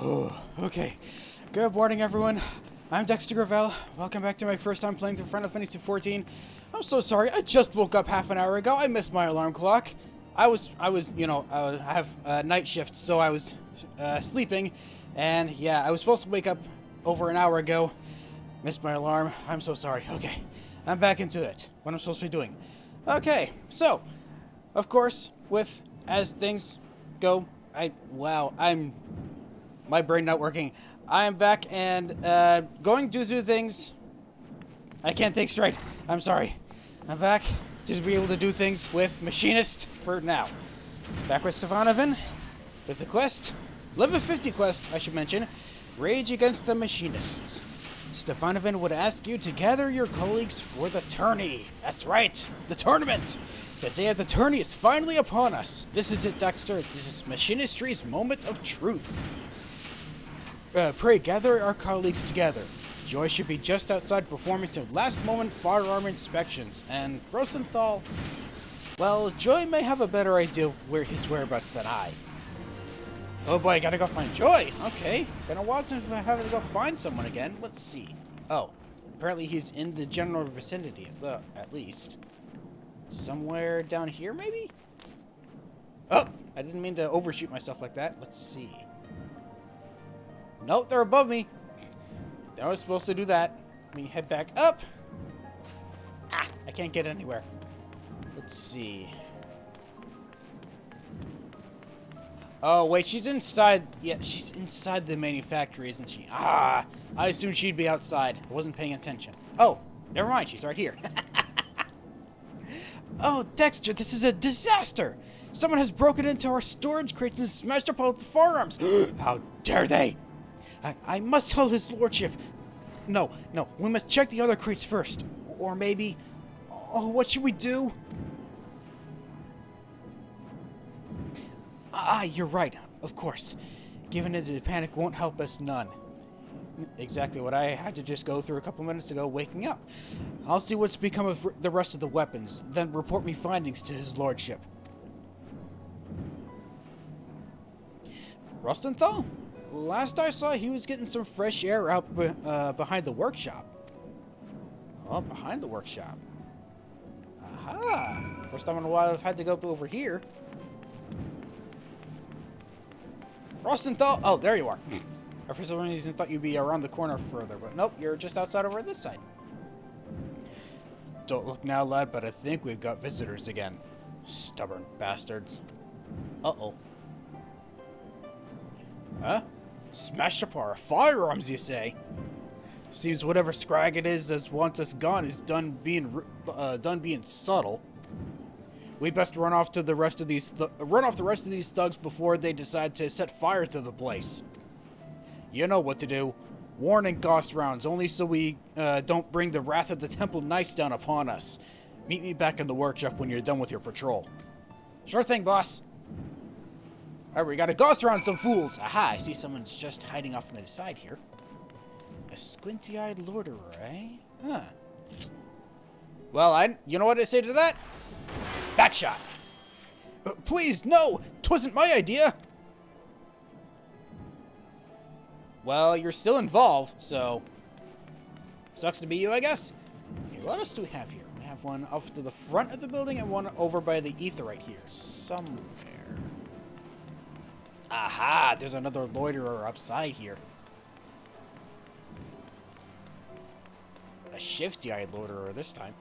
Okay. Good morning, everyone. I'm Dexter Gravel. Welcome back to my first time playing through Final Fantasy XIV. I'm so sorry. I just woke up half an hour ago. I missed my alarm clock. I have a night shift, so I was sleeping, and yeah, I was supposed to wake up over an hour ago. Missed my alarm. I'm so sorry. Okay, I'm back into it. What I'm supposed to be doing. Okay, so, of course, as things go, my brain not working. I am back and going to do things. I can't think straight. I'm sorry. I'm back to be able to do things with Machinist for now. Back with Stefanovan with the quest. Level 50 quest, I should mention. Rage against the Machinists. Stefanovan would ask you to gather your colleagues for the tourney. That's right, the tournament. The day of the tourney is finally upon us. This is it, Dexter. This is Machinistry's moment of truth. Pray gather our colleagues together. Joy should be just outside performing some last-moment firearm inspections, and Rosenthal, well, Joy may have a better idea of his whereabouts than I. Oh boy, gotta go find Joy. Okay, been a while since we're having to go find someone again. Let's see. Oh, apparently he's in the general vicinity, at least. Somewhere down here, maybe? Oh, I didn't mean to overshoot myself like that. Let's see. Nope, they're above me. I was supposed to do that. Let me head back up. Ah, I can't get anywhere. Let's see. Oh, wait, she's inside. Yeah, she's inside the manufactory, isn't she? Ah, I assumed she'd be outside. I wasn't paying attention. Oh, never mind. She's right here. Oh, Dexter, this is a disaster. Someone has broken into our storage crates and smashed up all the firearms. How dare they? I must tell his lordship. No, we must check the other crates first. Or maybe... Oh, what should we do? Ah, you're right, of course. Giving into the panic won't help us none. Exactly what I had to just go through a couple minutes ago waking up. I'll see what's become of the rest of the weapons, then report me findings to his lordship. Rostenthal? Last I saw, he was getting some fresh air out behind the workshop. Oh, behind the workshop. Aha! First time in a while I've had to go over here. Rostenthal! Oh, there you are. I for some reason thought you'd be around the corner further, but nope, you're just outside over this side. Don't look now, lad, but I think we've got visitors again. Stubborn bastards. Uh-oh. Huh? Smashed up our firearms, you say? Seems whatever scrag it is that wants us gone is done being subtle. We best run off the rest of these thugs before they decide to set fire to the place. You know what to do. Warn and Gauss rounds, only so we don't bring the wrath of the Temple Knights down upon us. Meet me back in the workshop when you're done with your patrol. Sure thing, boss. Alright, we gotta Gauss round some fools. Aha, I see someone's just hiding off on the side here. A squinty-eyed loiterer, eh? Huh. Well, you know what I say to that? Backshot. Please, no! 'Twasn't my idea! Well, you're still involved, so... Sucks to be you, I guess? Okay, what else do we have here? We have one off to the front of the building and one over by the ether right here. Somewhere. Aha! There's another loiterer upside here. A shifty-eyed loiterer this time.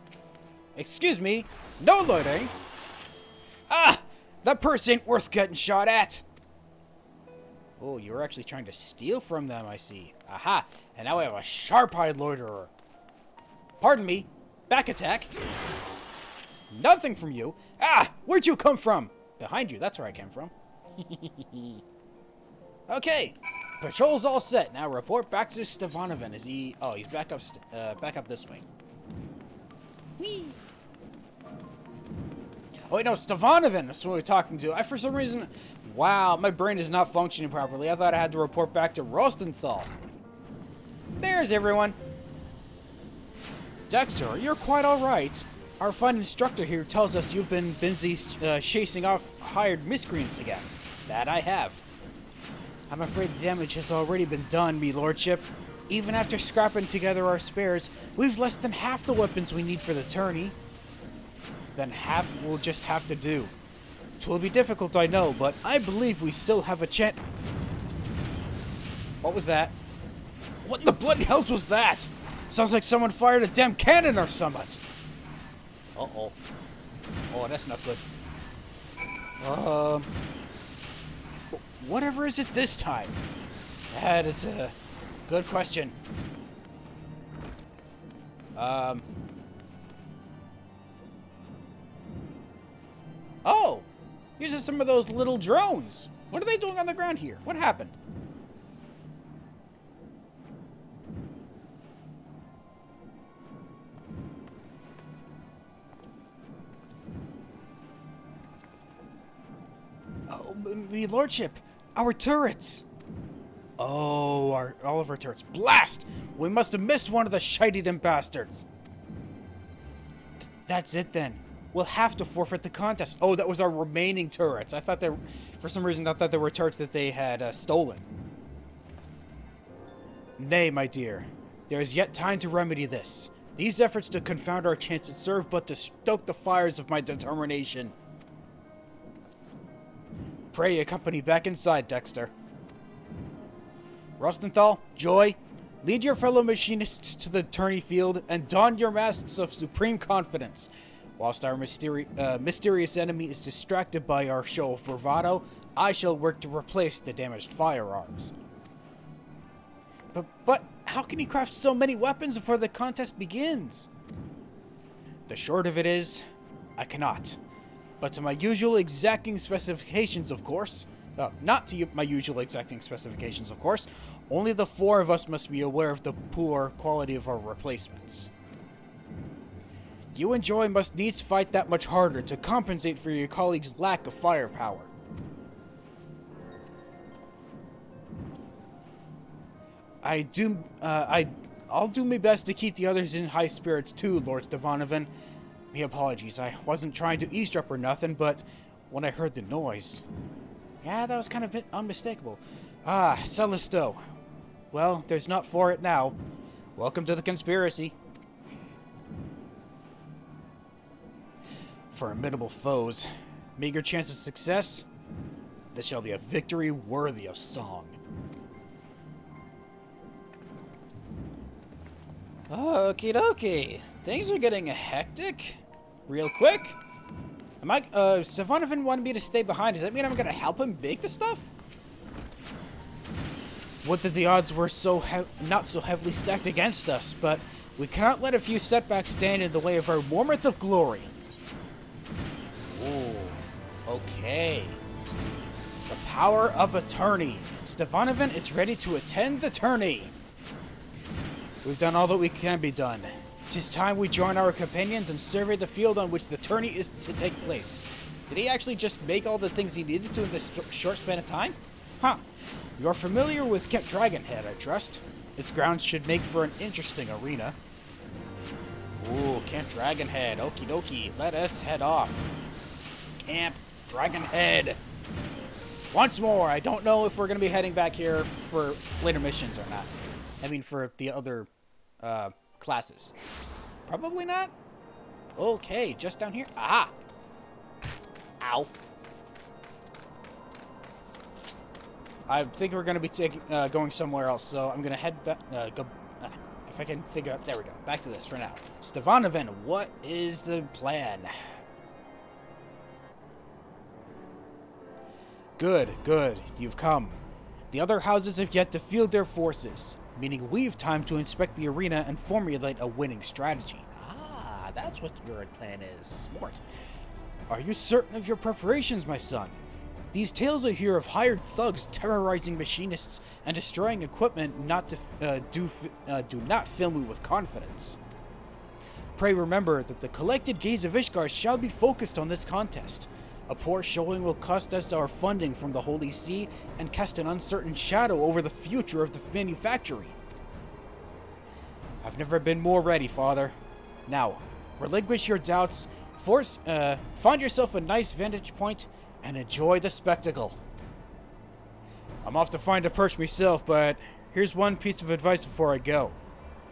Excuse me! No loitering! Ah! That purse ain't worth getting shot at! Oh, you were actually trying to steal from them, I see. Aha! And now we have a sharp-eyed loiterer. Pardon me. Back attack. Nothing from you. Ah! Where'd you come from? Behind you. That's where I came from. Okay. Patrol's all set. Now report back to Stefanovan. Is he... Oh, he's back up this way. Whee! Oh, wait, no, Stefanovan. That's what we're talking to. For some reason... Wow, my brain is not functioning properly. I thought I had to report back to Rostenthal. There's everyone. Dexter, you're quite alright. Our fine instructor here tells us you've been busy chasing off hired miscreants again. That I have. I'm afraid the damage has already been done, me lordship. Even after scrapping together our spares, we've less than half the weapons we need for the tourney. Then half we'll just have to do. It will be difficult, I know, but I believe we still have a chance. What was that? What in the bloody hell was that? Sounds like someone fired a damn cannon or something. Uh-oh. Oh, that's not good. Whatever is it this time? That is a good question. Oh! These are some of those little drones. What are they doing on the ground here? What happened? Oh, me lordship, our turrets. Oh, all of our turrets. Blast! We must have missed one of the shitey bastards. That's it then. We'll have to forfeit the contest. Oh, that was our remaining turrets. I thought they, for some reason, I thought they were turrets that they had stolen. Nay, my dear. There is yet time to remedy this. These efforts to confound our chances serve but to stoke the fires of my determination. Pray accompany back inside, Dexter. Rostenthal, Joy, lead your fellow machinists to the tourney field and don your masks of supreme confidence. Whilst our mysterious enemy is distracted by our show of bravado, I shall work to replace the damaged firearms. But how can he craft so many weapons before the contest begins? The short of it is, I cannot. But to my usual exacting specifications, of course. Not to my usual exacting specifications, of course. Only the four of us must be aware of the poor quality of our replacements. You and Joy must needs fight that much harder to compensate for your colleagues' lack of firepower. I'll do my best to keep the others in high spirits too, Lord Stevanovan. My apologies, I wasn't trying to eavesdrop or nothing, but when I heard the noise... Yeah, that was kind of unmistakable. Ah, Celisto. Well, there's not for it now. Welcome to the conspiracy. Formidable foes. Meager chance of success? This shall be a victory worthy of song. Okie dokie. Things are getting hectic. Real quick. Stefanovan wanted me to stay behind. Does that mean I'm gonna help him make the stuff? Would that the odds were not so heavily stacked against us, but we cannot let a few setbacks stand in the way of our moment of glory. Ooh, okay. The power of attorney. Stefanovan is ready to attend the tourney. We've done all that we can be done. 'Tis time we join our companions and survey the field on which the tourney is to take place. Did he actually just make all the things he needed to in this short span of time? Huh. You're familiar with Camp Dragonhead, I trust. Its grounds should make for an interesting arena. Ooh, Camp Dragonhead. Okie dokie. Let us head off. Camp Dragonhead. Once more, I don't know if we're going to be heading back here for later missions or not. I mean, for the other classes. Probably not. Okay, just down here. Ah! Ow. I think we're going to be going somewhere else, so I'm going to head back. If I can figure out. There we go. Back to this for now. Stefanovan, what is the plan? Good, good. You've come. The other houses have yet to field their forces, meaning we've time to inspect the arena and formulate a winning strategy. Ah, that's what your plan is. Smart. Are you certain of your preparations, my son? These tales I hear of hired thugs terrorizing machinists and destroying equipment do not fill me with confidence. Pray remember that the collected gaze of Ishgard shall be focused on this contest. A poor showing will cost us our funding from the Holy See and cast an uncertain shadow over the future of the manufactory. I've never been more ready, Father. Now, relinquish your doubts, find yourself a nice vantage point, and enjoy the spectacle. I'm off to find a perch myself, but here's one piece of advice before I go.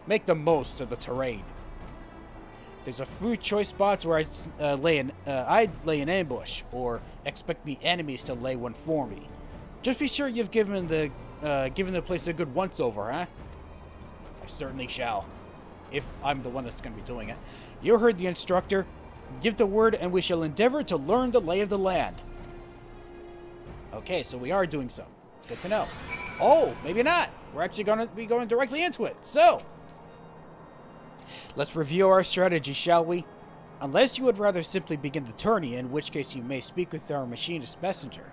Make the most of the terrain. There's a few choice spots where I'd lay an ambush, or expect me enemies to lay one for me. Just be sure you've given the place a good once-over, huh? I certainly shall, if I'm the one that's going to be doing it. You heard the instructor. Give the word, and we shall endeavor to learn the lay of the land. Okay, so we are doing so. It's good to know. Oh, maybe not. We're actually going to be going directly into it. So, let's review our strategy, shall we? Unless you would rather simply begin the tourney, in which case you may speak with our machinist messenger.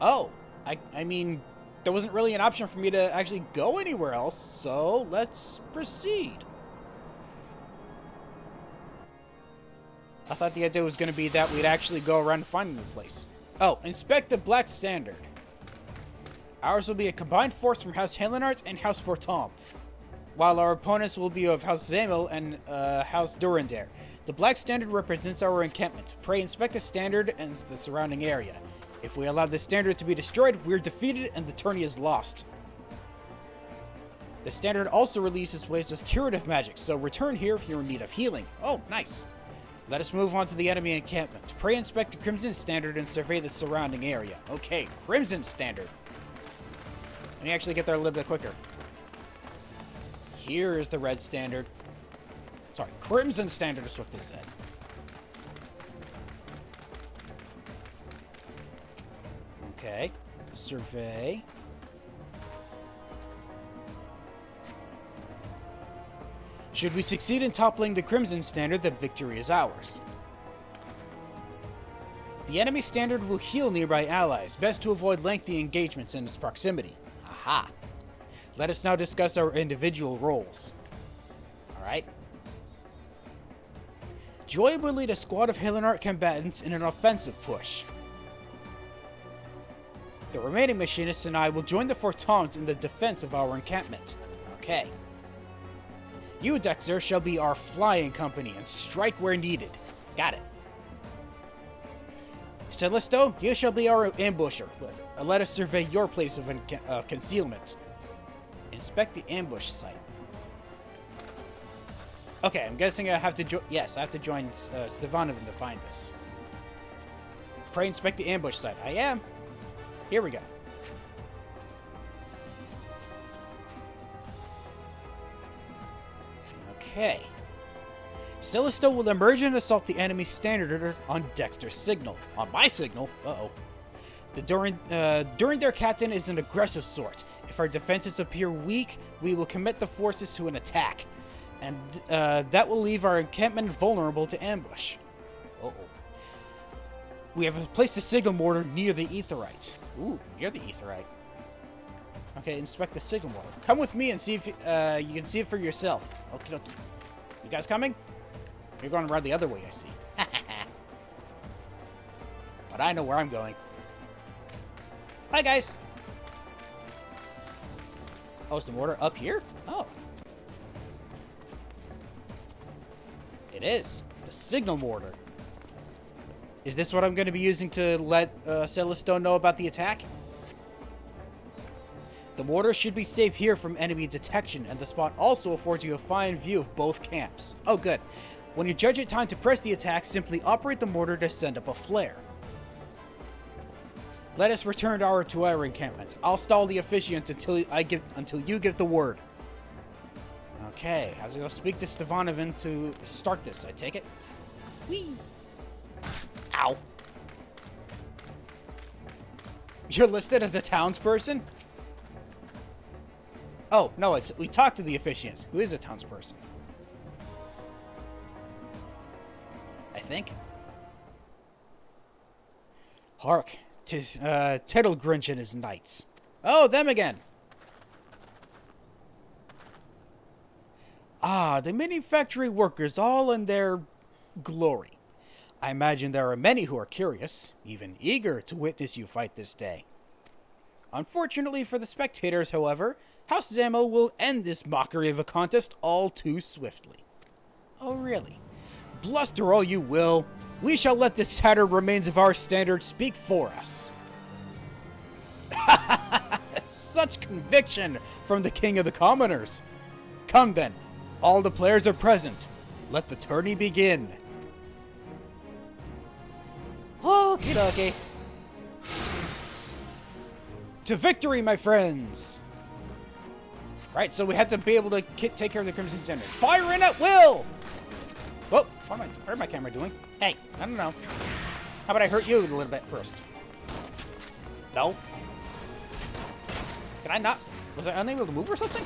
Oh, I mean, there wasn't really an option for me to actually go anywhere else, so let's proceed. I thought the idea was going to be that we'd actually go around finding the place. Oh, inspect the Black Standard. Ours will be a combined force from House Helenart and House Fortom, while our opponents will be of House Zamel and House Durandare. The Black Standard represents our encampment. Pray inspect the standard and the surrounding area. If we allow the standard to be destroyed, we're defeated and the tourney is lost. The standard also releases waves of curative magic, so return here if you're in need of healing. Oh, nice. Let us move on to the enemy encampment. Pray inspect the Crimson Standard and survey the surrounding area. Okay, Crimson Standard. Let me actually get there a little bit quicker. Here is the Red Standard. Sorry, Crimson Standard is what they said. Okay, survey. Should we succeed in toppling the Crimson Standard, then victory is ours. The enemy standard will heal nearby allies, best to avoid lengthy engagements in its proximity. Aha! Let us now discuss our individual roles. Alright. Joy will lead a squad of Helenart combatants in an offensive push. The remaining machinists and I will join the Fortoms in the defense of our encampment. Okay. You, Dexter, shall be our flying company and strike where needed. Got it. Celestial, you shall be our ambusher. Let us survey your place of concealment. Inspect the ambush site. Okay, I'm guessing I have to yes, I have to join Stevanovan to find this. Pray inspect the ambush site. I am. Here we go. Okay. Celestial will emerge and assault the enemy standard on Dexter's signal. On my signal? Uh-oh. During their captain is an aggressive sort. If our defenses appear weak, we will commit the forces to an attack. And that will leave our encampment vulnerable to ambush. Uh-oh. We have placed a signal mortar near the Aetheryte. Ooh, near the Aetheryte. Okay, inspect the signal mortar. Come with me and see if you can see it for yourself. Okay, you guys coming? You're going around the other way, I see. But I know where I'm going. Hi, guys. Oh, is the mortar up here? Oh. It is. The signal mortar. Is this what I'm going to be using to let Celestone know about the attack? The mortar should be safe here from enemy detection, and the spot also affords you a fine view of both camps. Oh, good. When you judge it time to press the attack, simply operate the mortar to send up a flare. Let us return to our encampment. I'll stall the officiant until you give the word. Okay, I have to go speak to Stevanovan to start this, I take it. Whee! Ow. You're listed as a townsperson? Oh, no, we talked to the officiant, who is a townsperson. I think. Hark, 'tis Tettlegrinch and his knights. Oh, them again. Ah, the manufactory workers all in their glory. I imagine there are many who are curious, even eager to witness you fight this day. Unfortunately for the spectators, however, House Zamel will end this mockery of a contest all too swiftly. Oh, really? Bluster all you will. We shall let the tattered remains of our standard speak for us. Such conviction from the king of the commoners. Come then, all the players are present. Let the tourney begin. Okie dokie. To victory, my friends! Right, so we have to be able to take care of the Crimson Standard. Fire in at will! Whoa, what am my camera doing? Hey, I don't know. How about I hurt you a little bit first? No? Can I not? Was I unable to move or something?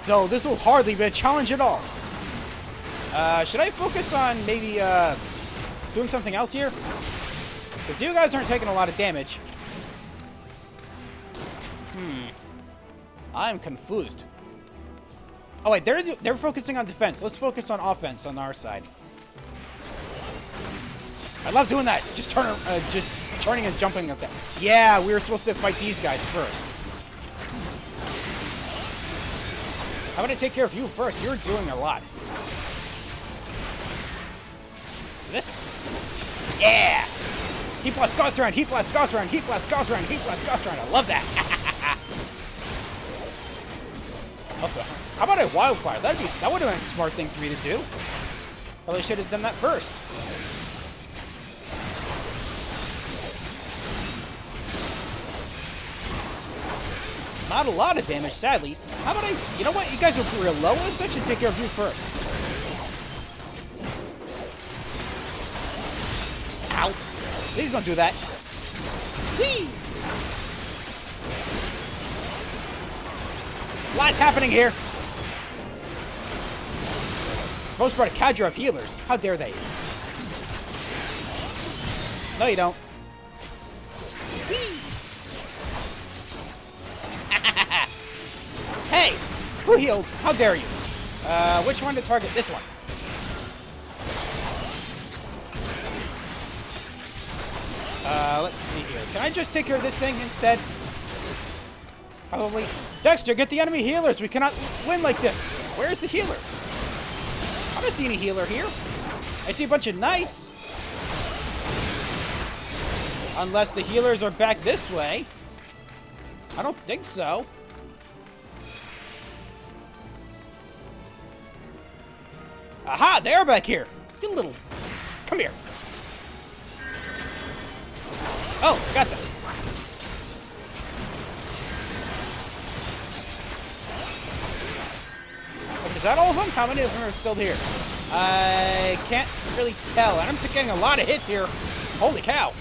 Oh, this will hardly be a challenge at all. Should I focus on maybe, doing something else here? Because you guys aren't taking a lot of damage. I'm confused. Oh wait, they're focusing on defense. Let's focus on offense on our side. I love doing that. Just turning and jumping at them. Yeah, we were supposed to fight these guys first. How about I take care of you first? You're doing a lot. This? Yeah! Heat blast ghost round, heat blast ghost round, heat blast ghost round, heat blast ghost round. I love that. Also, how about a wildfire? That would have been a smart thing for me to do. Probably should have done that first. Not a lot of damage, sadly. How about you know what? You guys are real low. I should take care of you first. Ow. Please don't do that. Whee! What's happening here? Most part, a cadre of healers. How dare they? No, you don't. Whee! Hey! Who healed? How dare you? Which one to target? This one. Let's see here. Can I just take care of this thing instead? Probably. Dexter, get the enemy healers. We cannot win like this. Where's the healer? I don't see any healer here. I see a bunch of knights. Unless the healers are back this way. I don't think so. Aha! They're back here. You little... Come here. Oh, got them. Is that all of them? How many of them are still here? I can't really tell. And I'm getting a lot of hits here. Holy cow.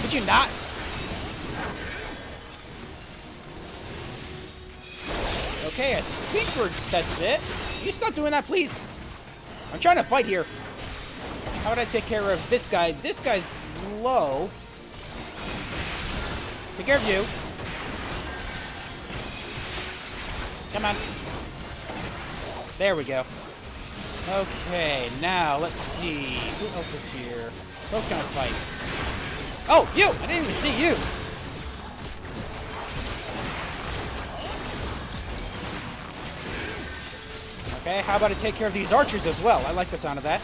Could you not? Okay, I think that's it. Can you stop doing that, please? I'm trying to fight here. How would I take care of this guy? This guy's low. Take care of you. Come on. There we go. Okay, now let's see. Who else is here? Who else can I fight? Oh, you! I didn't even see you! Okay, how about I take care of these archers as well? I like the sound of that.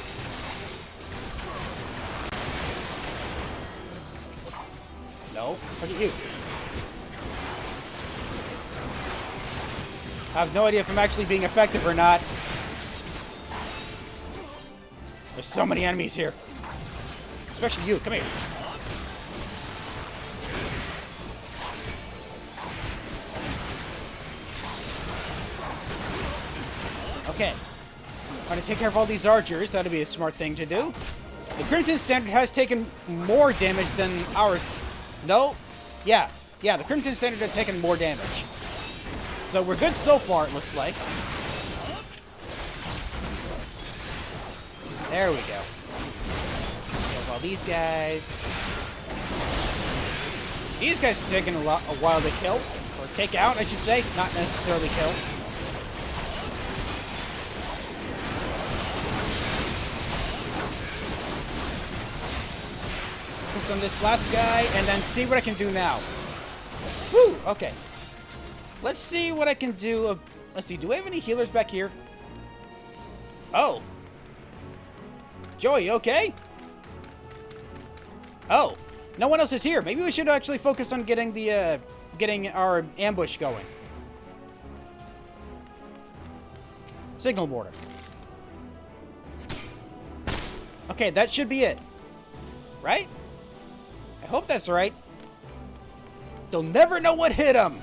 No, look at you. I have no idea if I'm actually being effective or not. There's so many enemies here. Especially you. Come here. Okay. I'm going to take care of all these archers. That'd be a smart thing to do. The Crimson Standard has taken more damage than ours. No? Yeah. Yeah, the Crimson Standard has taken more damage. So we're good so far, it looks like. There we go. Kill all these guys. These guys are taking a while to kill. Or take out, I should say. Not necessarily kill. Focus on this last guy, and then see what I can do now. Woo! Okay. Let's see what I can do. Let's see. Do we have any healers back here? Oh. Joey, okay? Oh. No one else is here. Maybe we should actually focus on getting the getting our ambush going. Signal mortar. Okay, that should be it. Right? I hope that's right. They'll never know what hit them.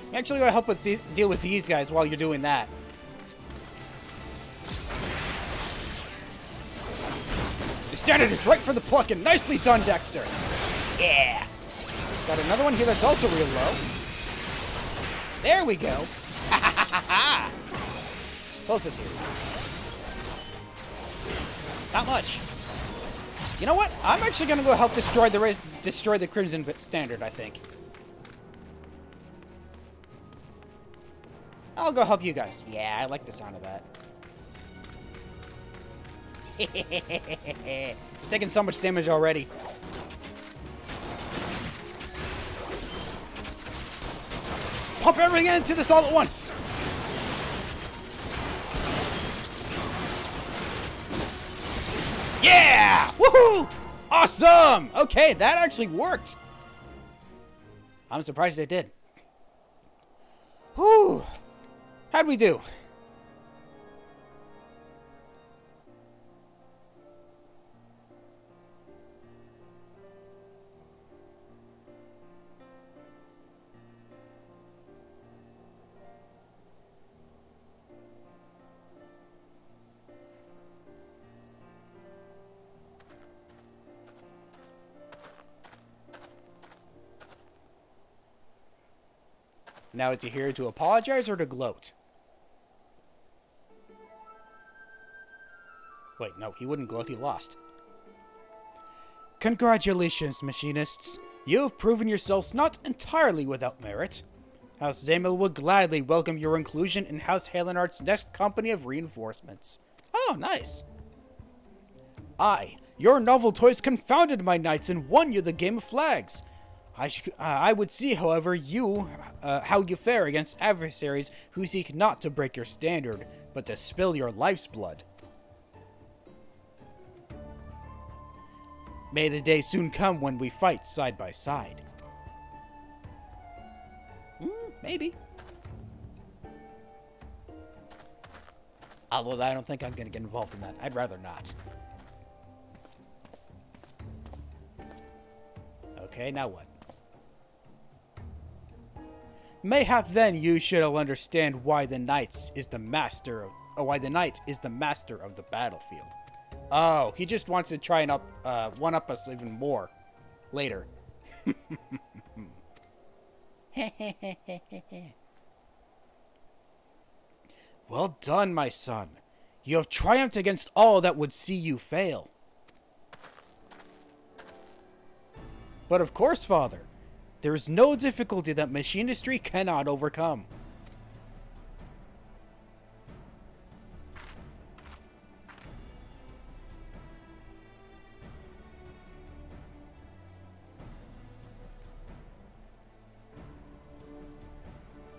I'm actually going to help with deal with these guys while you're doing that. The standard is right for the pluck, and nicely done, Dexter. Yeah. Got another one here that's also real low. There we go. Closest here. Not much. You know what? I'm actually going to go help destroy the Crimson Standard, I think. I'll go help you guys. Yeah, I like the sound of that. It's taking so much damage already. Pump everything into this all at once. Yeah! Woohoo! Awesome! Okay, that actually worked. I'm surprised it did. Whew. How'd we do? Now, is he here to apologize or to gloat? Wait, no, he wouldn't gloat, he lost. Congratulations, machinists. You have proven yourselves not entirely without merit. House Zamel will gladly welcome your inclusion in House Halenart's next company of reinforcements. Oh, nice. Your novel toys confounded my knights and won you the game of flags. I would see, however, how you fare against adversaries who seek not to break your standard, but to spill your life's blood. May the day soon come when we fight side by side. Maybe. Although I don't think I'm going to get involved in that. I'd rather not. Okay, now what? Mayhap then you shall understand why the knight is the master of the battlefield. Oh, he just wants to try and one-up us even more later. Well done, my son. You have triumphed against all that would see you fail. But of course, father, there is no difficulty that machinistry cannot overcome.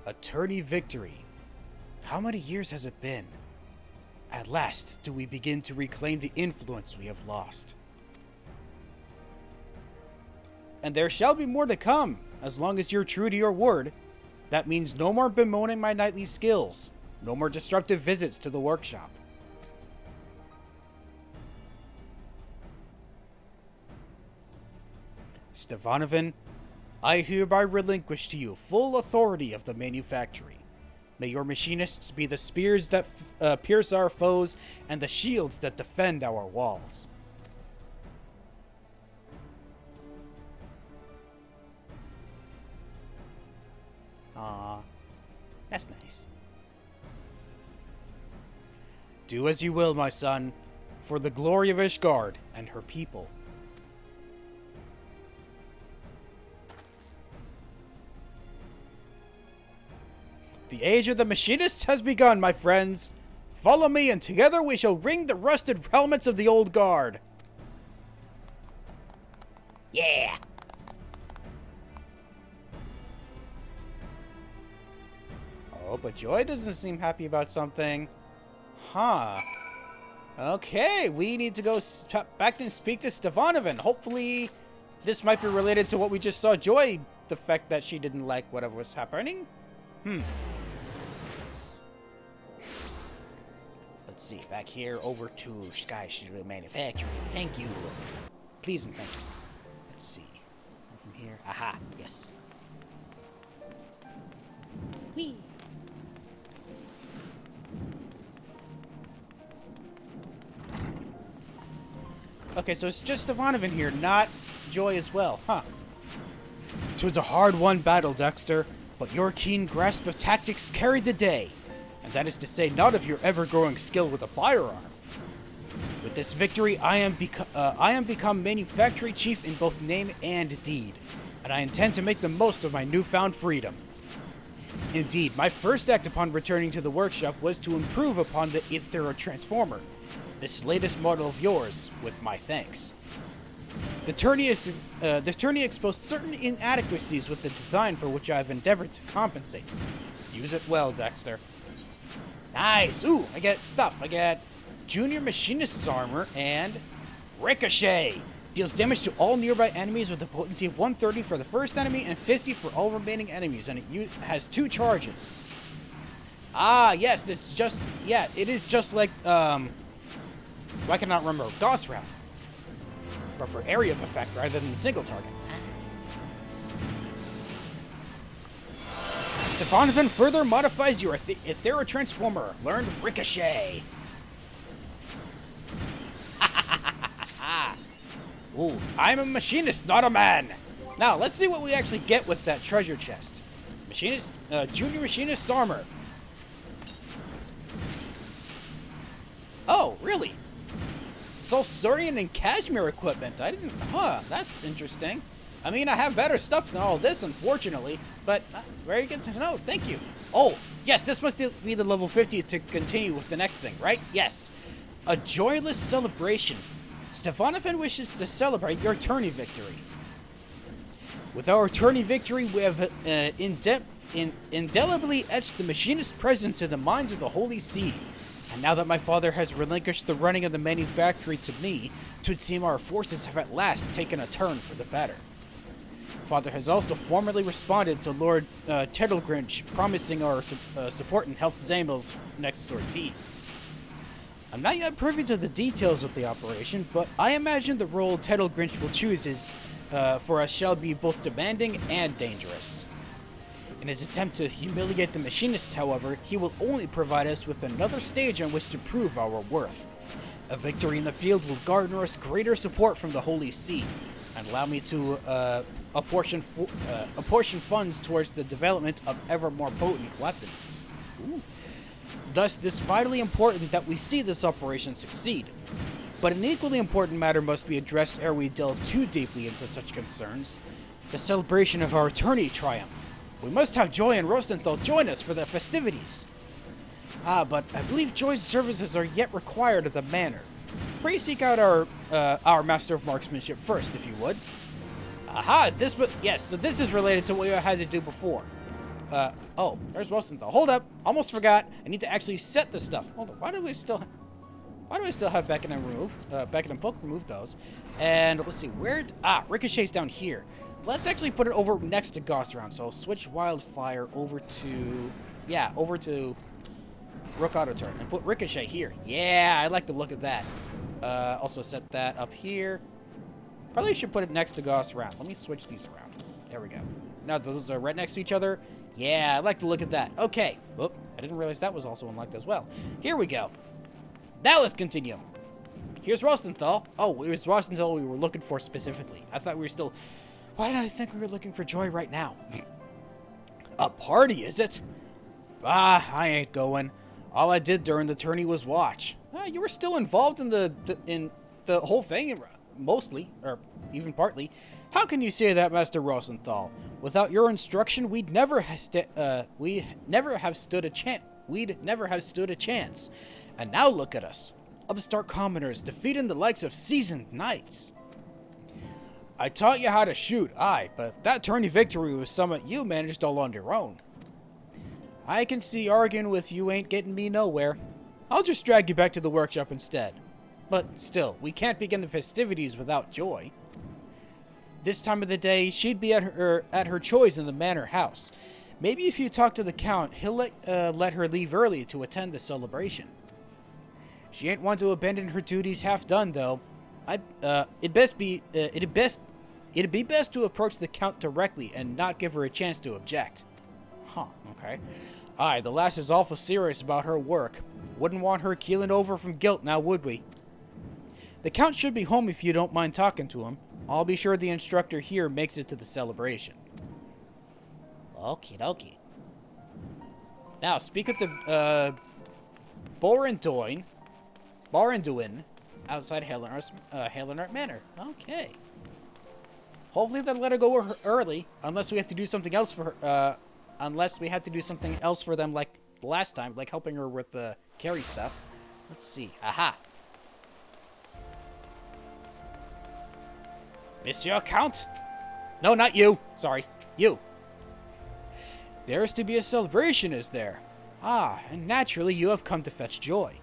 Attorney Victory. How many years has it been? At last do we begin to reclaim the influence we have lost. And there shall be more to come, as long as you're true to your word. That means no more bemoaning my knightly skills, no more disruptive visits to the workshop. Stefanovan, I hereby relinquish to you full authority of the manufactory. May your machinists be the spears that pierce our foes and the shields that defend our walls. Aww, that's nice. Do as you will, my son, for the glory of Ishgard and her people. The age of the machinists has begun, my friends. Follow me, and together we shall ring the rusted helmets of the old guard. Yeah! Oh, but Joy doesn't seem happy about something. Huh. Okay, we need to go back and speak to Stefanovan. Hopefully, this might be related to what we just saw Joy the fact that she didn't like whatever was happening. Let's see, back here, over to Sky Shield Manufacturing. Thank you. Please and thank you. Let's see. From here. Aha, yes. Whee! Okay, so it's just Ivanov in here, not Joy as well, huh? It was a hard-won battle, Dexter, but your keen grasp of tactics carried the day. And that is to say, not of your ever-growing skill with a firearm. With this victory, I am become manufacturing chief in both name and deed, and I intend to make the most of my newfound freedom. Indeed, my first act upon returning to the workshop was to improve upon the Ethereal Transformer, this latest model of yours, with my thanks. The tourney exposed certain inadequacies with the design for which I have endeavored to compensate. Use it well, Dexter. Nice! Ooh, I get stuff. I get Junior Machinist's Armor and Ricochet. Deals damage to all nearby enemies with a potency of 130 for the first enemy and 50 for all remaining enemies, and it has 2 charges. Ah, yes, it's just, yeah, it is just like, I cannot remember, DOS round. But for area of effect rather than single target. Stefanovin further modifies your Ethereal Transformer. Learned Ricochet. Ooh, I'm a machinist, not a man. Now, let's see what we actually get with that treasure chest. Junior Machinist's Armor. Oh, really? It's all Surian and Cashmere equipment. That's interesting. I mean, I have better stuff than all this, unfortunately, but very good to know. Thank you. Oh, yes, this must be the level 50 to continue with the next thing, right? Yes. A joyless celebration. Stefanovin wishes to celebrate your tourney victory. With our tourney victory, we have indelibly etched the machinist's presence in the minds of the Holy See. And now that my father has relinquished the running of the manufactory to me, it would seem our forces have at last taken a turn for the better. Father has also formally responded to Lord Tettlegrinch, promising our support in Health Zamel's next sortie. I'm not yet privy to the details of the operation, but I imagine the role Tettlegrinch will choose for us shall be both demanding and dangerous. In his attempt to humiliate the machinists, however, he will only provide us with another stage on which to prove our worth. A victory in the field will garner us greater support from the Holy See, and allow me to apportion funds towards the development of ever more potent weapons. Ooh. Thus, it is vitally important that we see this operation succeed. But an equally important matter must be addressed ere we delve too deeply into such concerns: the celebration of our tourney triumph. We must have Joy and Rosenthal join us for the festivities. But I believe Joy's services are yet required at the manor. Pray seek out our Master of Marksmanship first, if you would. Aha, so this is related to what you had to do before. Oh, there's Rosenthal. Hold up, almost forgot. I need to actually set the stuff. Hold on, why do I still have Beckon and Poke remove those? And let's see, Ricochet's down here. Let's actually put it over next to Gauss Round. So I'll switch Wildfire over to Rook Auto Turn and put Ricochet here. Yeah, I like the look of that. Also set that up here. Probably should put it next to Gauss Round. Let me switch these around. There we go. Now those are right next to each other. Yeah, I like the look of that. Okay. Whoop, I didn't realize that was also unlocked as well. Here we go. Now let's continue. Here's Rosenthal. Oh, it was Rosenthal we were looking for specifically. I thought we were still... Why did I think we were looking for Joy right now? A party, is it? I ain't going. All I did during the tourney was watch. You were still involved in the whole thing, mostly, or even partly. How can you say that, Master Rosenthal? Without your instruction, we'd never have stood a chance. And now look at us, upstart commoners defeating the likes of seasoned knights. I taught you how to shoot, aye, but that tourney victory was something you managed all on your own. I can see arguing with you ain't getting me nowhere. I'll just drag you back to the workshop instead. But still, we can't begin the festivities without Joy. this time of the day, she'd be at her choice in the manor house. Maybe if you talk to the Count, he'll let her leave early to attend the celebration. She ain't one to abandon her duties half done, though. It'd be best to approach the Count directly and not give her a chance to object. Huh, okay. Aye, the lass is awful serious about her work. Wouldn't want her keeling over from guilt now, would we? The Count should be home if you don't mind talking to him. I'll be sure the instructor here makes it to the celebration. Okie dokie. Now, speak of the, Borenduin, outside Helenart Manor. Okay. Hopefully they'll let her go early, unless we have to do something else for her, unless we have to do something else for them like last time, like helping her with the carry stuff. Let's see. Aha. Monsieur Count? No, not you. Sorry. You. There's to be a celebration, is there? Ah, and naturally you have come to fetch Joy.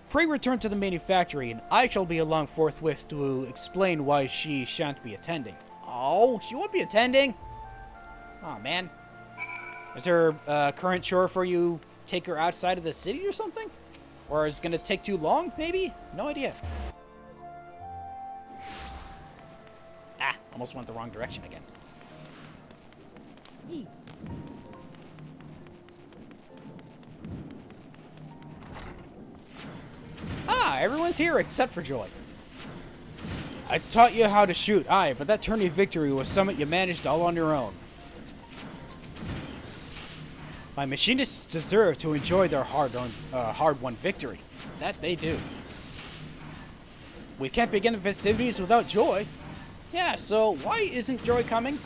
Pray return to the manufactory, and I shall be along forthwith to explain why she shan't be attending. Oh, she won't be attending? Oh, man. Is there a current chore for you take her outside of the city or something? Or is it going to take too long, maybe? No idea. Ah, almost went the wrong direction again. Eee. Ah, everyone's here except for Joy. I taught you how to shoot, aye, but that tourney victory was something you managed all on your own. My machinists deserve to enjoy their hard-won victory. That they do. We can't begin the festivities without Joy. Yeah, so why isn't Joy coming?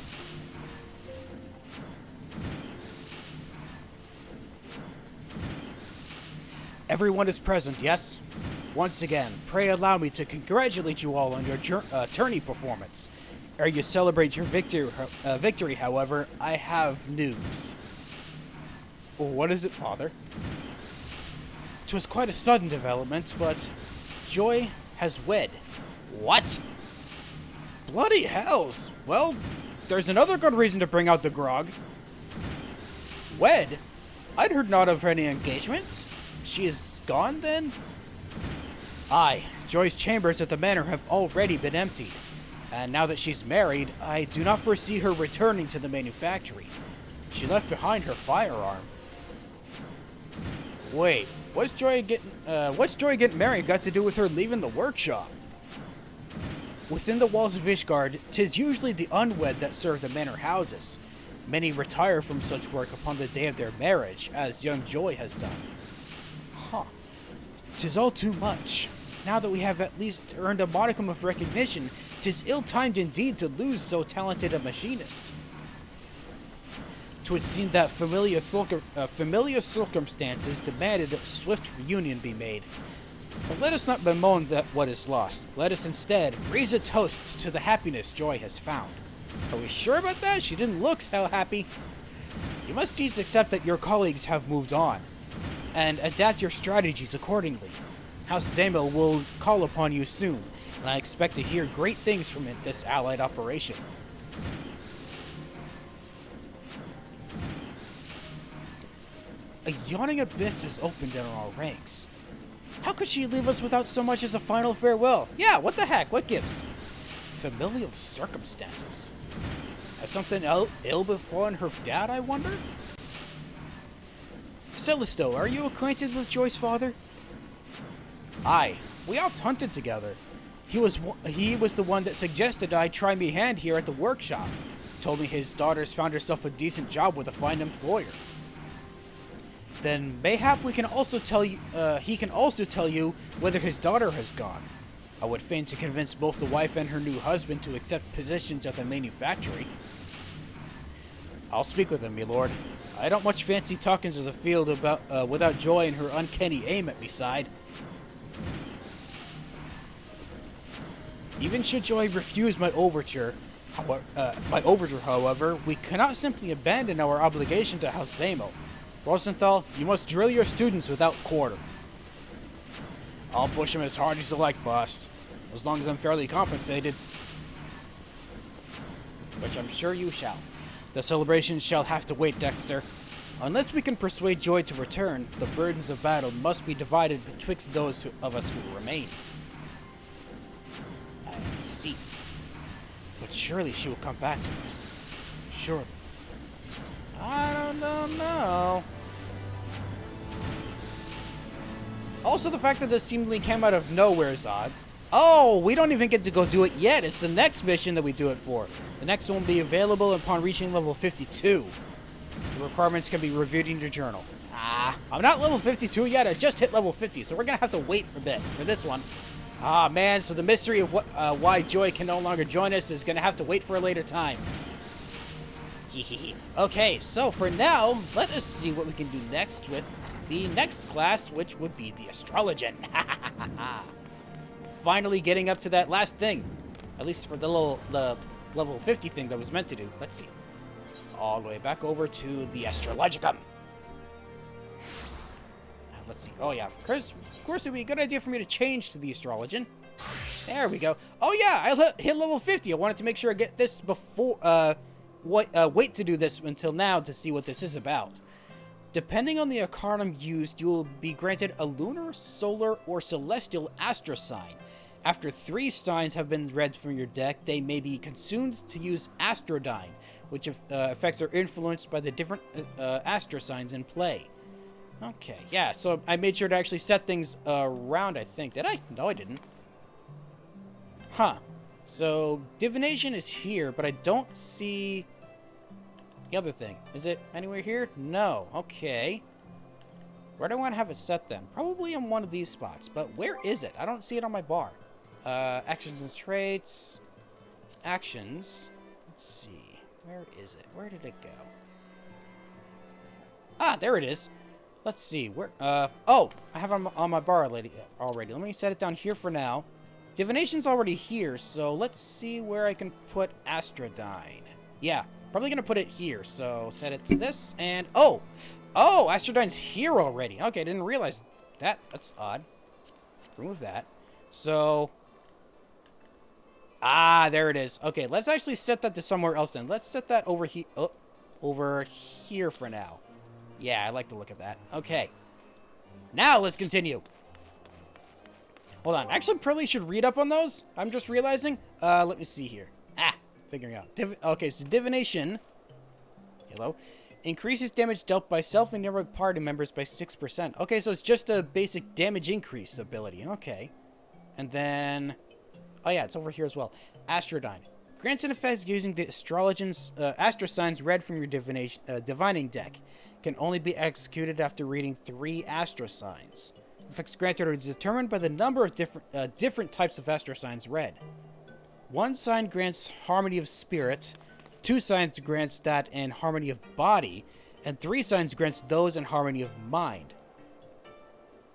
Everyone is present, yes? Once again, pray allow me to congratulate you all on your tourney performance. Ere you celebrate your victory, however, I have news. What is it, Father? 'Twas quite a sudden development, but Joy has wed. What? Bloody hells! Well, there's another good reason to bring out the grog. Wed? I'd heard not of any engagements. She is gone, then? Aye, Joy's chambers at the manor have already been emptied, and now that she's married, I do not foresee her returning to the manufactory. She left behind her firearm. Wait, what's Joy getting married got to do with her leaving the workshop? Within the walls of Ishgard, 'tis usually the unwed that serve the manor houses. Many retire from such work upon the day of their marriage, as young Joy has done. Huh. 'Tis all too much. Now that we have at least earned a modicum of recognition, 'tis ill-timed indeed to lose so talented a machinist. 'Twould seem that familiar circumstances demanded a swift reunion be made. But let us not bemoan that what is lost. Let us instead raise a toast to the happiness Joy has found. Are we sure about that? She didn't look so happy. You must needs accept that your colleagues have moved on, and adapt your strategies accordingly. House Zamel will call upon you soon, and I expect to hear great things from this allied operation. A yawning abyss has opened in our ranks. How could she leave us without so much as a final farewell? Yeah, what the heck? What gives? Familial circumstances. Has something ill befallen her dad, I wonder? Cellisto, are you acquainted with Joy's father? Aye, we oft hunted together. He was the one that suggested I try me hand here at the workshop. Told me his daughter's found herself a decent job with a fine employer. Then mayhap he can also tell you whether his daughter has gone. I would fain to convince both the wife and her new husband to accept positions at the manufactory. I'll speak with him, my lord. I don't much fancy talking to the field about without Joy and her uncanny aim at me side. Even should Joy refuse my overture, however, we cannot simply abandon our obligation to House Zamel. Rosenthal, you must drill your students without quarter. I'll push them as hard as you like, boss. As long as I'm fairly compensated. which I'm sure you shall. The celebration shall have to wait, Dexter. Unless we can persuade Joy to return, the burdens of battle must be divided betwixt those of us who remain. I see. But surely she will come back to us. Surely. I don't know. Also, the fact that this seemingly came out of nowhere is odd. Oh, we don't even get to go do it yet. It's the next mission that we do it for. The next one will be available upon reaching level 52. The requirements can be reviewed in your journal. I'm not level 52 yet. I just hit level 50, so we're going to have to wait for a bit for this one. Man, so the mystery of why Joy can no longer join us is going to have to wait for a later time. Okay, so for now, let us see what we can do next with the next class, which would be the Astrologian. Finally getting up to that last thing. At least for the level 50 thing that was meant to do. Let's see. All the way back over to the Astrologicum. Let's see. Oh, yeah. Of course, it would be a good idea for me to change to the Astrologian. There we go. Oh, yeah. I hit level 50. I wanted to make sure I get this before... wait to do this until now to see what this is about. Depending on the arcanum used, you will be granted a lunar, solar, or celestial astro sign. After 3 signs have been read from your deck, they may be consumed to use Astrodyne, which effects are influenced by the different astro signs in play. Okay, yeah, so I made sure to actually set things around, I think. Did I? No, I didn't. Huh. So, divination is here, but I don't see the other thing. Is it anywhere here? No. Okay. Where do I want to have it set then? Probably in one of these spots, but where is it? I don't see it on my bar. Actions and traits. Actions. Let's see. Where is it? Where did it go? There it is. Let's see. Where? Oh! I have it on my bar already. Let me set it down here for now. Divination's already here, so let's see where I can put Astrodyne. Yeah, probably gonna put it here, so set it to this, and... Oh! Oh! Astrodyne's here already. Okay, I didn't realize that. That's odd. Remove that. So... there it is. Okay, let's actually set that to somewhere else then. Let's set that over here. Oh, over here for now. Yeah, I like the look of that. Okay. Now, let's continue. Hold on. Actually, probably should read up on those. I'm just realizing. Let me see here. Figuring out. Okay, so divination. Hello. Increases damage dealt by self and nearby party members by 6%. Okay, so it's just a basic damage increase ability. Okay. And then... Oh, yeah, it's over here as well. Astrodyne. Grants an effect using the Astrologian's astro signs read from your divining deck. Can only be executed after reading 3 astro signs. Effects granted are determined by the number of different types of astro signs read. 1 sign grants harmony of spirit, 2 signs grants that in harmony of body, and 3 signs grants those in harmony of mind.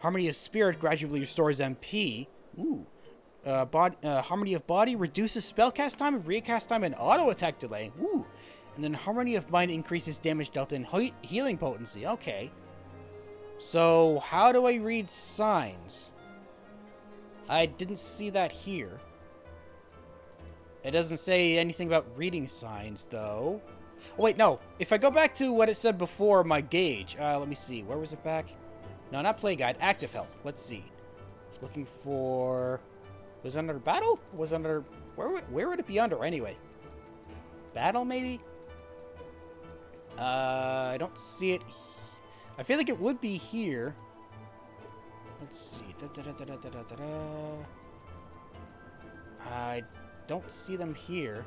Harmony of spirit gradually restores MP. Ooh. Harmony of body reduces spellcast time, recast time, and auto attack delay. Ooh. And then harmony of mind increases damage dealt in healing potency. Okay. So, how do I read signs? I didn't see that here. It doesn't say anything about reading signs, though. Oh, wait, no. If I go back to what it said before, my gauge. Let me see. Where was it back? No, not play guide. Active health. Let's see. Looking for... Was it under battle? Was it under... Where would it be under, anyway? Battle, maybe? I don't see it. I feel like it would be here. Let's see. I don't see them here.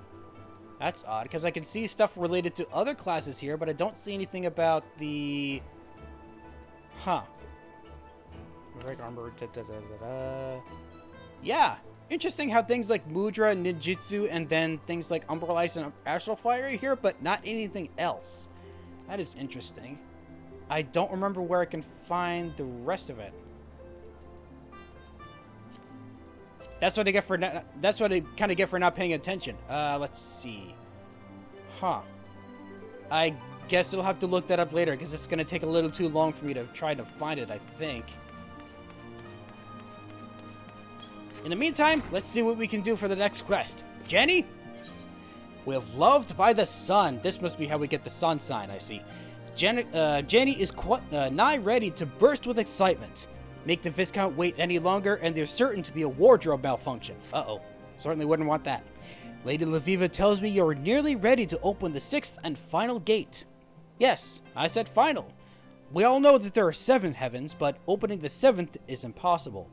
That's odd, because I can see stuff related to other classes here, but I don't see anything about the... Huh. Armor. Yeah. Interesting how things like Mudra, Ninjutsu, and then things like Umbral Ice and Astral Fire are here, but not anything else. That is interesting. I don't remember where I can find the rest of it. That's what I get for that's what I kind of get for not paying attention. Let's see. Huh. I guess I'll have to look that up later because it's going to take a little too long for me to try to find it, I think. In the meantime, let's see what we can do for the next quest. Jenny? With loved by the sun. This must be how we get the sun sign, I see. Jenny is nigh ready to burst with excitement. Make the Viscount wait any longer, and there's certain to be a wardrobe malfunction. Uh-oh. Certainly wouldn't want that. Lady Lviva tells me you're nearly ready to open the 6th and final gate. Yes, I said final. We all know that there are 7 heavens, but opening the 7th is impossible.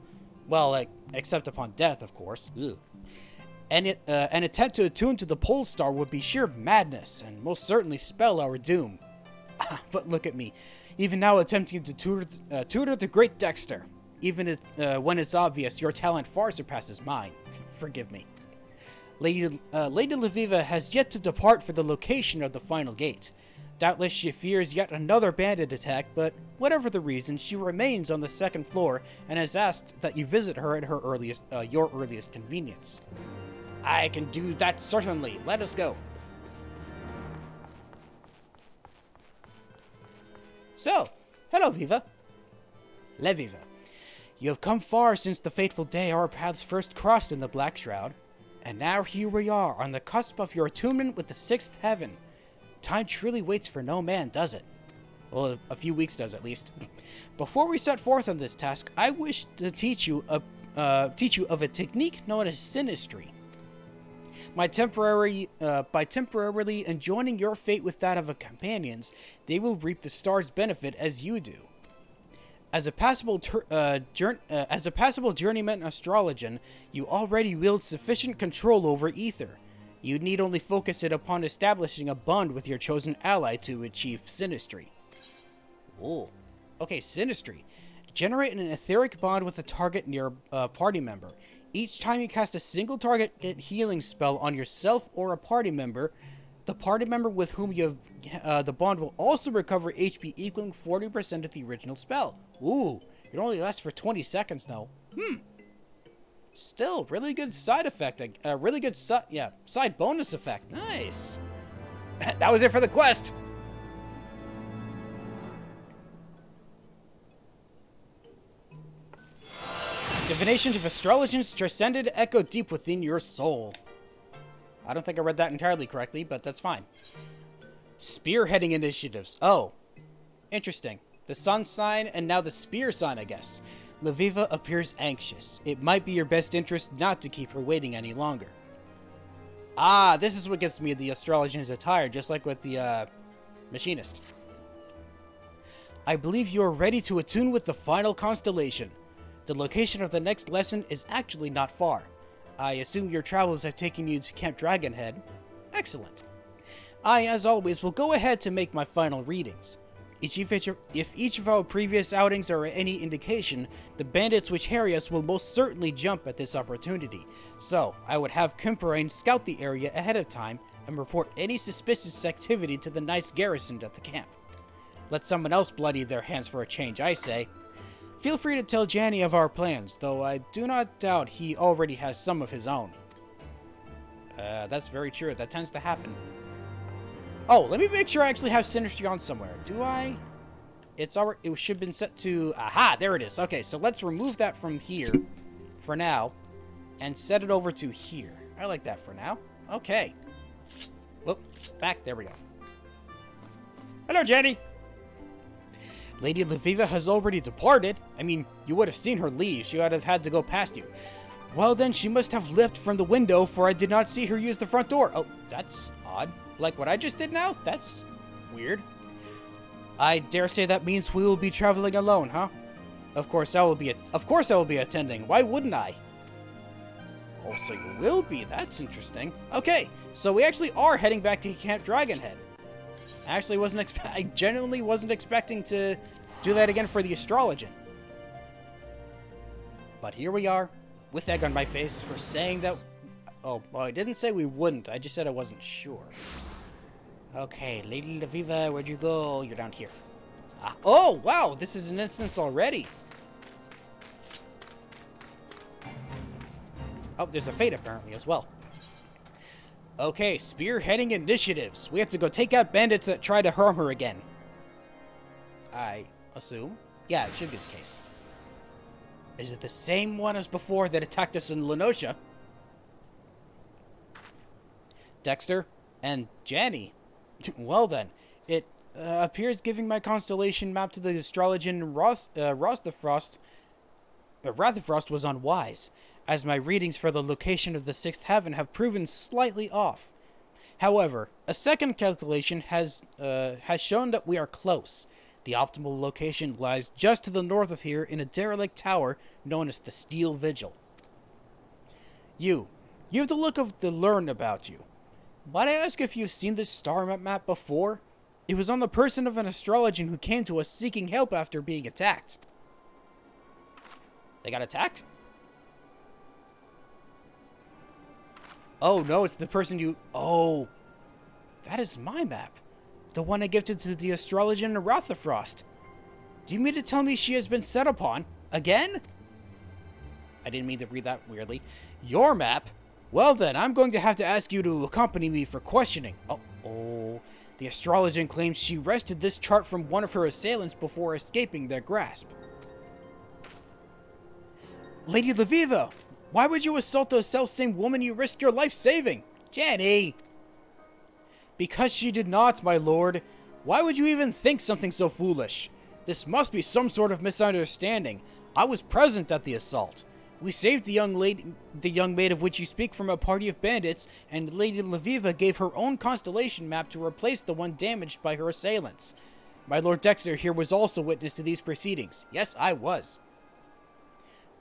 Well, except upon death, of course. Ugh. And an attempt to attune to the pole star would be sheer madness, and most certainly spell our doom. But look at me, even now attempting to tutor the great Dexter, even when it's obvious your talent far surpasses mine. Forgive me. Lady Lviva has yet to depart for the location of the final gate. Doubtless she fears yet another bandit attack, but whatever the reason, she remains on the 2nd floor and has asked that you visit her at your earliest convenience. I can do that certainly. Let us go. So, hello, Viva. Lviva. You have come far since the fateful day our paths first crossed in the Black Shroud, and now here we are on the cusp of your attunement with the 6th heaven. Time truly waits for no man, does it? Well, a few weeks does, at least. Before we set forth on this task, I wish to teach you of a technique known as synastry. By temporarily enjoining your fate with that of a companion's, they will reap the star's benefit as you do. As a passable journeyman astrologian, you already wield sufficient control over ether. You need only focus it upon establishing a bond with your chosen ally to achieve synastry. Oh, okay, synastry. Generate an etheric bond with a target near a party member. Each time you cast a single target healing spell on yourself or a party member, the party member with whom you have the bond will also recover HP equaling 40% of the original spell. Ooh, it only lasts for 20 seconds though. Still, really good side effect. Really good side bonus effect. Nice. That was it for the quest. Divination of astrologians transcended echo deep within your soul. I don't think I read that entirely correctly, but that's fine. Spearheading initiatives. Oh, interesting. The sun sign and now the spear sign, I guess. Lviva appears anxious. It might be your best interest not to keep her waiting any longer. Ah, this is what gets me the astrologian's attire, just like with the machinist. I believe you are ready to attune with the final constellation. The location of the next lesson is actually not far. I assume your travels have taken you to Camp Dragonhead. Excellent. I, as always, will go ahead to make my final readings. If each of our previous outings are any indication, the bandits which harry us will most certainly jump at this opportunity. So, I would have Kumperain scout the area ahead of time and report any suspicious activity to the knights garrisoned at the camp. Let someone else bloody their hands for a change, I say. Feel free to tell Janny of our plans, though I do not doubt he already has some of his own. That's very true. That tends to happen. Oh, let me make sure I actually have Synastry on somewhere. Do I? It should have been set to... Aha! There it is. Okay, so let's remove that from here for now and set it over to here. I like that for now. Okay. Whoop. Back. There we go. Hello, Jenny. Lady Lviva has already departed. I mean, you would have seen her leave. She would have had to go past you. Well, then, she must have leapt from the window, for I did not see her use the front door. Oh, that's odd. Like what I just did now? That's weird. I dare say that means we will be traveling alone, huh? Of course I will be attending. Why wouldn't I? Oh, so you will be. That's interesting. Okay, so we actually are heading back to Camp Dragonhead. I genuinely wasn't expecting to do that again for the astrologian. But here we are, with egg on my face for saying that... Oh, well, I didn't say we wouldn't. I just said I wasn't sure. Okay, Lady Lviva, where'd you go? You're down here. Oh, wow, this is an instance already. Oh, there's a fate apparently as well. Okay, spearheading initiatives. We have to go take out bandits that try to harm her again. I assume. Yeah, it should be the case. Is it the same one as before that attacked us in Lenosha? Dexter, And Janny? Well then, it appears giving my constellation map to the astrologian Rathafrost was unwise, as my readings for the location of the sixth heaven have proven slightly off. However, a second calculation has shown that we are close. The optimal location lies just to the north of here in a derelict tower known as the Steel Vigil. You have the look of the learned about you. Might I ask if you've seen this star map before? It was on the person of an astrologian who came to us seeking help after being attacked. They got attacked? Oh, no, it's the person you... Oh, that is my map. The one I gifted to the astrologian Rathafrost. Do you mean to tell me she has been set upon? Again? I didn't mean to read that weirdly. Your map? Well then, I'm going to have to ask you to accompany me for questioning. Oh. The astrologian claims she wrested this chart from one of her assailants before escaping their grasp. Lady Lviva, why would you assault the self-same woman you risked your life saving? Jenny! Because she did not, my lord. Why would you even think something so foolish? This must be some sort of misunderstanding. I was present at the assault. We saved the young maid of which you speak from a party of bandits, and Lady Lviva gave her own constellation map to replace the one damaged by her assailants. My Lord Dexter here was also witness to these proceedings. Yes, I was.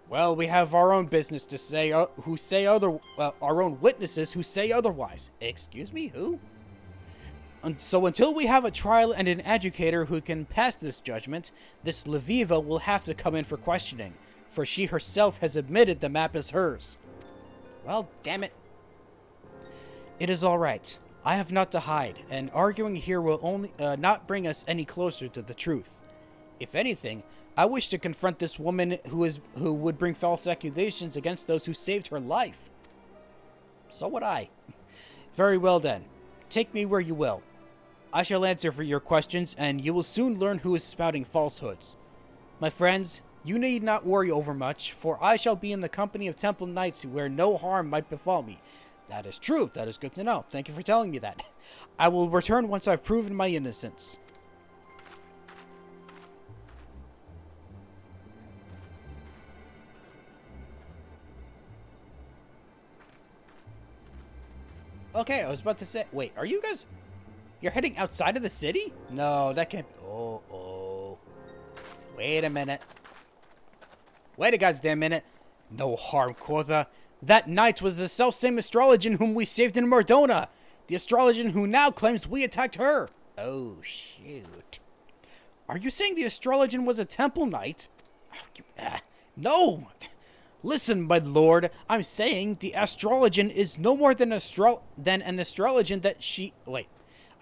Well, we have our own business to say, our own witnesses who say otherwise. Excuse me, who? So until we have a trial and an educator who can pass this judgment, this Lviva will have to come in for questioning, for she herself has admitted the map is hers. Well, damn it. It is all right. I have not to hide, and arguing here will only not bring us any closer to the truth. If anything, I wish to confront this woman who would bring false accusations against those who saved her life. So would I. Very well then. Take me where you will. I shall answer for your questions, and you will soon learn who is spouting falsehoods. My friends, you need not worry over much, for I shall be in the company of Temple Knights where no harm might befall me. That is true. That is good to know. Thank you for telling me that. I will return once I've proven my innocence. Okay, I was about to say... Wait, are you guys... You're heading outside of the city? No, that can't... Oh. Wait a minute. Wait a goddamn minute. No harm, quotha. That knight was the self-same astrologian whom we saved in Mordona. The astrologian who now claims we attacked her. Oh, shoot. Are you saying the astrologian was a temple knight? No! Listen, my lord, I'm saying the astrologian is no more than an astrologian that she... Wait.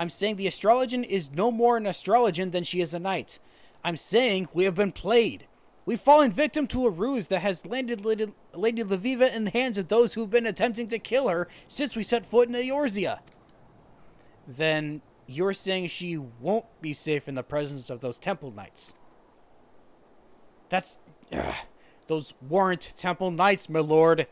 I'm saying the astrologian is no more an astrologian than she is a knight. I'm saying we have been played. We've fallen victim to a ruse that has landed Lady Lviva in the hands of those who've been attempting to kill her since we set foot in Eorzea. Then you're saying she won't be safe in the presence of those temple knights. That's... Those weren't temple knights, my lord.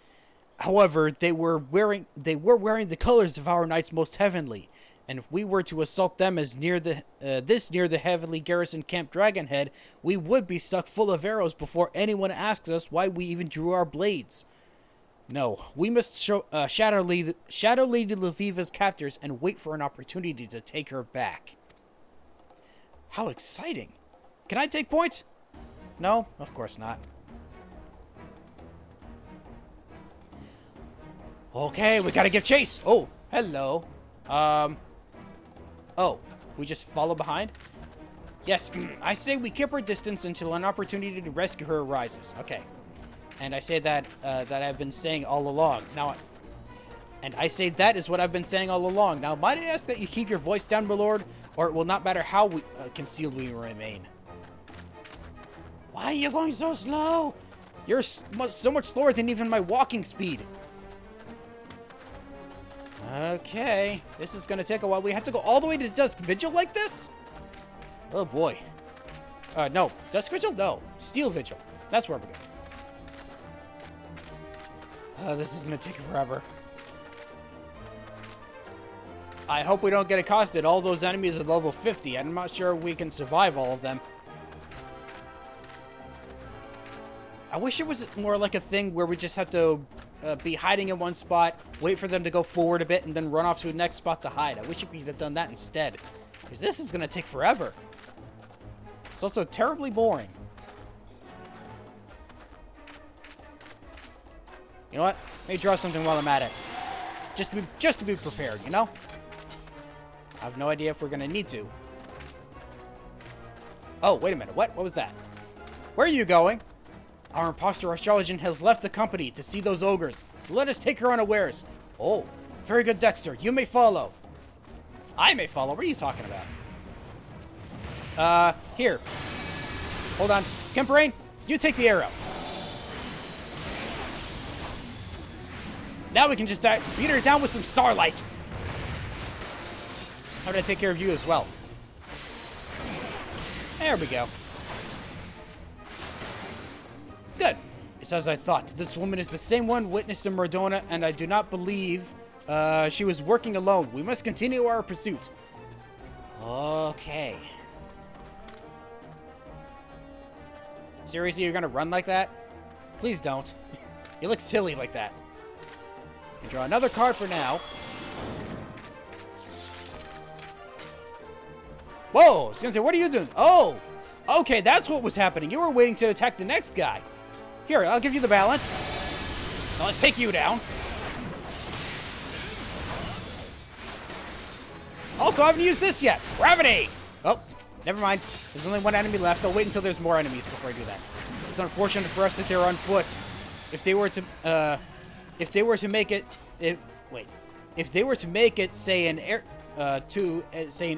However, they were wearing the colors of our knights most heavenly, and if we were to assault them as near the heavily garrisoned Camp Dragonhead, we would be stuck full of arrows before anyone asks us why we even drew our blades. No, we must shadow Lady Lviva's captors and wait for an opportunity to take her back. How exciting! Can I take points? No, of course not. Okay, we gotta give chase. Oh, hello. Oh, we just follow behind? Yes, I say we keep our distance until an opportunity to rescue her arises. Okay. And I say that, I've been saying all along. And I say that is what I've been saying all along. Now, might I ask that you keep your voice down, my lord, or it will not matter how concealed we remain. Why are you going so slow? You're so much slower than even my walking speed. Okay, this is gonna take a while. We have to go all the way to Dusk Vigil like this? Oh boy. No. Dusk Vigil? No. Steel Vigil. That's where we're going. This is gonna take forever. I hope we don't get accosted. All those enemies are level 50. I'm not sure we can survive all of them. I wish it was more like a thing where we just have to be hiding in one spot, wait for them to go forward a bit, and then run off to the next spot to hide. I wish we could have done that instead. Because this is going to take forever. It's also terribly boring. You know what? Let me draw something while I'm at it. Just to be prepared, you know? I have no idea if we're going to need to. Oh, wait a minute. What was that? Where are you going? Our imposter astrologian has left the company to see those ogres. Let us take her unawares. Oh, very good, Dexter. You may follow. I may follow? What are you talking about? Here. Hold on. Kemprain, you take the arrow. Now we can just beat her down with some starlight. How did I take care of you as well? There we go. Good. It's as I thought. This woman is the same one witnessed in Mordona, and I do not believe she was working alone. We must continue our pursuit. Okay. Seriously, you're gonna run like that? Please don't. You look silly like that. And draw another card for now. Whoa! I was gonna say, what are you doing? Oh! Okay, that's what was happening. You were waiting to attack the next guy. Here, I'll give you the balance. Now let's take you down. Also, I haven't used this yet. Gravity! Oh, never mind. There's only one enemy left. I'll wait until there's more enemies before I do that. It's unfortunate for us that they're on foot. If they were to make it, say an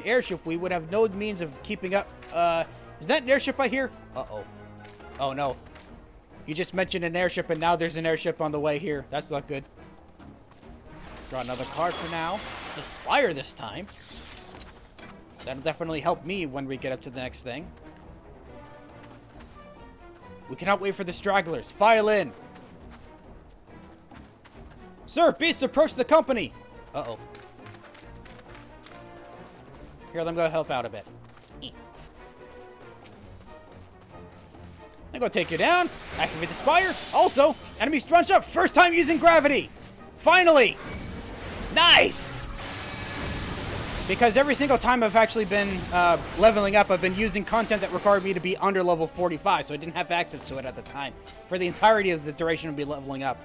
airship, we would have no means of keeping up. Is that an airship I hear? Uh-oh. Oh, no. You just mentioned an airship, and now there's an airship on the way here. That's not good. Draw another card for now. The Spire this time. That'll definitely help me when we get up to the next thing. We cannot wait for the stragglers. File in. Sir, beasts approach the company. Uh-oh. Here, let me go help out a bit. I'm gonna take you down. Activate the Spire. Also, enemies scrunch up. First time using gravity. Finally. Nice. Because every single time I've actually been leveling up, I've been using content that required me to be under level 45, so I didn't have access to it at the time. For the entirety of the duration of me leveling up.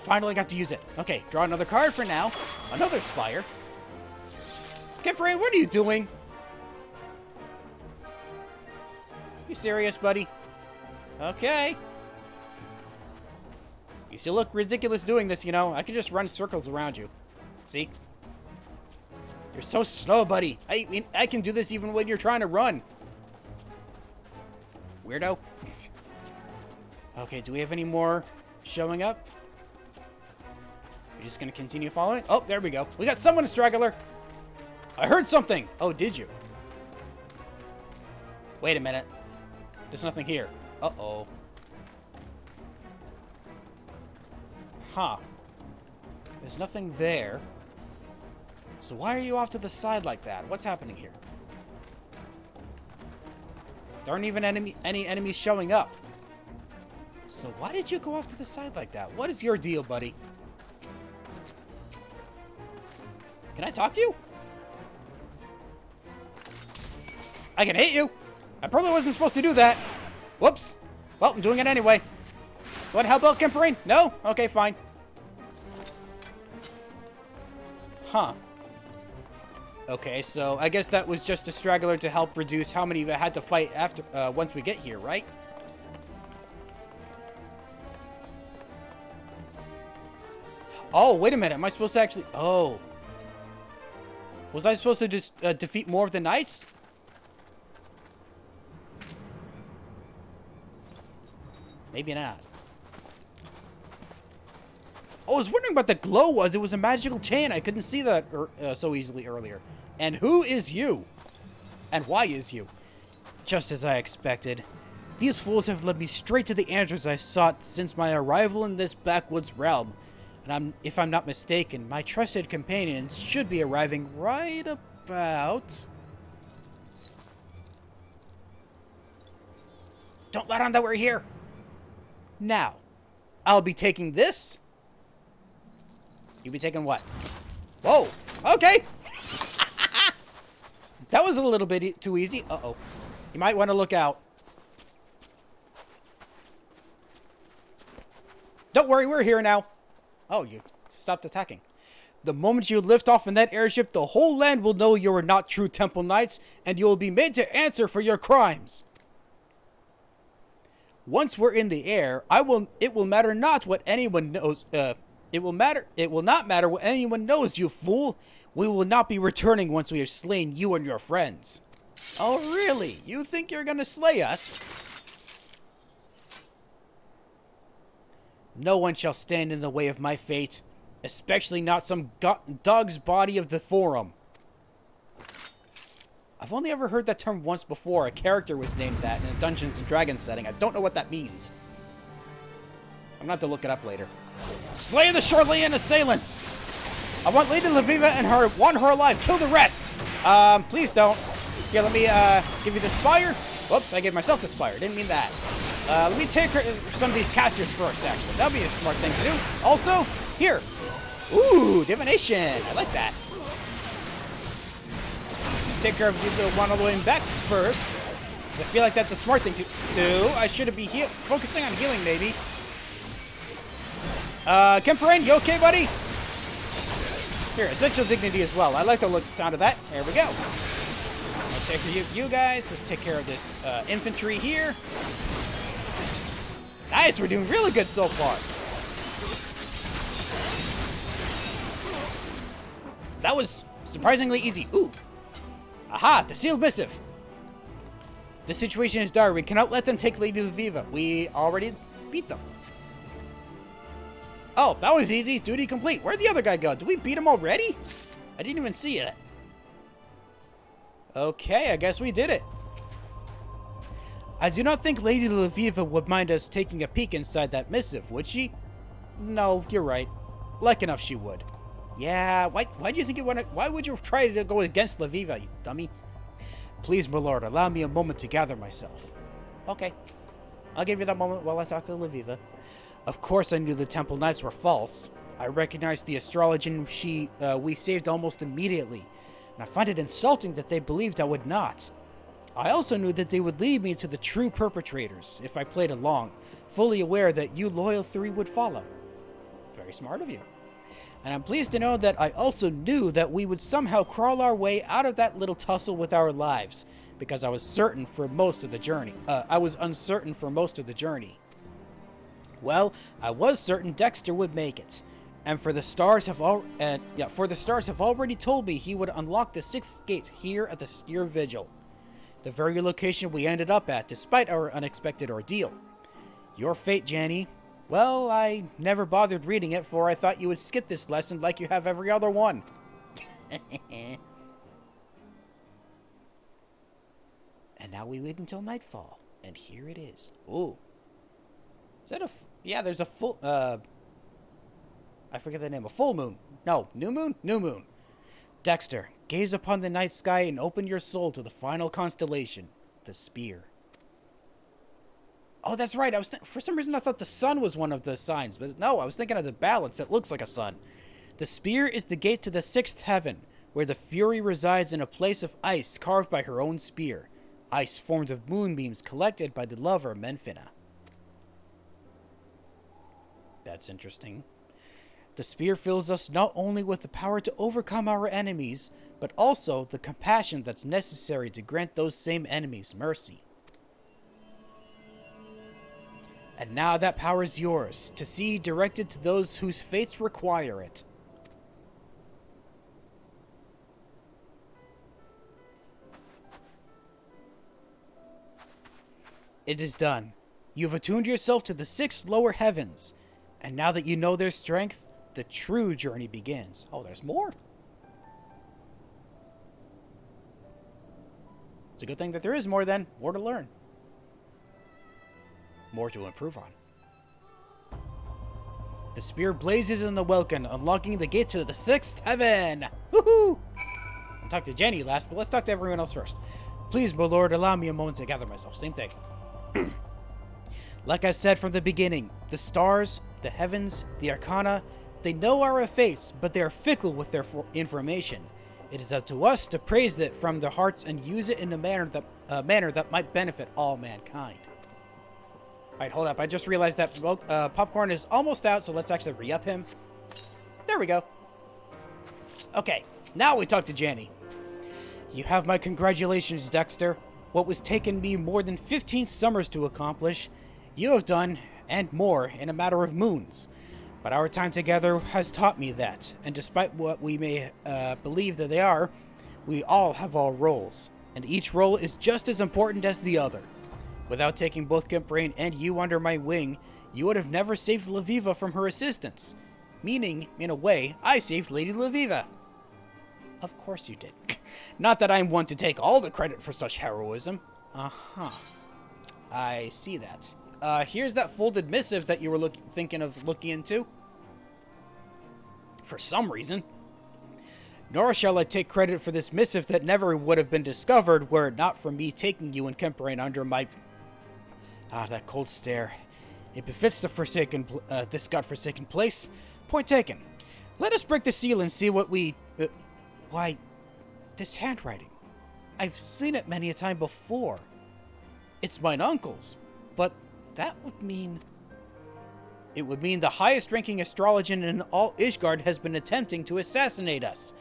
Finally got to use it. Okay, draw another card for now. Another Spire. Kemprain, what are you doing? You serious, buddy? Okay. You still look ridiculous doing this, you know. I can just run circles around you. See? You're so slow, buddy. I mean, I can do this even when you're trying to run. Weirdo. Okay, do we have any more showing up? You're just gonna continue following? Oh, there we go. We got someone, a straggler. I heard something. Oh, did you? Wait a minute. There's nothing here. Uh-oh. Huh. There's nothing there. So why are you off to the side like that? What's happening here? There aren't even any enemies showing up. So why did you go off to the side like that? What is your deal, buddy? Can I talk to you? I can hit you. I probably wasn't supposed to do that. Whoops. Well, I'm doing it anyway. Want to help out, Kemprain? No? Okay, fine. Huh. Okay, so I guess that was just a straggler to help reduce how many I had to fight after once we get here, right? Oh, wait a minute. Am I supposed to actually... Oh. Was I supposed to just defeat more of the knights? Maybe not. Oh, I was wondering what the glow was. It was a magical chain. I couldn't see that so easily earlier. And who is you? And why is you? Just as I expected. These fools have led me straight to the answers I sought since my arrival in this backwoods realm. And if I'm not mistaken, my trusted companions should be arriving right about... Don't let on that we're here! Now, I'll be taking this. You'll be taking what? Whoa! Okay! That was a little bit too easy. Uh-oh. You might want to look out. Don't worry, we're here now. Oh, you stopped attacking. The moment you lift off in that airship, the whole land will know you are not true Temple Knights, and you will be made to answer for your crimes. Once we're in the air, it will matter not what anyone knows. It will not matter what anyone knows, you fool. We will not be returning once we have slain you and your friends. Oh, really? You think you're gonna slay us? No one shall stand in the way of my fate, especially not some dog's body of the forum. I've only ever heard that term once before. A character was named that in a Dungeons & Dragons setting. I don't know what that means. I'm gonna have to look it up later. Slay the Shoreland assailants! I want Lady Laviva and her alive. Kill the rest! Please don't. Here, let me, give you the spire. Whoops, I gave myself the spire. Didn't mean that. Let me take some of these casters first, actually. That'll be a smart thing to do. Also, here. Ooh, divination. I like that. Just take care of the one all the way back first. Because I feel like that's a smart thing to do. I should be focusing on healing, maybe. Kemperain, you okay, buddy? Here, essential dignity as well. I like the sound of that. There we go. Let's take care of you guys. Let's take care of this infantry here. Nice, we're doing really good so far. That was surprisingly easy. Ooh. Aha, the sealed missive. The situation is dire. We cannot let them take Lady Laviva. We already beat them. Oh, that was easy. Duty complete. Where'd the other guy go? Did we beat him already? I didn't even see it. Okay, I guess we did it. I do not think Lady Laviva would mind us taking a peek inside that missive, would she? No, you're right. Like enough she would. Yeah, why do you think you want to... Why would you try to go against Laviva, you dummy? Please, my lord, allow me a moment to gather myself. Okay. I'll give you that moment while I talk to Laviva. Of course I knew the Temple Knights were false. I recognized the astrologian we saved almost immediately, and I find it insulting that they believed I would not. I also knew that they would lead me to the true perpetrators if I played along, fully aware that you loyal three would follow. Very smart of you. And I'm pleased to know that I also knew that we would somehow crawl our way out of that little tussle with our lives, because I was uncertain for most of the journey. Well, I was certain Dexter would make it, and for the stars have already told me he would unlock the 6th gate here at the Steer Vigil, the very location we ended up at despite our unexpected ordeal. Your fate, Janny. Well, I never bothered reading it, for I thought you would skip this lesson like you have every other one. And now we wait until nightfall, and here it is. Ooh. Is that yeah, there's a full, I forget the name, a full moon. No, new moon? New moon. Dexter, gaze upon the night sky and open your soul to the final constellation, the spear. Oh, that's right. For some reason I thought the sun was one of the signs, but no, I was thinking of the balance. It looks like a sun. The spear is the gate to the 6th heaven, where the Fury resides in a place of ice carved by her own spear. Ice formed of moonbeams collected by the lover Menfina. That's interesting. The spear fills us not only with the power to overcome our enemies, but also the compassion that's necessary to grant those same enemies mercy. And now that power is yours, to see directed to those whose fates require it. It is done. You've attuned yourself to the 6 lower heavens, and now that you know their strength, the true journey begins. Oh, there's more? It's a good thing that there is more then. More to learn. More to improve on. The spear blazes in the welkin, unlocking the gate to the 6th heaven. Woohoo! I talked to Jenny last, but let's talk to everyone else first. Please, my lord, allow me a moment to gather myself. Same thing. Like I said from the beginning, the stars, the heavens, the arcana, they know our fates, but they are fickle with their information. It is up to us to praise it from their hearts and use it in a manner that might benefit all mankind. Alright, hold up. I just realized that popcorn is almost out, so let's actually re-up him. There we go. Okay, now we talk to Janny. You have my congratulations, Dexter. What was taking me more than 15 summers to accomplish, you have done, and more, in a matter of moons. But our time together has taught me that, and despite what we may believe that they are, we all have our roles, and each role is just as important as the other. Without taking both Gimprain and you under my wing, you would have never saved Laviva from her assistance. Meaning, in a way, I saved Lady Laviva. Of course you did. Not that I'm one to take all the credit for such heroism. Uh-huh. I see that. Here's that folded missive that you were thinking of looking into. For some reason. Nor shall I take credit for this missive that never would have been discovered were it not for me taking you and Kemperine under my... Ah, that cold stare. It befits the this godforsaken place. Point taken. Let us break the seal and see what we... why, this handwriting. I've seen it many a time before. It's mine uncle's, but that would mean... It would mean the highest-ranking astrologian in all Ishgard has been attempting to assassinate us.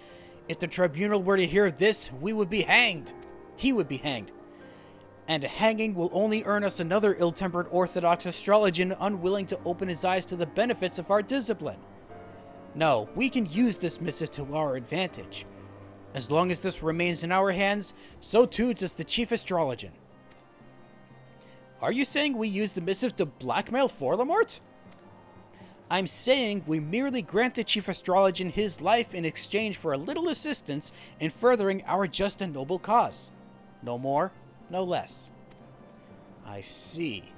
If the tribunal were to hear this, we would be hanged. He would be hanged. And a hanging will only earn us another ill-tempered Orthodox astrologian unwilling to open his eyes to the benefits of our discipline. No, we can use this missive to our advantage. As long as this remains in our hands, so too does the chief astrologian. Are you saying we use the missive to blackmail Forlamort? I'm saying we merely grant the chief astrologian his life in exchange for a little assistance in furthering our just and noble cause. No more, no less. I see.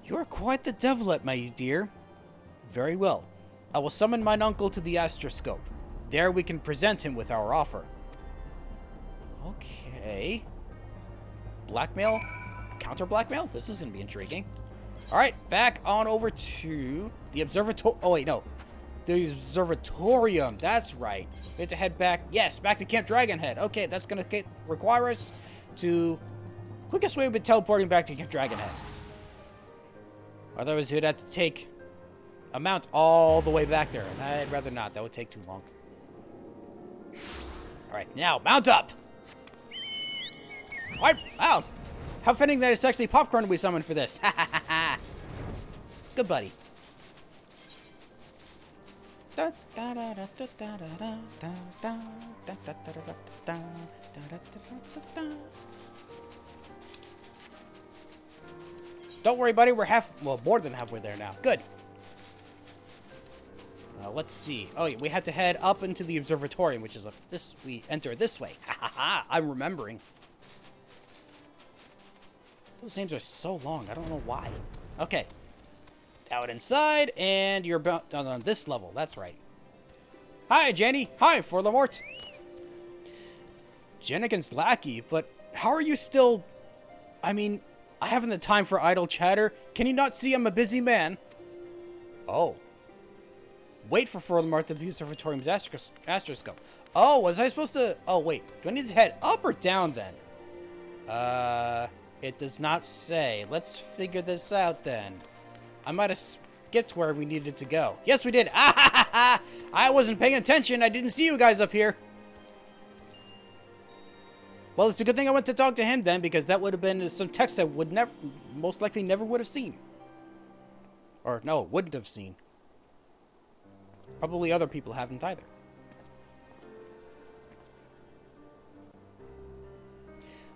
You're quite the devilet, my dear. Very well. I will summon mine uncle to the astroscope. There we can present him with our offer. Okay. Blackmail? Counter-blackmail? This is going to be intriguing. Alright, back on over to the observatory. Oh, wait, no. The observatorium. That's right. We have to head back. Yes, back to Camp Dragonhead. Okay, that's going to require us to... Quickest way would be teleporting back to Camp Dragonhead. Otherwise, we'd have to take a mount all the way back there. And I'd rather not. That would take too long. Alright, now, mount up! Alright, wow. How fitting that it's actually Popcorn we summoned for this. Ha ha ha ha. Good buddy. Don't worry, buddy. We're more than halfway there now. Good. Let's see. Oh, yeah, we have to head up into the observatorium, which is we enter this way. Ha ha ha. I'm remembering. Those names are so long. I don't know why. Okay. Out inside, and you're about on this level. That's right. Hi, Jenny. Hi, Forlamort. Jennigan's lackey, but how are you still... I mean, I haven't the time for idle chatter. Can you not see I'm a busy man? Oh. Wait for Forlamort to the observatorium's astroscope. Oh, was I supposed to... Oh, wait. Do I need to head up or down, then? It does not say. Let's figure this out, then. I might have skipped where we needed to go. Yes, we did. Ah, ha, ha, ha. I wasn't paying attention. I didn't see you guys up here. Well, it's a good thing I went to talk to him, then, because that would have been some text I would most likely never would have seen. Or, no, wouldn't have seen. Probably other people haven't either.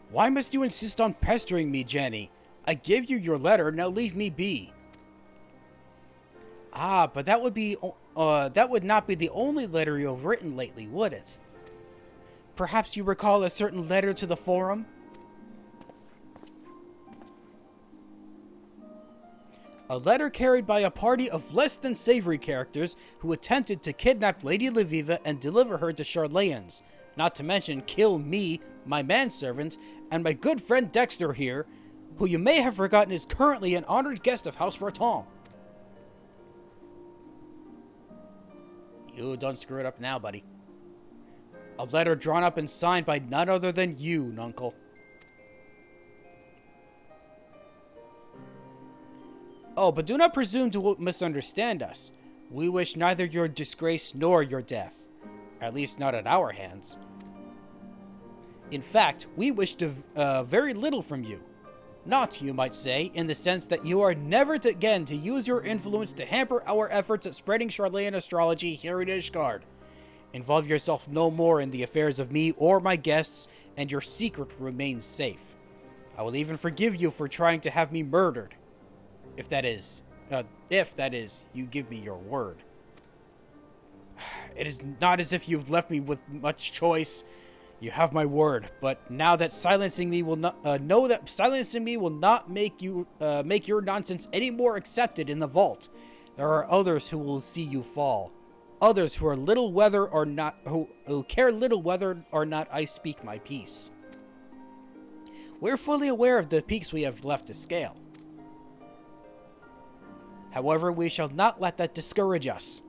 Why must you insist on pestering me, Jenny? I gave you your letter, now leave me be. Ah, but that would not be the only letter you have written lately, would it? Perhaps you recall a certain letter to the forum? A letter carried by a party of less than savory characters who attempted to kidnap Lady Lviva and deliver her to Charlayans, not to mention kill me, my manservant, and my good friend Dexter here, who you may have forgotten is currently an honored guest of House Raton. You don't screw it up now, buddy. A letter drawn up and signed by none other than you, Nuncle. Oh, but do not presume to misunderstand us. We wish neither your disgrace nor your death. At least not at our hands. In fact, we wish very little from you. Not, you might say, in the sense that you are never again to use your influence to hamper our efforts at spreading Charlayan astrology here in Ishgard. Involve yourself no more in the affairs of me or my guests, and your secret remains safe. I will even forgive you for trying to have me murdered. If that is, you give me your word. It is not as if you've left me with much choice. You have my word, but now that silencing me will not make your nonsense any more accepted in the vault. There are others who will see you fall. Others who are little whether or not who care little whether or not I speak my piece. We're fully aware of the peaks we have left to scale. However, we shall not let that discourage us.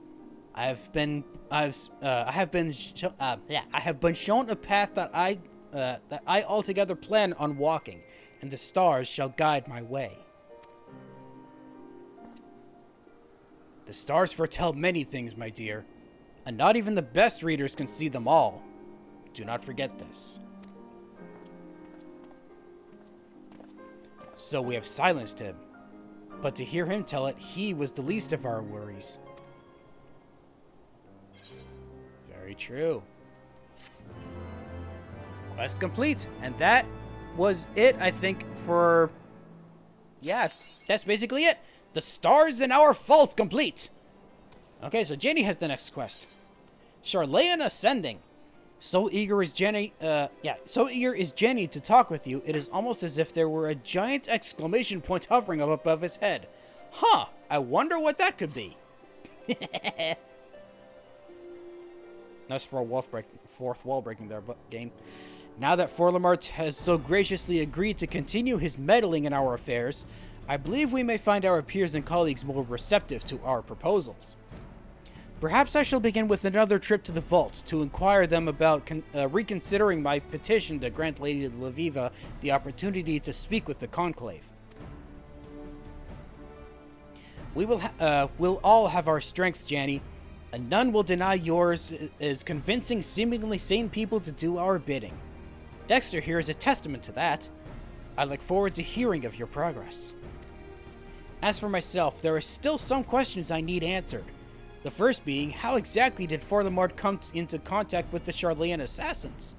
I have been shown a path that I altogether plan on walking, and the stars shall guide my way. The stars foretell many things, my dear, and not even the best readers can see them all. Do not forget this. So we have silenced him, but to hear him tell it, he was the least of our worries. Very true. Quest complete. And that was it, I think, for... Yeah, that's basically it. The stars in our vault complete. Okay, so Jenny has the next quest. Charlayan Ascending. So eager is Jenny to talk with you, it is almost as if there were a giant exclamation point hovering up above his head. Huh, I wonder what that could be. That's for a fourth wall breaking there, game. Now that Forlamart has so graciously agreed to continue his meddling in our affairs, I believe we may find our peers and colleagues more receptive to our proposals. Perhaps I shall begin with another trip to the vault to inquire them about reconsidering my petition to grant Lady Lviva the opportunity to speak with the Conclave. We'll all have our strength, Janny, and none will deny yours is convincing seemingly sane people to do our bidding. Dexter here is a testament to that. I look forward to hearing of your progress. As for myself, there are still some questions I need answered. The first being, how exactly did Forlamart come into contact with the Charlayan assassins?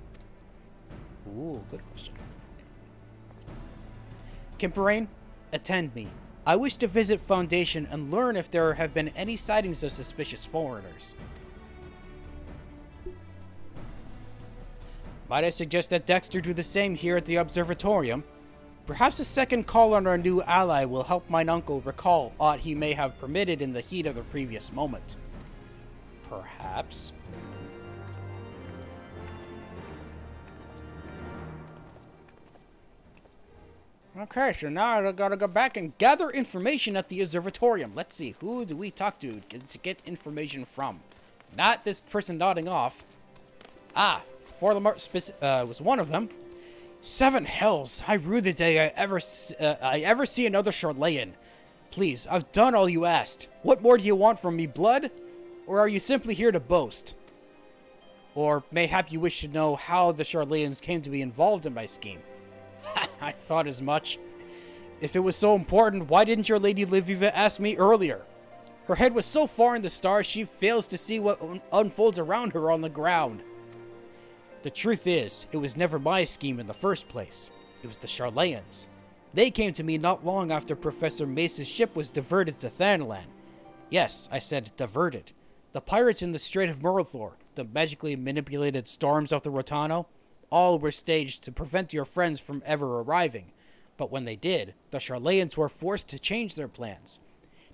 Ooh, good question. Kimperain, attend me. I wish to visit Foundation and learn if there have been any sightings of suspicious foreigners. Might I suggest that Dexter do the same here at the Observatorium? Perhaps a second call on our new ally will help mine uncle recall aught he may have permitted in the heat of the previous moment. Perhaps. Okay, so now I gotta go back and gather information at the Observatorium. Let's see, who do we talk to get information from? Not this person nodding off. Ah, Forlamart was one of them. 7 hells, I rue the day I ever see another Charlayan. Please, I've done all you asked. What more do you want from me, blood? Or are you simply here to boast? Or mayhap you wish to know how the Charlayans came to be involved in my scheme? I thought as much. If it was so important, why didn't your Lady Lviva ask me earlier? Her head was so far in the stars, she fails to see what unfolds around her on the ground. The truth is, it was never my scheme in the first place. It was the Charlayans. They came to me not long after Professor Mace's ship was diverted to Thanalan. Yes, I said diverted. The pirates in the Strait of Murthor, the magically manipulated storms of the Rotano, all were staged to prevent your friends from ever arriving. But when they did, the Charlayans were forced to change their plans.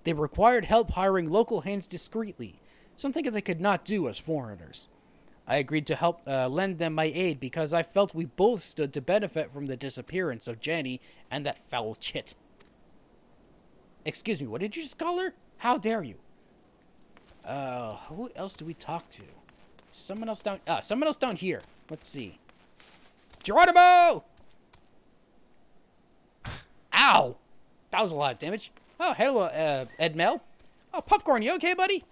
They required help hiring local hands discreetly, something they could not do as foreigners. I agreed to help lend them my aid because I felt we both stood to benefit from the disappearance of Jenny and that foul chit. Excuse me, what did you just call her? How dare you? Who else do we talk to? Someone else down here. Let's see. Geronimo! Ow! That was a lot of damage. Oh, hello, Edmel. Oh, Popcorn, you okay, buddy?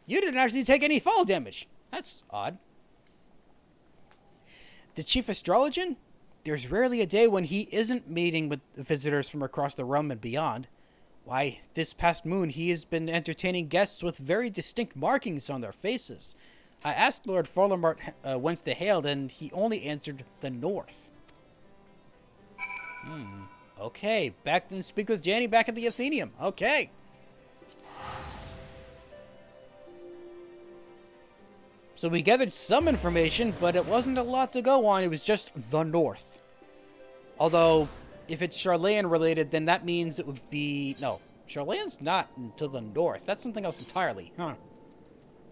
You didn't actually take any fall damage. That's odd. The Chief Astrologian? There's rarely a day when he isn't meeting with visitors from across the realm and beyond. Why, this past moon he has been entertaining guests with very distinct markings on their faces. I asked Lord Voldemort whence they hailed, and he only answered the north. Okay, back and speak with Janny back at the Athenaeum. Okay. So we gathered some information, but it wasn't a lot to go on. It was just the north. Although, if it's Charlayan related, then that means it would be... No, Charlayan's not to the north. That's something else entirely. Huh.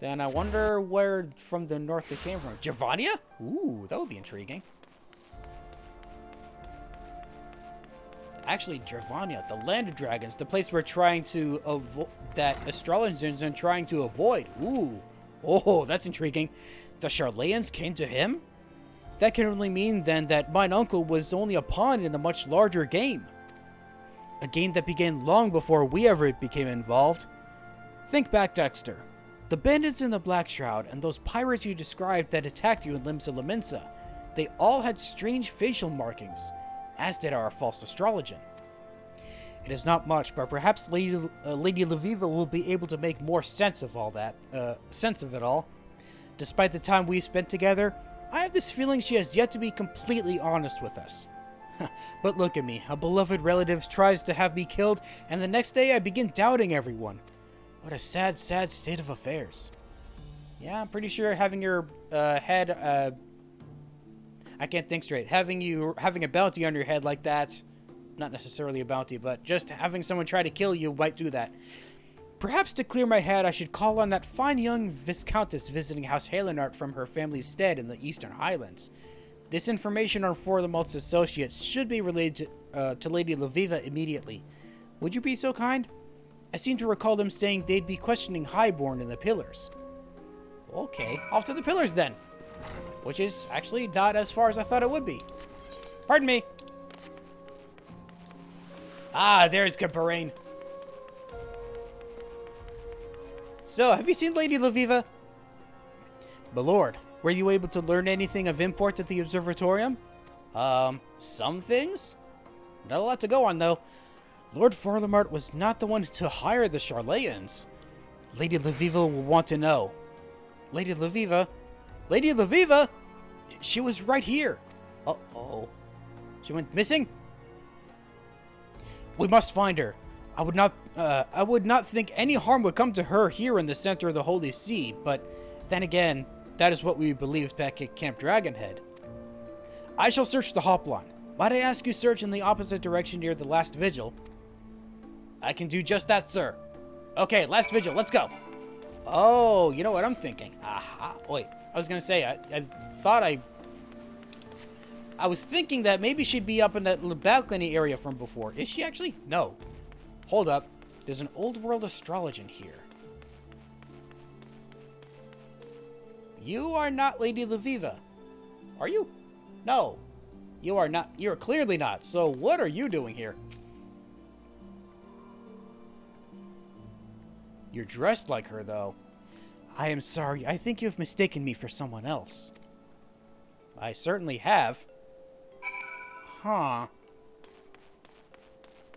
Then I wonder where from the north they came from. Gervania? Ooh, that would be intriguing. Actually, Gervania, the land of dragons, the place we're trying to that astrologers are trying to avoid. Ooh. Oh, that's intriguing. The Charlayans came to him? That can only mean, then, that mine uncle was only a pawn in a much larger game. A game that began long before we ever became involved. Think back, Dexter. The bandits in the Black Shroud and those pirates you described that attacked you in Limsa Lominsa, they all had strange facial markings, as did our false astrologian. It is not much, but perhaps Lady Leviva will be able to make more sense of all that, sense of it all. Despite the time we spent together, I have this feeling she has yet to be completely honest with us. But look at me, a beloved relative tries to have me killed, and the next day I begin doubting everyone. What a sad, sad state of affairs. Yeah, I'm pretty sure having your head, I can't think straight. Having a bounty on your head like that, not necessarily a bounty, but just having someone try to kill you might do that. Perhaps to clear my head, I should call on that fine young Viscountess visiting House Halenart from her family's stead in the Eastern Highlands. This information on Voldemort's associates should be relayed to Lady Leviva immediately. Would you be so kind? I seem to recall them saying they'd be questioning Highborn in the Pillars. Okay, off to the Pillars then. Which is actually not as far as I thought it would be. Pardon me. Ah, there's Camparain. So, have you seen Lady Leviva? My lord, were you able to learn anything of import at the observatorium? Some things? Not a lot to go on, though. Lord Voldemort was not the one to hire the Charlayans. Lady Leviva will want to know. Lady Leviva? Lady Leviva? She was right here. Uh-oh. She went missing? We must find her. I would not think any harm would come to her here in the center of the Holy See, but then again, that is what we believed back at Camp Dragonhead. I shall search the Hoplon. Might I ask you search in the opposite direction near the last vigil? I can do just that, sir. Okay, last vigil, let's go. Oh, you know what I'm thinking. Aha. Wait, I was gonna say, I was thinking that maybe she'd be up in that little balcony area from before. Is she actually? No. Hold up. There's an old world astrologian here. You are not Lady Leviva. Are you? No. You are not. You're clearly not. So what are you doing here? You're dressed like her, though. I am sorry. I think you've mistaken me for someone else. I certainly have. Huh.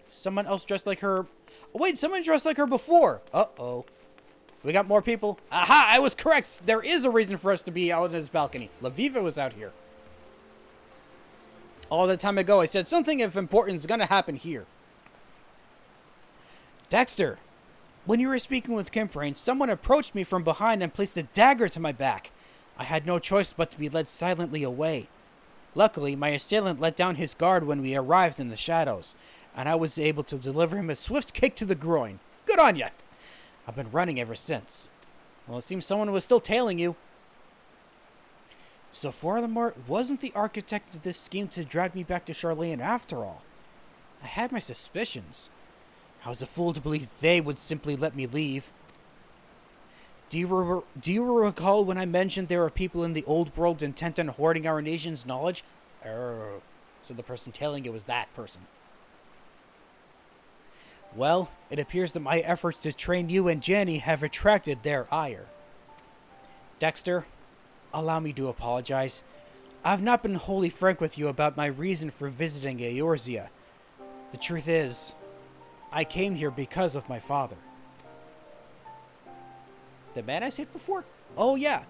Someone else dressed like her. Oh, wait, someone dressed like her before. Uh-oh. We got more people. Aha, I was correct. There is a reason for us to be out on this balcony. Leviva was out here. All that time ago, I said something of importance is going to happen here. Dexter, when you were speaking with Camparain, someone approached me from behind and placed a dagger to my back. I had no choice but to be led silently away. Luckily, my assailant let down his guard when we arrived in the shadows, and I was able to deliver him a swift kick to the groin. Good on ya. I've been running ever since. Well, it seems someone was still tailing you. So Farlamart wasn't the architect of this scheme to drag me back to Charlene after all. I had my suspicions. I was a fool to believe they would simply let me leave. Do you recall when I mentioned there are people in the old world intent on hoarding our nation's knowledge? So the person tailing it was that person. Well, it appears that my efforts to train you and Jenny have attracted their ire. Dexter, allow me to apologize. I've not been wholly frank with you about my reason for visiting Eorzea. The truth is, I came here because of my father. The man I said before? Oh yeah.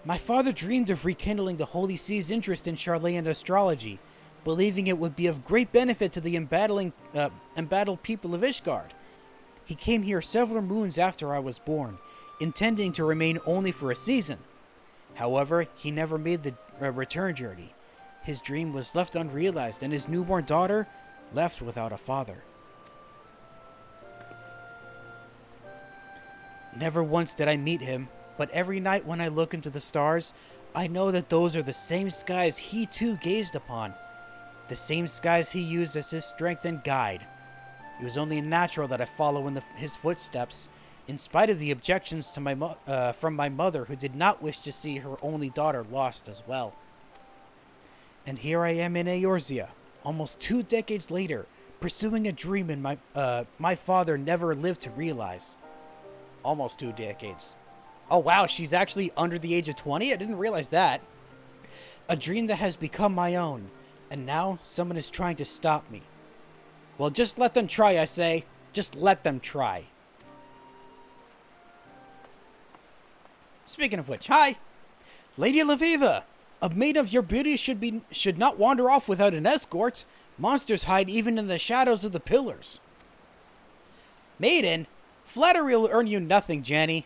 My father dreamed of rekindling the Holy See's interest in Charlean astrology, believing it would be of great benefit to the embattled people of Ishgard. He came here several moons after I was born, intending to remain only for a season. However, he never made the return journey. His dream was left unrealized, and his newborn daughter left without a father. Never once did I meet him, but every night when I look into the stars, I know that those are the same skies he too gazed upon. The same skies he used as his strength and guide. It was only natural that I follow in his footsteps, in spite of the objections to from my mother, who did not wish to see her only daughter lost as well. And here I am in Eorzea, almost 2 decades later, pursuing a dream my father never lived to realize. Almost 2 decades. Oh wow, she's actually under the age of 20? I didn't realize that. A dream that has become my own, and now someone is trying to stop me. Well, just let them try, I say. Just let them try. Speaking of which, hi! Lady Laviva! A maid of your beauty should not wander off without an escort. Monsters hide even in the shadows of the pillars. Maiden? Flattery will earn you nothing, Janny.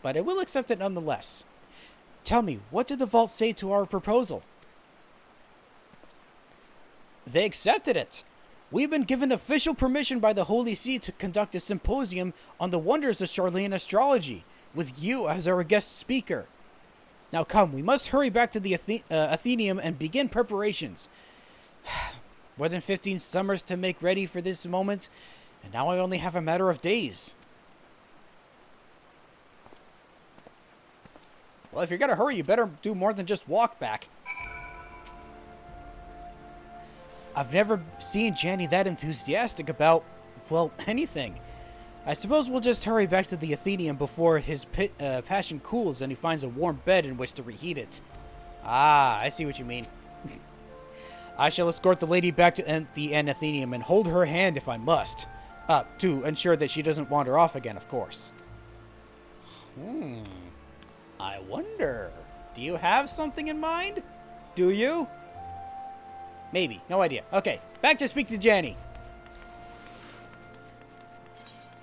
But I will accept it nonetheless. Tell me, what did the vault say to our proposal? They accepted it. We've been given official permission by the Holy See to conduct a symposium on the wonders of Charlean astrology, with you as our guest speaker. Now come, we must hurry back to the Athenaeum and begin preparations. More than 15 summers to make ready for this moment, and now I only have a matter of days. Well, if you're gonna hurry, you better do more than just walk back. I've never seen Janny that enthusiastic about, well, anything. I suppose we'll just hurry back to the Athenaeum before his passion cools and he finds a warm bed in which to reheat it. Ah, I see what you mean. I shall escort the lady back to the Athenaeum and hold her hand if I must. To ensure that she doesn't wander off again, of course. I wonder. Do you have something in mind? Do you? Maybe. No idea. Okay, back to speak to Janny.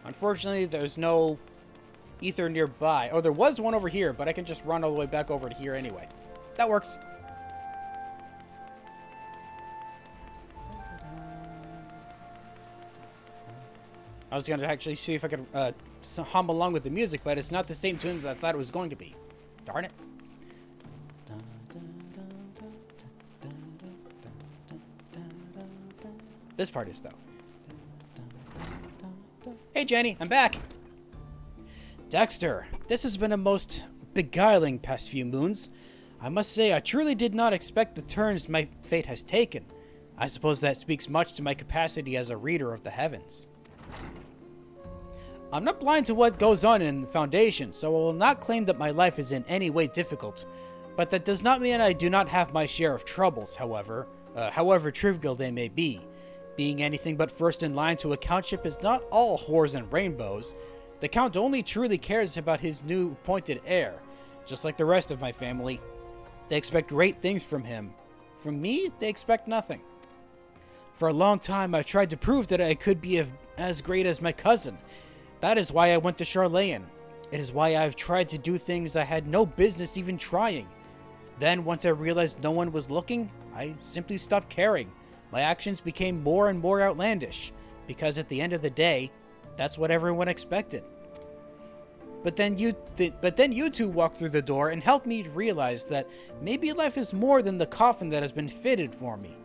Unfortunately, there's no ether nearby. Oh, there was one over here, but I can just run all the way back over to here anyway. That works. I was going to actually see if I could hum along with the music, but it's not the same tune that I thought it was going to be. Darn it. This part is, though. Hey, Jenny, I'm back. Dexter, this has been a most beguiling past few moons. I must say, I truly did not expect the turns my fate has taken. I suppose that speaks much to my capacity as a reader of the heavens. I'm not blind to what goes on in the Foundation, so I will not claim that my life is in any way difficult. But that does not mean I do not have my share of troubles, however trivial they may be. Being anything but first in line to a countship is not all whores and rainbows. The Count only truly cares about his new appointed heir, just like the rest of my family. They expect great things from him. From me, they expect nothing. For a long time, I tried to prove that I could be as great as my cousin. That is why I went to Charlean. It is why I've tried to do things I had no business even trying. Then, once I realized no one was looking, I simply stopped caring. My actions became more and more outlandish, because at the end of the day, That's what everyone expected. But then you two walked through the door and helped me realize that maybe life is more than the coffin that has been fitted for me.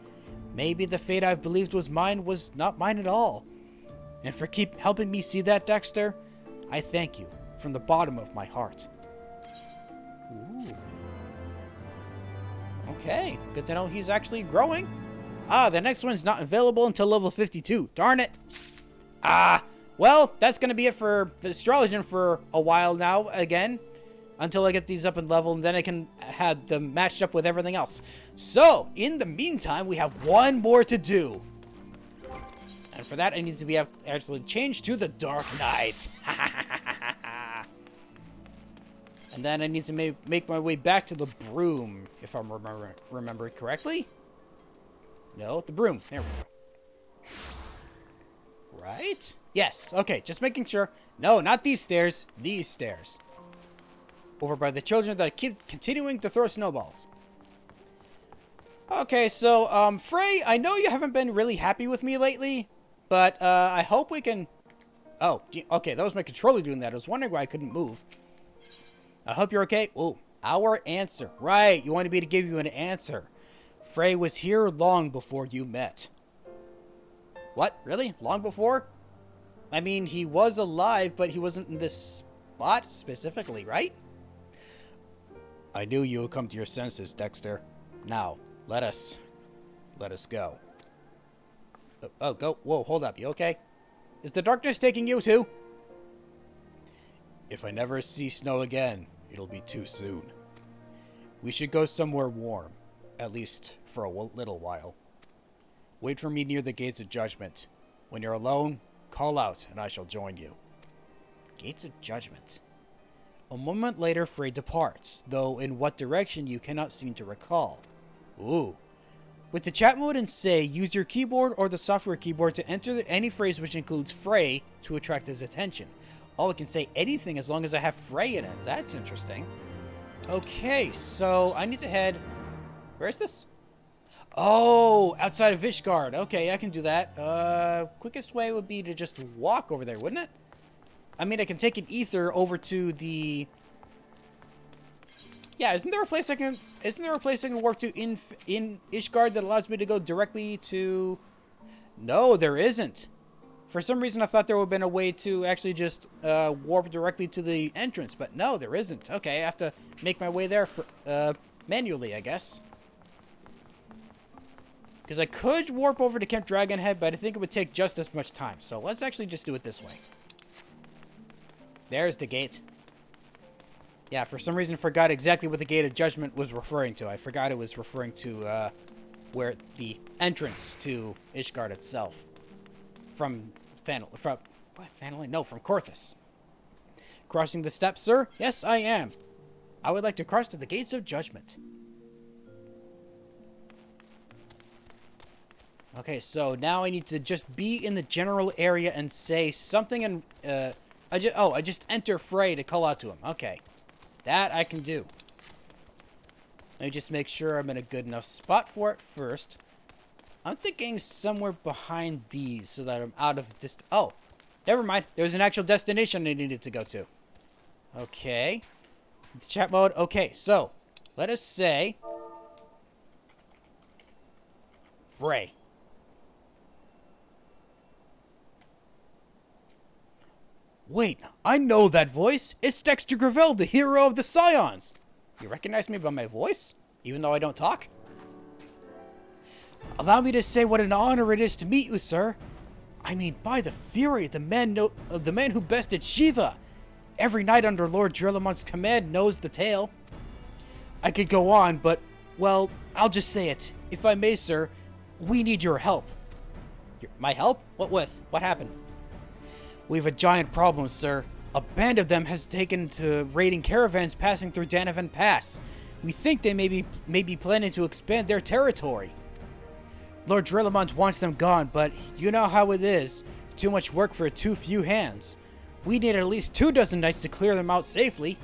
Maybe the fate I believed was mine was not mine at all. And for keep helping me see that, Dexter, I thank you from the bottom of my heart. Ooh. Okay, good to know he's actually growing. Ah, the next one's not available until level 52. Darn it. Well, that's going to be it for the astrology for a while now, again. Until I get these up in level, and then I can have them matched up with everything else. So, in the meantime, we have one more to do. And for that, I need to be actually changed to the Dark Knight. And then I need to make my way back to the broom, if I'm remembering correctly. No, the broom. There we go. Right? Yes. Okay, just making sure. No, not these stairs. These stairs. Over by the children that keep continuing to throw snowballs. Okay, so, Frey, I know you haven't been really happy with me lately, but, I hope we can... Oh, okay, that was my controller doing that. I was wondering why I couldn't move. I hope you're okay. Oh, our answer. Right, you wanted me to give you an answer. Frey was here long before you met. What? Really? Long before? I mean, he was alive, but he wasn't in this spot specifically, right? I knew you would come to your senses, Dexter. Now, let us go. Oh, go. Whoa, hold up. You okay? Is the darkness taking you too? If I never see snow again, it'll be too soon. We should go somewhere warm, at least for a little while. Wait for me near the Gates of Judgment. When you're alone, call out and I shall join you. Gates of Judgment. A moment later, Frey departs, though in what direction you cannot seem to recall. Ooh. With the chat mode and say, use your keyboard or the software keyboard to enter any phrase which includes Frey to attract his attention. Oh, I can say anything as long as I have Frey in it. That's interesting. Okay, so I need to head... Where is this? Oh, outside of Vishgard. Okay, I can do that. Quickest way would be to just walk over there, wouldn't it? I mean, I can take an ether over to the... Yeah, isn't there a place I can warp to in Ishgard that allows me to go directly to... No, there isn't. For some reason, I thought there would have been a way to actually just warp directly to the entrance, but no, there isn't. Okay, I have to make my way there for, manually, I guess. Because I could warp over to Camp Dragonhead, but I think it would take just as much time. So let's actually just do it this way. There's the gate. Yeah, for some reason I forgot exactly what the Gate of Judgment was referring to. I forgot it was referring to where the entrance to Ishgard itself. From Korthus. Crossing the steps, sir? Yes, I am. I would like to cross to the Gates of Judgment. Okay, so now I need to just be in the general area and say something and, I just enter Frey to call out to him. Okay. That I can do. Let me just make sure I'm in a good enough spot for it first. I'm thinking somewhere behind these so that I'm out of distance. Oh, never mind. There's an actual destination I needed to go to. Okay. It's chat mode. Okay, so let us say Frey. Wait, I know that voice. It's Dexter Gravel, the hero of the Scions. You recognize me by my voice, even though I don't talk? Allow me to say what an honor it is to meet you, sir. I mean, by the Fury, the man who bested Shiva. Every knight under Lord Drillemont's command knows the tale. I could go on, but, well, I'll just say it. If I may, sir, we need your help. My help? What with? What happened? We have a giant problem, sir. A band of them has taken to raiding caravans passing through Danavan Pass. We think they may be planning to expand their territory. Lord Drillamont wants them gone, but you know how it is. Too much work for too few hands. We need at least 24 knights to clear them out safely.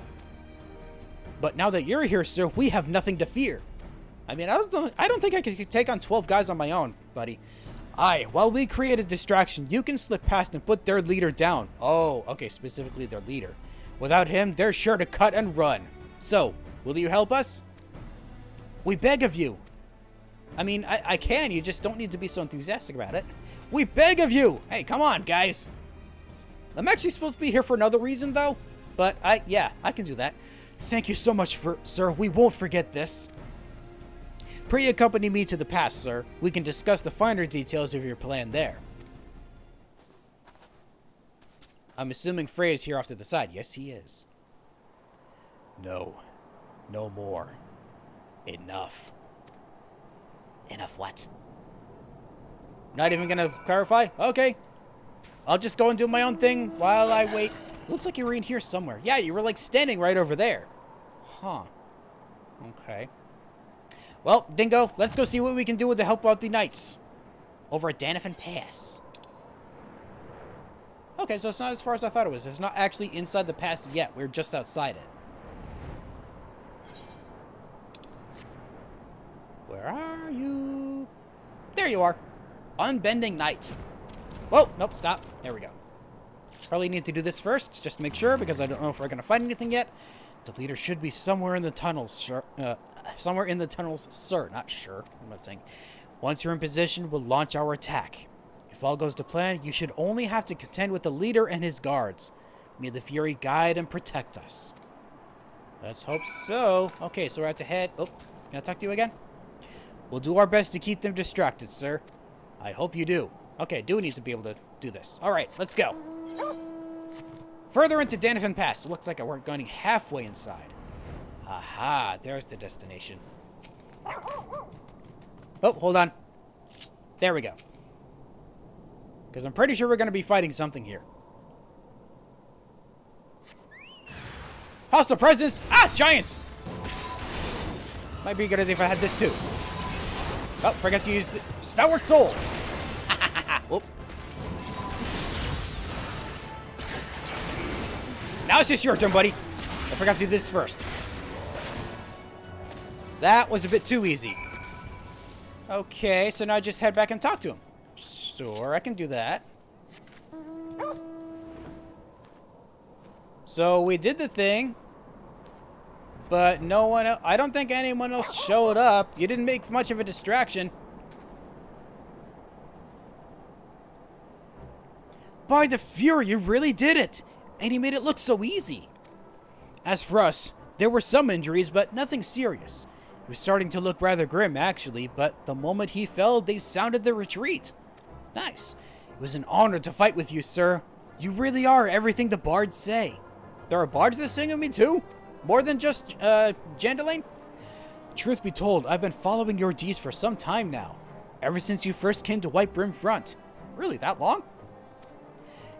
But now that you're here, sir, we have nothing to fear. I mean, I don't think I could take on 12 guys on my own, buddy. Aye, while we create a distraction, you can slip past and put their leader down. Oh, okay, specifically their leader. Without him, they're sure to cut and run. So, will you help us? We beg of you. I mean, I can, you just don't need to be so enthusiastic about it. We beg of you! Hey, come on, guys. I'm actually supposed to be here for another reason, though. But, yeah, I can do that. Thank you so much, sir. We won't forget this. Pray you accompany me to the pass, sir. We can discuss the finer details of your plan there. I'm assuming Frey is here off to the side. Yes, he is. No. No more. Enough. Enough what? Not even gonna clarify? Okay. I'll just go and do my own thing while I wait. Looks like you were in here somewhere. Yeah, you were like standing right over there. Huh. Okay. Well, Dingo, let's go see what we can do with the help of the knights. Over at Danifan Pass. Okay, so it's not as far as I thought it was. It's not actually inside the pass yet. We're just outside it. Where are you? There you are. Unbending Knight. Whoa, nope, stop. There we go. Probably need to do this first, just to make sure, because I don't know if we're going to find anything yet. The leader should be somewhere in the tunnels, sure. Somewhere in the tunnels, sir. Not sure. I'm not saying. Once you're in position, we'll launch our attack. If all goes to plan, you should only have to contend with the leader and his guards. May the Fury guide and protect us. Let's hope so. Okay, so we're at the head. Oh, can I talk to you again? We'll do our best to keep them distracted, sir. I hope you do. Okay, do need to be able to do this. All right, let's go. Further into Danifan Pass. It looks like we're going halfway inside. Aha, there's the destination. Oh, hold on. There we go. Because I'm pretty sure we're going to be fighting something here. Hostile presence! Ah, giants! Might be a good idea if I had this too. Oh, forgot to use the Stalwart Soul. Whoop. Now it's just your turn, buddy. I forgot to do this first. That was a bit too easy. Okay, so now I just head back and talk to him. Sure, I can do that. So we did the thing. But no one else, I don't think anyone else showed up. You didn't make much of a distraction. By the Fury, you really did it! And he made it look so easy. As for us, there were some injuries, but nothing serious. It was starting to look rather grim, actually, but the moment he fell, they sounded the retreat. Nice. It was an honor to fight with you, sir. You really are everything the bards say. There are bards that sing of me, too? More than just, Jandalane? Truth be told, I've been following your deeds for some time now. Ever since you first came to White Brim Front. Really, that long?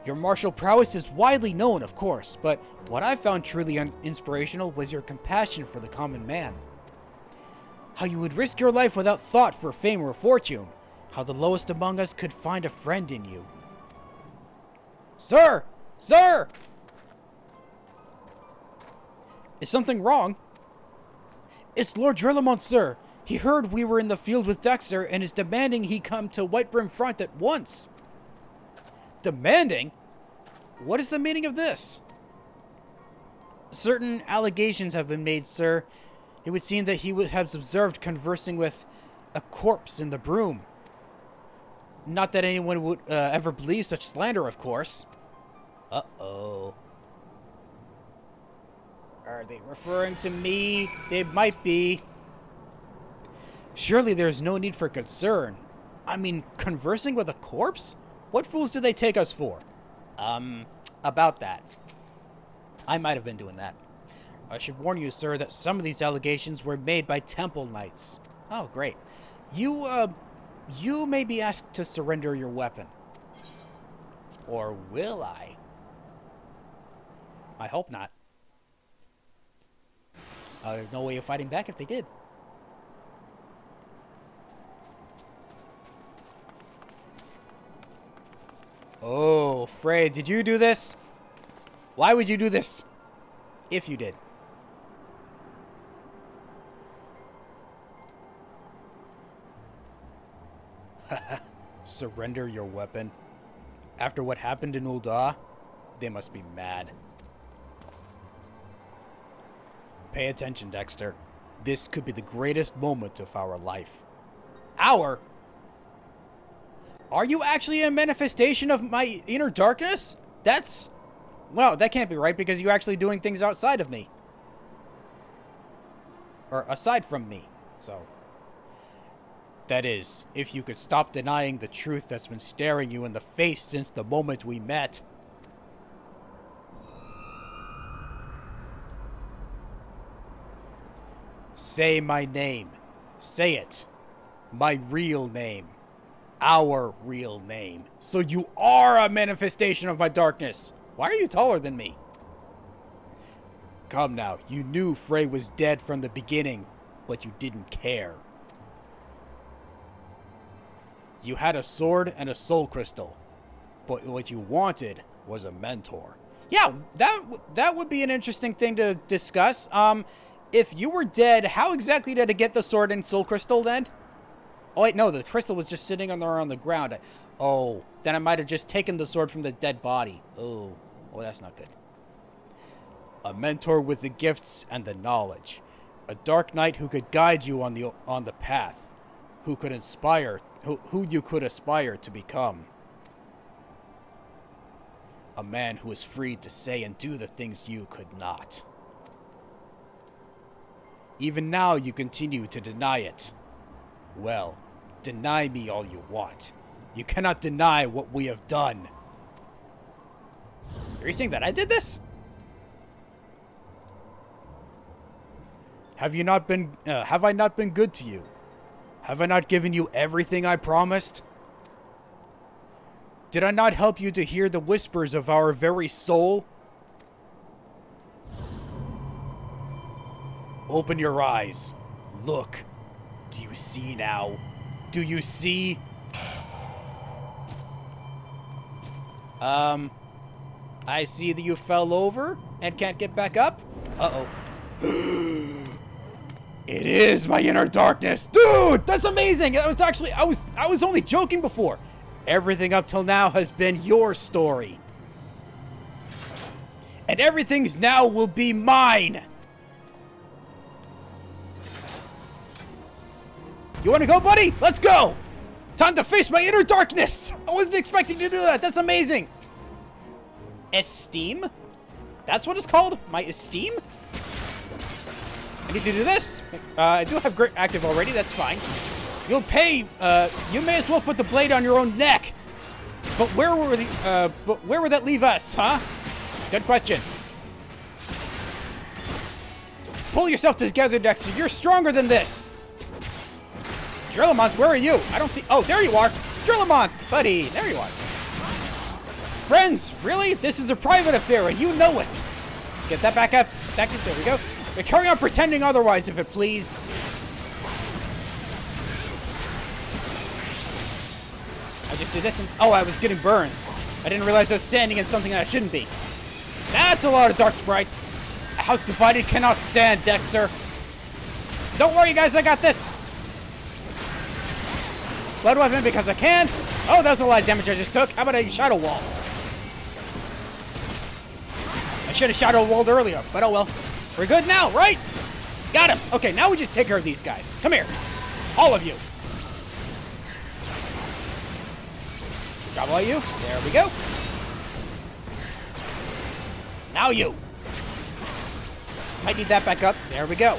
Your martial prowess is widely known, of course, but what I found truly inspirational was your compassion for the common man. How you would risk your life without thought for fame or fortune. How the lowest among us could find a friend in you. Sir! Sir! Is something wrong? It's Lord Drillamont, sir. He heard we were in the field with Dexter and is demanding he come to White Brim Front at once. Demanding? What is the meaning of this? Certain allegations have been made, sir. It would seem that he would have observed conversing with a corpse in the broom. Not that anyone would ever believe such slander, of course. Uh-oh. Are they referring to me? They might be. Surely there's no need for concern. I mean, conversing with a corpse? What fools do they take us for? About that. I might have been doing that. I should warn you, sir, that some of these allegations were made by temple knights. Oh, great. You may be asked to surrender your weapon. Or will I? I hope not. There's no way of fighting back if they did. Oh, Frey, did you do this? Why would you do this? If you did. surrender your weapon? After what happened in Ul'dah, they must be mad. Pay attention, Dexter. This could be the greatest moment of our life. Our? Are you actually a manifestation of my inner darkness? That's... Well, that can't be right because you're actually doing things outside of me. Or aside from me, so... That is, if you could stop denying the truth that's been staring you in the face since the moment we met. Say my name. Say it. My real name. Our real name. So you are a manifestation of my darkness. Why are you taller than me? Come now, you knew Frey was dead from the beginning, but you didn't care. You had a sword and a soul crystal, but what you wanted was a mentor. Yeah, that would be an interesting thing to discuss. If you were dead, how exactly did I get the sword and soul crystal then? Oh wait, no, the crystal was just sitting on the ground. Oh, then I might have just taken the sword from the dead body. Oh, that's not good. A mentor with the gifts and the knowledge. A dark knight who could guide you on the path. Who could inspire, who you could aspire to become. A man who is free to say and do the things you could not. Even now you continue to deny it. Well, deny me all you want. You cannot deny what we have done. Are you saying that I did this? Have I not been good to you? Have I not given you everything I promised? Did I not help you to hear the whispers of our very soul? Open your eyes. Look. Do you see now? Do you see? I see that you fell over and can't get back up. Uh-oh. It is my inner darkness. Dude, that's amazing. That was actually, I was only joking before. Everything up till now has been your story. And everything's now will be mine. You want to go, buddy? Let's go! Time to face my inner darkness! I wasn't expecting to do that. That's amazing. Esteem? That's what it's called? My esteem? I need to do this. I do have great active already. That's fine. You'll pay. You may as well put the blade on your own neck. But where would that leave us, huh? Good question. Pull yourself together, Dexter. You're stronger than this. Drillamont, where are you? I don't see... Oh, there you are. Drillamont, buddy. There you are. Friends, really? This is a private affair, and you know it. Get that back up. There we go. But carry on pretending otherwise, if it please. I just did this and... Oh, I was getting burns. I didn't realize I was standing in something that I shouldn't be. That's a lot of dark sprites. A house divided cannot stand, Dexter. Don't worry, guys. I got this. Blood weapon because I can. Oh, that was a lot of damage I just took. How about a shadow wall? I should have shadow walled earlier, but oh well. We're good now, right? Got him. Okay, now we just take care of these guys. Come here. All of you. Grab all of you. There we go. Now you. Might need that back up. There we go.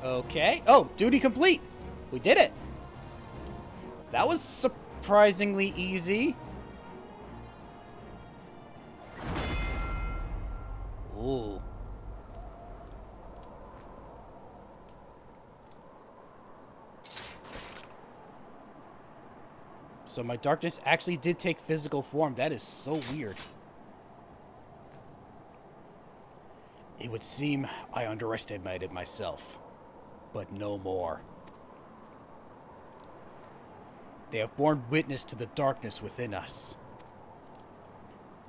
Okay. Oh, duty complete. We did it. That was surprisingly easy. Ooh. So my darkness actually did take physical form. That is so weird. It would seem I underestimated myself, but no more. They have borne witness to the darkness within us,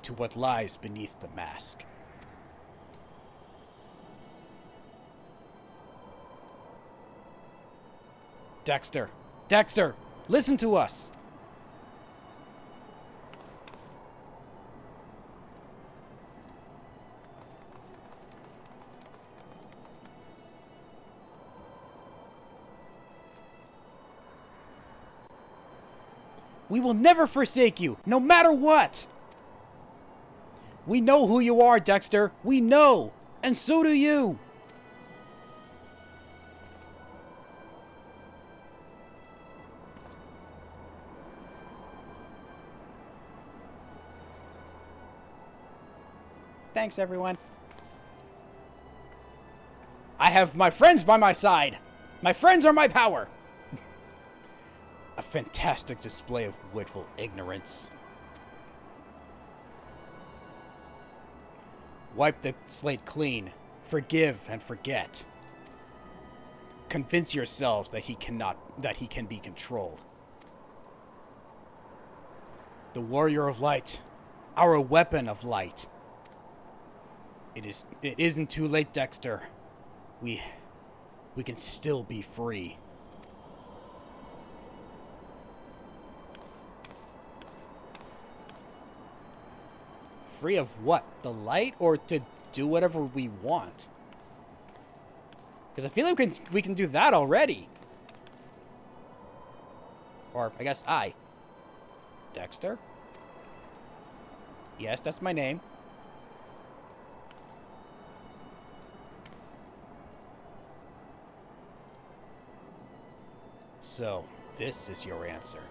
to what lies beneath the mask. Dexter! Dexter! Listen to us. We will never forsake you, no matter what. We know who you are, Dexter. We know. And so do you. Thanks, everyone. I have my friends by my side. My friends are my power. A fantastic display of witful ignorance. Wipe the slate clean. Forgive and forget. Convince yourselves that he can be controlled. The warrior of light, our weapon of light. It isn't too late, Dexter. We can still be free. Free of what? The light, or to do whatever we want? Because I feel like we can do that already. Or I guess Dexter? Yes, that's my name. So, this is your answer.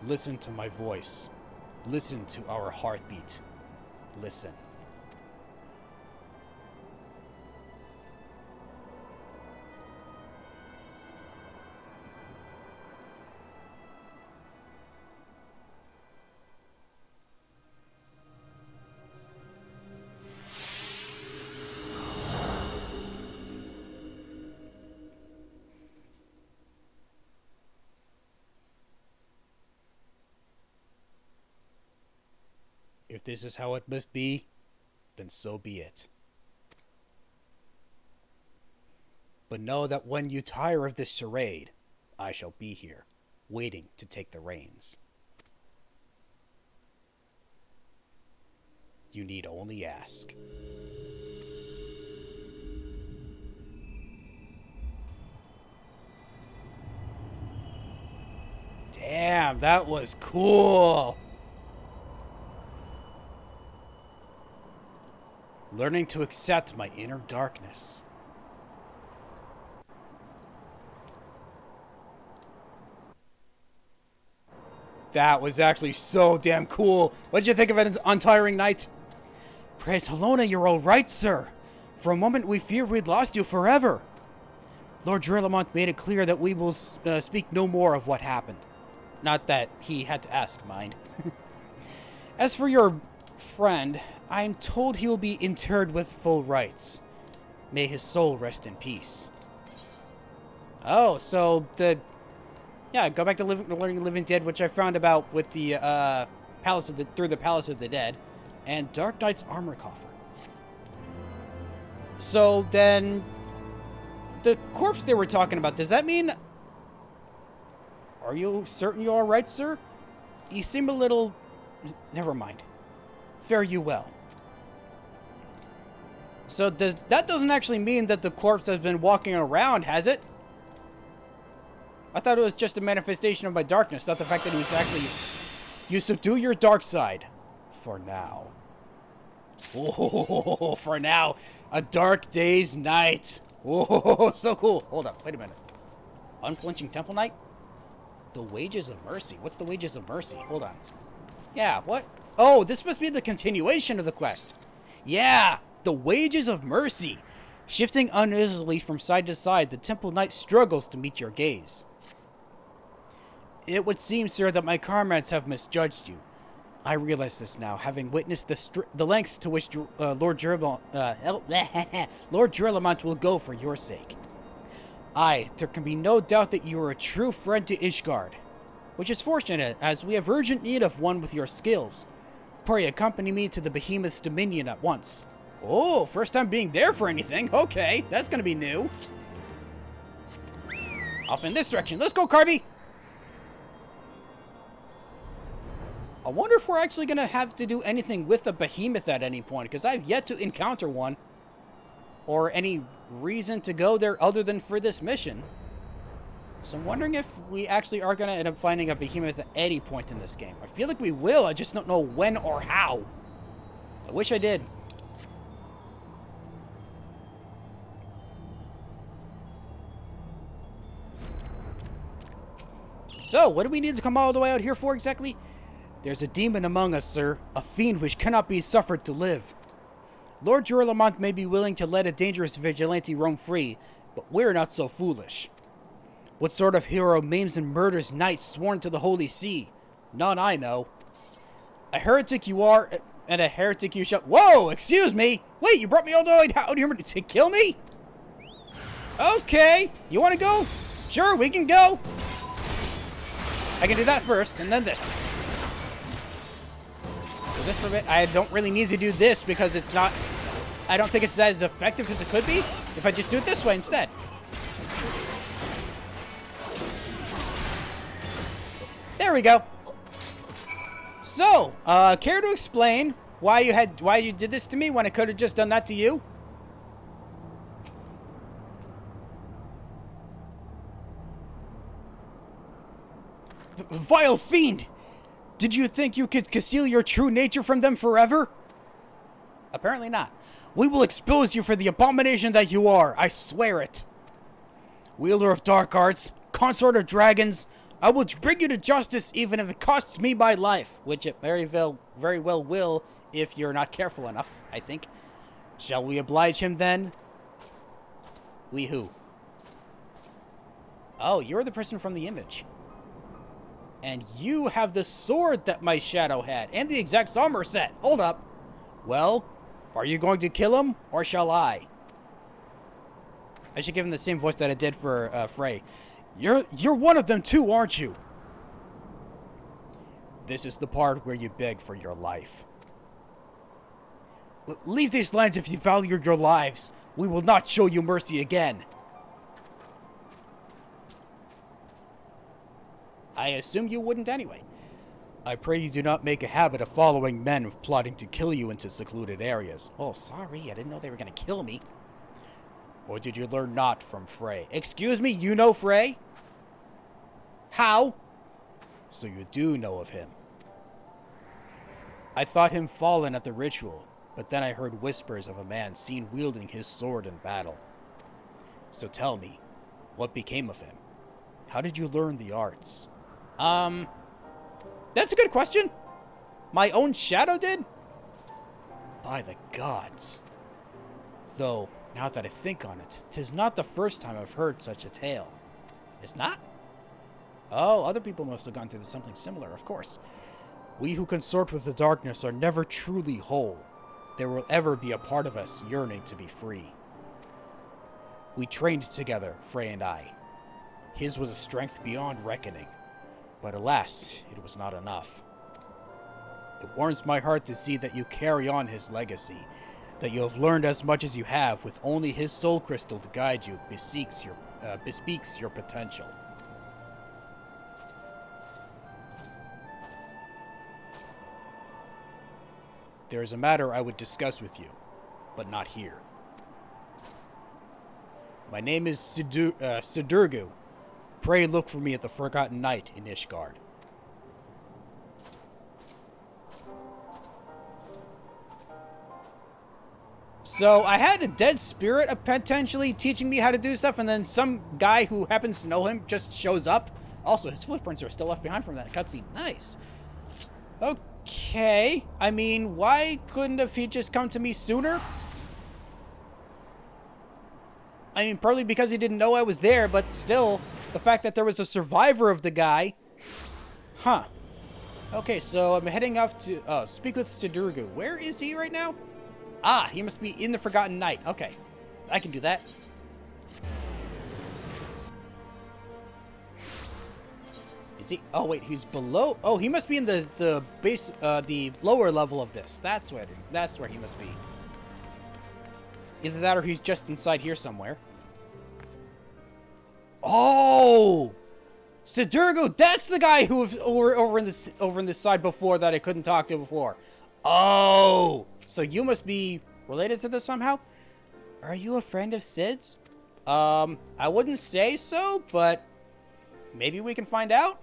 Listen to my voice. Listen to our heartbeat. Listen. If this is how it must be, then so be it. But know that when you tire of this charade, I shall be here, waiting to take the reins. You need only ask. Damn, that was cool! Learning to accept my inner darkness. That was actually so damn cool. What did you think of it, Untiring Knight? Praise Helena, you're all right, sir. For a moment we feared we'd lost you forever. Lord Drillamont made it clear that we will speak no more of what happened. Not that he had to ask, mind. As for your friend, I'm told he will be interred with full rites. May his soul rest in peace. Oh, so yeah, go back to Learning Living Dead, which I found about with the through the Palace of the Dead, and Dark Knight's armor coffer. So then, the corpse they were talking about, does that mean? Are you certain you're all right, sir? You seem a little. Never mind. Fare you well. So that doesn't actually mean that the corpse has been walking around, has it? I thought it was just a manifestation of my darkness, not the fact that he's actually... You subdue your dark side. For now. Oh, for now. A dark day's night. Oh, so cool. Hold up, wait a minute. Unflinching Temple Knight? The Wages of Mercy. What's the Wages of Mercy? Hold on. Yeah, what? Oh, this must be the continuation of the quest. Yeah, the Wages of Mercy. Shifting uneasily from side to side, the Temple Knight struggles to meet your gaze. It would seem, sir, that my comrades have misjudged you. I realize this now, having witnessed the lengths to which Lord Drillamont will go for your sake. Aye, there can be no doubt that you are a true friend to Ishgard, which is fortunate, as we have urgent need of one with your skills. Pray accompany me to the Behemoth's dominion at once, Oh, first time being there for anything. Okay, that's gonna be new. Off in this direction. Let's go, Carby! I wonder if we're actually gonna have to do anything with the behemoth at any point, because I've yet to encounter one. Or any reason to go there other than for this mission. So I'm wondering if we actually are gonna end up finding a behemoth at any point in this game. I feel like we will, I just don't know when or how. I wish I did. So, what do we need to come all the way out here for exactly? There's a demon among us, sir. A fiend which cannot be suffered to live. Lord Jorlamont may be willing to let a dangerous vigilante roam free, but we're not so foolish. What sort of hero maims and murders knights sworn to the Holy See? None I know. A heretic you are, and a heretic you shall— Whoa! Excuse me! Wait, you brought me all the way out here to kill me? Okay, you want to go? Sure, we can go. I can do that first, and then this. So this for a bit. I don't really need to do this because it's not... I don't think it's as effective as it could be if I just do it this way instead. There we go. So, care to explain why you did this to me when I could have just done that to you? Vile fiend! Did you think you could conceal your true nature from them forever? Apparently not. We will expose you for the abomination that you are, I swear it. Wielder of dark arts, consort of dragons, I will bring you to justice even if it costs me my life, which it very well will if you're not careful enough, I think. Shall we oblige him then? We who? Oh, you're the person from the image. And you have the sword that my shadow had, and the exact armor set. Hold up. Well, are you going to kill him, or shall I? I should give him the same voice that I did for Frey. You're one of them too, aren't you? This is the part where you beg for your life. Leave these lands if you value your lives. We will not show you mercy again. I assume you wouldn't anyway. I pray you do not make a habit of following men plotting to kill you into secluded areas. Oh, sorry, I didn't know they were going to kill me. Or did you learn not from Frey? Excuse me, you know Frey? How? So you do know of him. I thought him fallen at the ritual, but then I heard whispers of a man seen wielding his sword in battle. So tell me, what became of him? How did you learn the arts? That's a good question. My own shadow did? By the gods. Though, now that I think on it, 'tis not the first time I've heard such a tale. It's not? Oh, other people must have gone through something similar, of course. We who consort with the darkness are never truly whole. There will ever be a part of us yearning to be free. We trained together, Frey and I. His was a strength beyond reckoning. But alas, it was not enough. It warms my heart to see that you carry on his legacy, that you have learned as much as you have with only his soul crystal to guide you bespeaks your potential. There is a matter I would discuss with you, but not here. My name is Sidurgu. Pray look for me at the Forgotten Night in Ishgard. So, I had a dead spirit potentially teaching me how to do stuff, and then some guy who happens to know him just shows up. Also, his footprints are still left behind from that cutscene. Nice. Okay. I mean, why couldn't he just come to me sooner? I mean, probably because he didn't know I was there, but still, the fact that there was a survivor of the guy. Huh. Okay, so I'm heading off to speak with Sidurgu. Where is he right now? Ah, he must be in the Forgotten Night. Okay, I can do that. Is he? Oh wait, he's below. Oh, he must be in the base, the lower level of this. That's where he must be. Either that or he's just inside here somewhere. Oh! Sidurgo, that's the guy who was over in this side before that I couldn't talk to before. Oh! So you must be related to this somehow? Are you a friend of Sid's? I wouldn't say so, but maybe we can find out?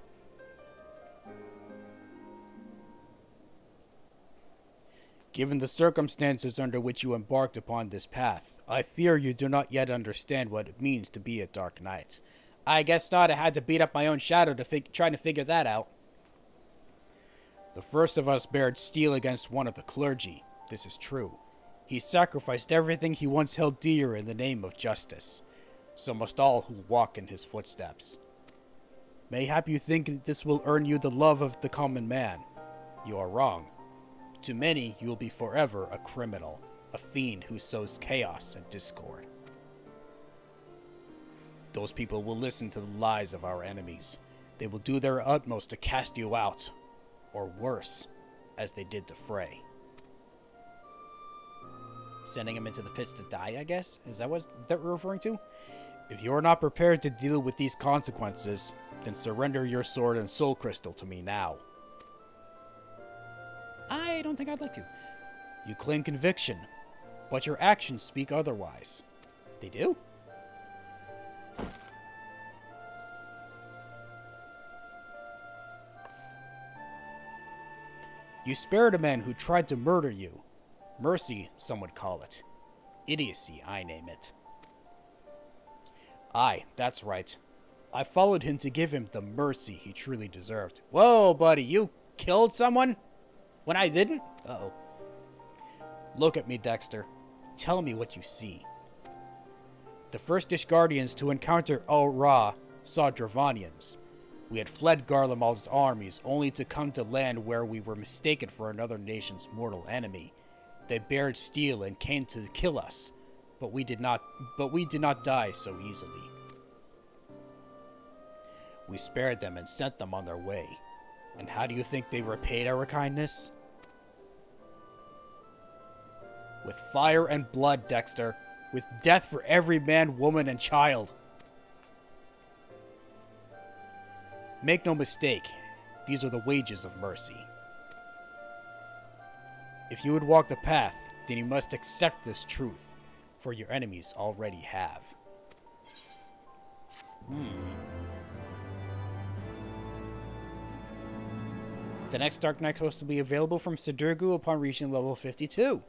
Given the circumstances under which you embarked upon this path, I fear you do not yet understand what it means to be a Dark Knight. I guess not. I had to beat up my own shadow to try to figure that out. The first of us bared steel against one of the clergy. This is true. He sacrificed everything he once held dear in the name of justice. So must all who walk in his footsteps. Mayhap you think that this will earn you the love of the common man. You are wrong. To many, you will be forever a criminal, a fiend who sows chaos and discord. Those people will listen to the lies of our enemies. They will do their utmost to cast you out, or worse, as they did to Frey. Sending him into the pits to die, I guess? Is that what they're referring to? If you are not prepared to deal with these consequences, then surrender your sword and soul crystal to me now. I don't think I'd like to. You claim conviction, but your actions speak otherwise. They do? You spared a man who tried to murder you. Mercy, some would call it. Idiocy, I name it. Aye, that's right. I followed him to give him the mercy he truly deserved. Whoa, buddy, you killed someone? When I didn't? Uh-oh. Look at me, Dexter. Tell me what you see. The first Ishgardians to encounter Ra saw Dravanians. We had fled Garlemald's armies, only to come to land where we were mistaken for another nation's mortal enemy. They bared steel and came to kill us, but we did not die so easily. We spared them and sent them on their way. And how do you think they repaid our kindness? With fire and blood, Dexter. With death for every man, woman, and child. Make no mistake, these are the wages of mercy. If you would walk the path, then you must accept this truth, for your enemies already have. The next Dark Knight quest will be available from Sidurgo upon reaching level 52.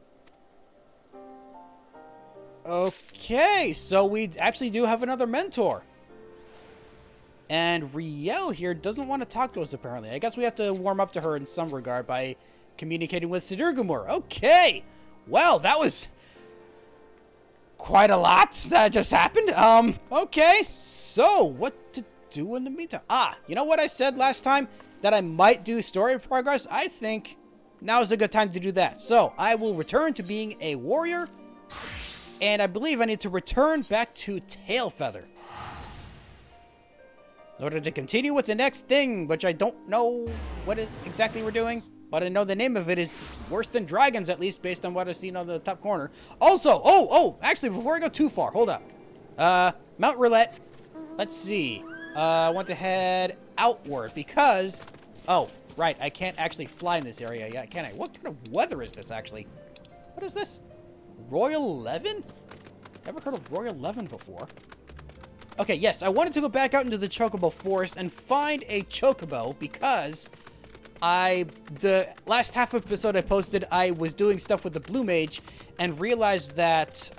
Okay, so we actually do have another mentor. And Riel here doesn't want to talk to us, apparently. I guess we have to warm up to her in some regard by communicating with Sidurgo. Okay, well, that was quite a lot that just happened. Okay, so what to do in the meantime? You know what I said last time? That I might do story progress? I think now is a good time to do that. So, I will return to being a warrior. And I believe I need to return back to Tailfeather in order to continue with the next thing, which I don't know what exactly we're doing. But I know the name of it is Worse Than Dragons, at least, based on what I've seen on the top corner. Also, actually, before I go too far, hold up. Mount Roulette. Let's see. I want to head outward because... Oh, right, I can't actually fly in this area yet, can I? What kind of weather is this, actually? What is this? Royal 11? Never heard of Royal 11 before. Okay, yes, I wanted to go back out into the Chocobo Forest and find a Chocobo because the last half episode I posted, I was doing stuff with the Blue Mage and realized that,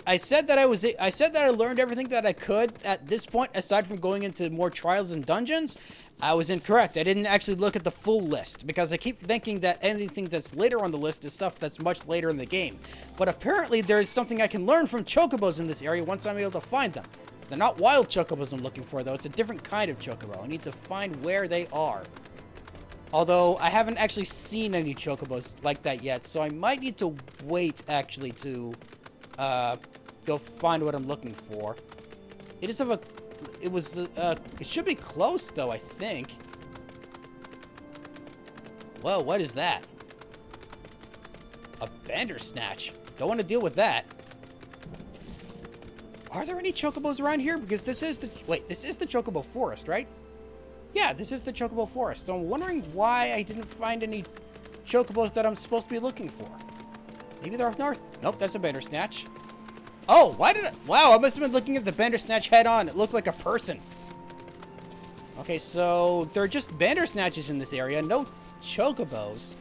I said that I learned everything that I could at this point, aside from going into more trials and dungeons. I was incorrect. I didn't actually look at the full list, because I keep thinking that anything that's later on the list is stuff that's much later in the game. But apparently there's something I can learn from Chocobos in this area once I'm able to find them. They're not wild Chocobos I'm looking for, though. It's a different kind of Chocobo. I need to find where they are. Although, I haven't actually seen any Chocobos like that yet, so I might need to wait, actually, to go find what I'm looking for. It is of a... it should be close, though, I think. Whoa, what is that? A Bandersnatch. Don't want to deal with that. Are there any chocobos around here? Because this is the... Wait, this is the chocobo forest, right? Yeah, this is the chocobo forest. So I'm wondering why I didn't find any chocobos that I'm supposed to be looking for. Maybe they're up north. Nope, that's a Bandersnatch. Oh, why did I... Wow, I must have been looking at the Bandersnatch head on. It looked like a person. Okay, so there are just Bandersnatches in this area. No chocobos.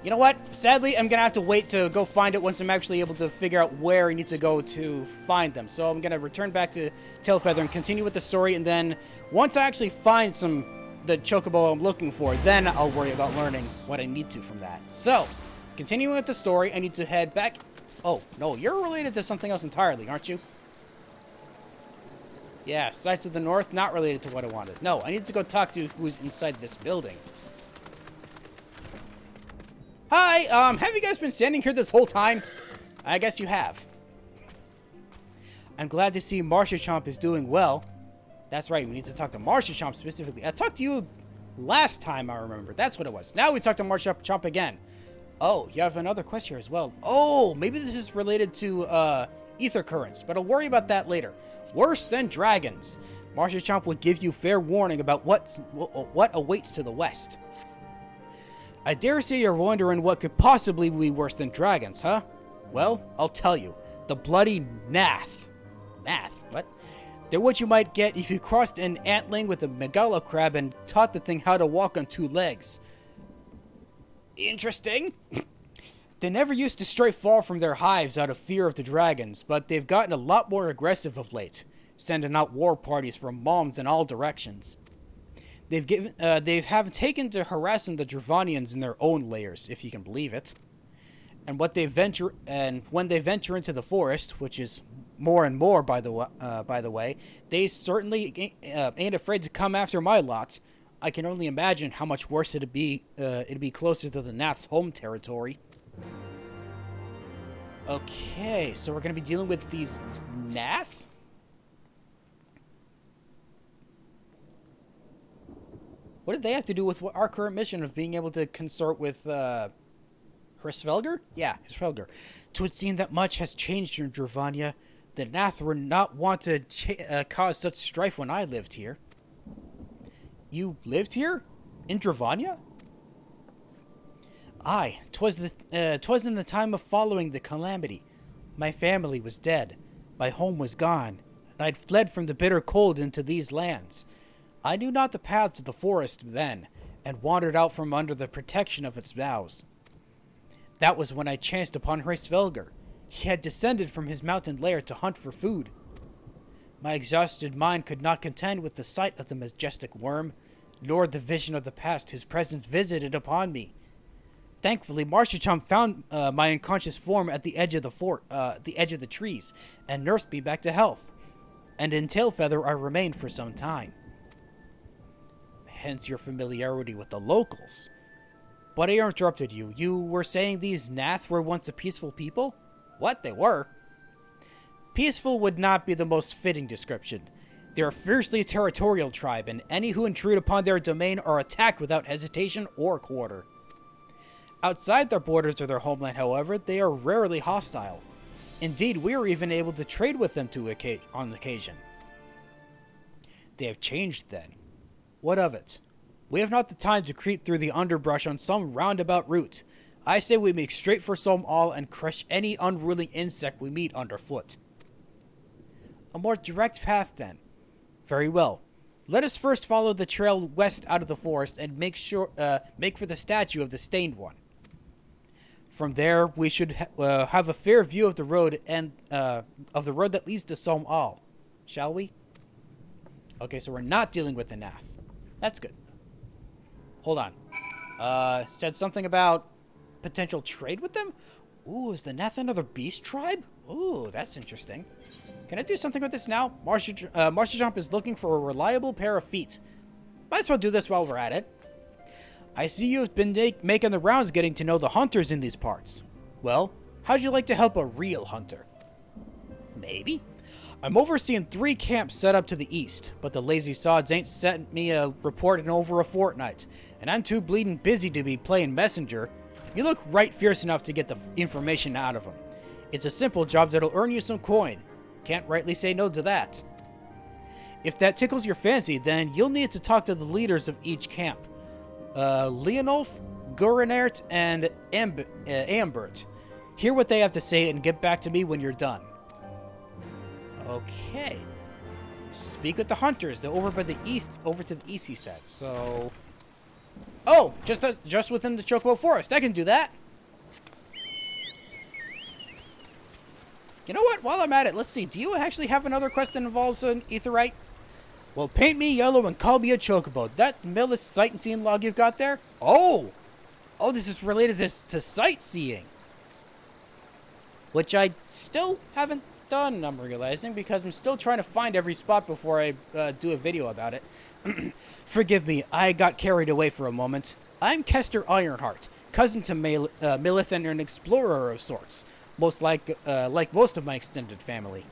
You know what? Sadly, I'm going to have to wait to go find it once I'm actually able to figure out where I need to go to find them. So I'm going to return back to Tailfeather and continue with the story. And then once I actually find the chocobo I'm looking for, then I'll worry about learning what I need to from that. So, continuing with the story, I need to head back. Oh, no, you're related to something else entirely, aren't you? Yeah, side to the north, not related to what I wanted. No, I need to go talk to who's inside this building. Hi, have you guys been standing here this whole time? I guess you have. I'm glad to see Marshachomp is doing well. That's right, we need to talk to Marshachomp specifically. I talked to you last time, I remember. That's what it was. Now we talk to Marshachomp again. Oh, you have another quest here as well. Oh, maybe this is related to, ether currents, but I'll worry about that later. Worse than dragons. Marshachomp would give you fair warning about what awaits to the west. I dare say you're wondering what could possibly be worse than dragons, huh? Well, I'll tell you. The bloody Nath. Nath? What? They're what you might get if you crossed an antling with a megalo crab and taught the thing how to walk on 2 legs. Interesting. They never used to stray far from their hives out of fear of the dragons, but they've gotten a lot more aggressive of late, sending out war parties from moms in all directions. They have taken to harassing the Dravanians in their own layers, if you can believe it. And when they venture into the forest, which is more and more, by the way, they certainly ain't afraid to come after my lot. I can only imagine how much worse it'd be closer to the Nath's home territory. Okay, so we're gonna be dealing with these Nath? What did they have to do with our current mission of being able to consort with, Hrisvelgr? Yeah, Hrisvelgr. 'Twould seem that much has changed in Dravania. The Nath were not wont to cause such strife when I lived here. You lived here? In Dravania? Aye, 'twas in the time of following the calamity. My family was dead, my home was gone, and I'd fled from the bitter cold into these lands. I knew not the paths of the forest then, and wandered out from under the protection of its boughs. That was when I chanced upon Hrisvelgr. He had descended from his mountain lair to hunt for food. My exhausted mind could not contend with the sight of the majestic worm, nor the vision of the past his presence visited upon me. Thankfully, Marshachomp found my unconscious form at the edge of the trees, and nursed me back to health. And in Tailfeather I remained for some time. Hence your familiarity with the locals. But I interrupted you. You were saying these Nath were once a peaceful people? What, they were? Peaceful would not be the most fitting description. They are a fiercely territorial tribe, and any who intrude upon their domain are attacked without hesitation or quarter. Outside their borders or their homeland, however, they are rarely hostile. Indeed, we are even able to trade with them on occasion. They have changed then. What of it? We have not the time to creep through the underbrush on some roundabout route. I say we make straight for Som'al and crush any unruly insect we meet underfoot. A more direct path, then. Very well. Let us first follow the trail west out of the forest and make for the statue of the Stained One. From there, we should have a fair view of the road that leads to Som'al. Shall we? Okay, so we're not dealing with the Nath. That's good. Hold on. Said something about potential trade with them? Ooh, is the Nath another beast tribe? Ooh, that's interesting. Can I do something with this now? Marshachomp is looking for a reliable pair of feet. Might as well do this while we're at it. I see you've been making the rounds getting to know the hunters in these parts. Well, how'd you like to help a real hunter? Maybe. I'm overseeing 3 camps set up to the east, but the lazy sods ain't sent me a report in over a fortnight, and I'm too bleeding busy to be playing messenger. You look right fierce enough to get the information out of him. It's a simple job that'll earn you some coin. Can't rightly say no to that. If that tickles your fancy, then you'll need to talk to the leaders of each camp. Leonolf, Gurenert, and Ambert. Hear what they have to say and get back to me when you're done. Okay. Speak with the hunters. They're over to the east, he said. So... Oh! Just within the Chocobo Forest. I can do that. You know what? While I'm at it, let's see. Do you actually have another quest that involves an Aetheryte? Well, paint me yellow and call me a Chocobo. That Millis sightseeing log you've got there? Oh! Oh, this is related to sightseeing. Which I still haven't done, I'm realizing, because I'm still trying to find every spot before I do a video about it. Forgive me, I got carried away for a moment. I'm Kester Ironheart, cousin to Milith and an explorer of sorts, like most of my extended family.